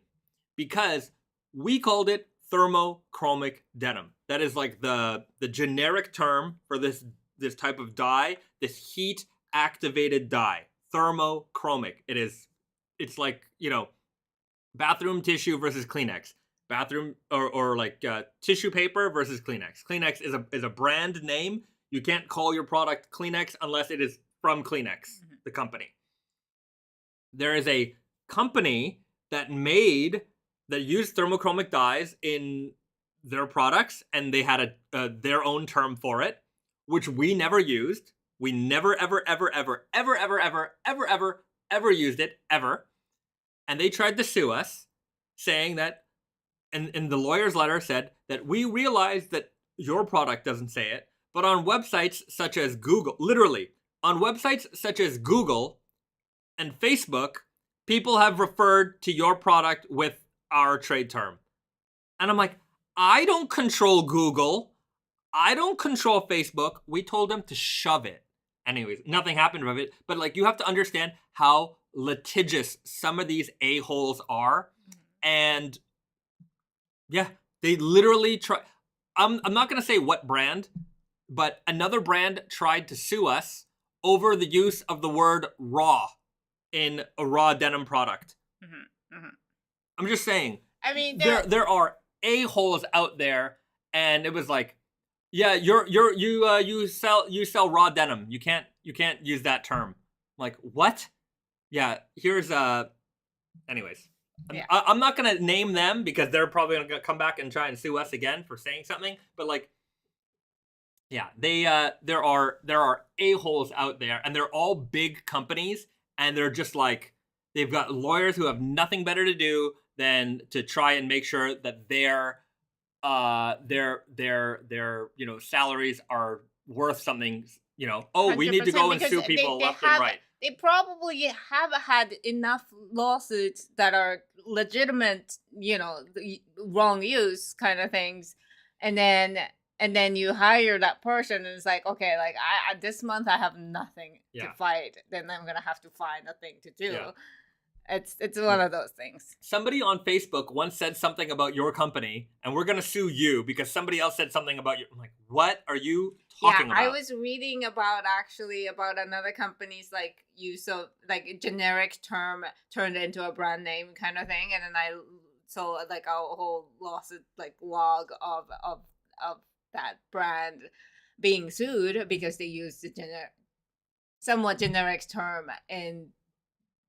because we called it thermochromic denim. That is like the generic term for this type of dye, this heat activated dye, thermochromic. It's like, bathroom tissue versus Kleenex, bathroom or like tissue paper versus Kleenex. Kleenex is a brand name. You can't call your product Kleenex unless it is from Kleenex, the company. There is a company that used thermochromic dyes in their products, and they had their own term for it, which we never used. We never, ever, ever, ever, ever, ever, ever, ever, ever, ever used it, ever. And they tried to sue us, saying that, and the lawyer's letter said that we realized that your product doesn't say it, but on websites such as Google, literally, on websites such as Google and Facebook, people have referred to your product with our trade term. And I'm like, I don't control Google. I don't control Facebook. We told them to shove it. Anyways, nothing happened with it. But like, you have to understand how litigious some of these a-holes are. And yeah, they literally try. I'm not going to say what brand, but another brand tried to sue us over the use of the word raw in a raw denim product. I'm just saying.
I mean,
there are a-holes out there, and it was like, yeah, you sell raw denim. You can't use that term. I'm like, what? Yeah, here's anyways.
Yeah.
I'm not gonna name them because they're probably gonna come back and try and sue us again for saying something. But like, yeah, there are a-holes out there, and they're all big companies, and they're just like, they've got lawyers who have nothing better to do than to try and make sure that their salaries are worth something. We need to go and sue people left and right.
They probably have had enough lawsuits that are legitimate, wrong use kind of things, and then you hire that person, and it's like, okay, like this month I have nothing to fight, then I'm gonna have to find a thing to do. Yeah. It's one of those things.
Somebody on Facebook once said something about your company, and we're gonna sue you because somebody else said something about you. I'm like, what are you talking about?
I was reading about another company's like use of like a generic term turned into a brand name kind of thing, and then I saw like a whole lawsuit like log of that brand being sued because they used the somewhat generic term in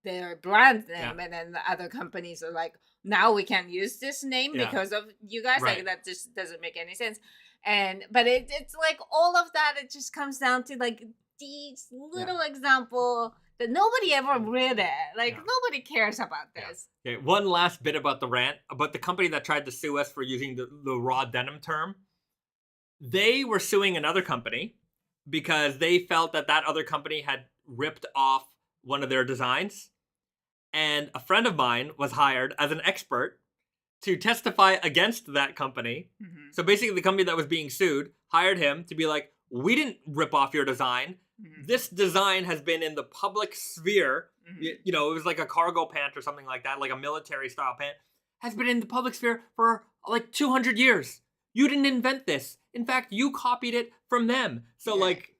their brand name, and then the other companies are like, now we can't use this name because of you guys.
Right.
Like, that just doesn't make any sense. But it's like all of that, it just comes down to like these little example that nobody ever read it. Like nobody cares about this.
Okay, one last bit about the rant, about the company that tried to sue us for using the raw denim term. They were suing another company because they felt that other company had ripped off one of their designs, and a friend of mine was hired as an expert to testify against that company. So basically the company that was being sued hired him to be like, we didn't rip off your design. This design has been in the public sphere. It was like a cargo pant or something like that, like a military style pant, has been in the public sphere for like 200 years. You didn't invent this. In fact, you copied it from them. So like,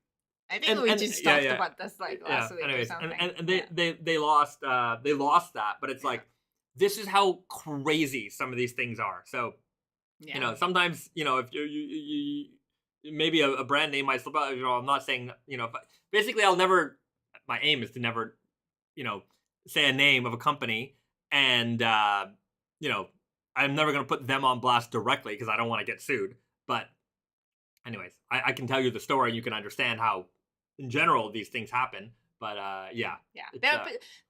I think we just talked about this like last week
anyways,
or something.
And they lost that, but it's like, this is how crazy some of these things are. So, you know, sometimes, you know, if you maybe a brand name might slip out, you know, I'm not saying, you know, but basically my aim is to never, you know, say a name of a company, and, you know, I'm never going to put them on blast directly because I don't want to get sued. But anyways, I can tell you the story and you can understand how, in general, these things happen. But yeah.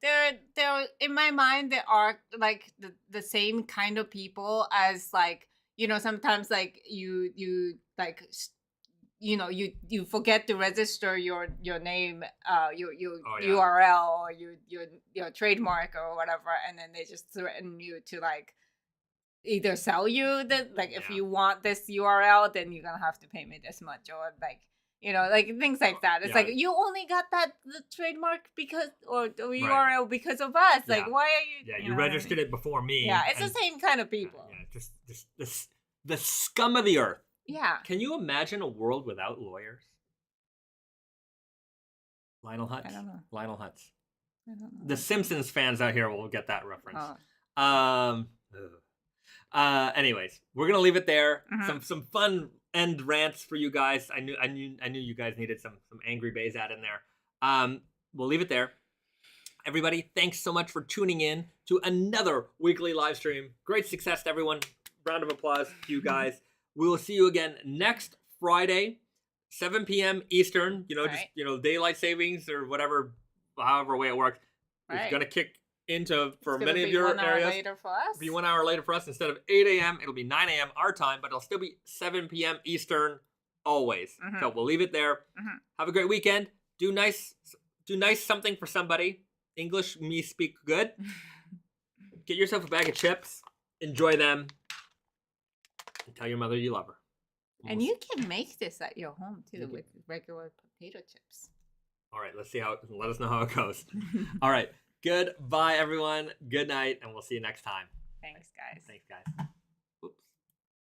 They're in my mind, there are like the same kind of people as like, you know, sometimes like you like, you know, you forget to register your name, your URL or your trademark or whatever, and then they just threaten you to like either sell you that, like, if you want this URL, then you're gonna have to pay me this much, or like, you know, like things like that. It's like, you only got the trademark because, or the URL because of us. Like, why are you?
Yeah, you registered it before me.
Yeah, it's the same kind of people.
Yeah, just the scum of the earth.
Yeah.
Can you imagine a world without lawyers? Lionel Hutz.
I don't know.
Lionel Hutz.
I don't know.
The Simpsons fans out here will get that reference.
Oh.
Anyways, we're gonna leave it there. Some fun end rants for you guys. I knew you guys needed some angry Bayzat in there. We'll leave it there. Everybody, thanks so much for tuning in to another weekly live stream. Great success to everyone. Round of applause to you guys. We will see you again next Friday, 7 p.m. Eastern. You know, just, you know, daylight savings or whatever, however way it works. It's gonna kick into, for many of your areas,
1 hour later for us.
Be 1 hour later for us. Instead of 8 a.m., it'll be 9 a.m. our time, but it'll still be 7 p.m. Eastern always. So we'll leave it there. Have a great weekend. Do nice something for somebody. English me speak good. Get yourself a bag of chips. Enjoy them. And tell your mother you love her.
And you can make this at your home too with regular potato chips.
All right, let us know how it goes. All right. Goodbye, everyone. Good night, and we'll see you next time.
Thanks, guys.
Thanks, guys.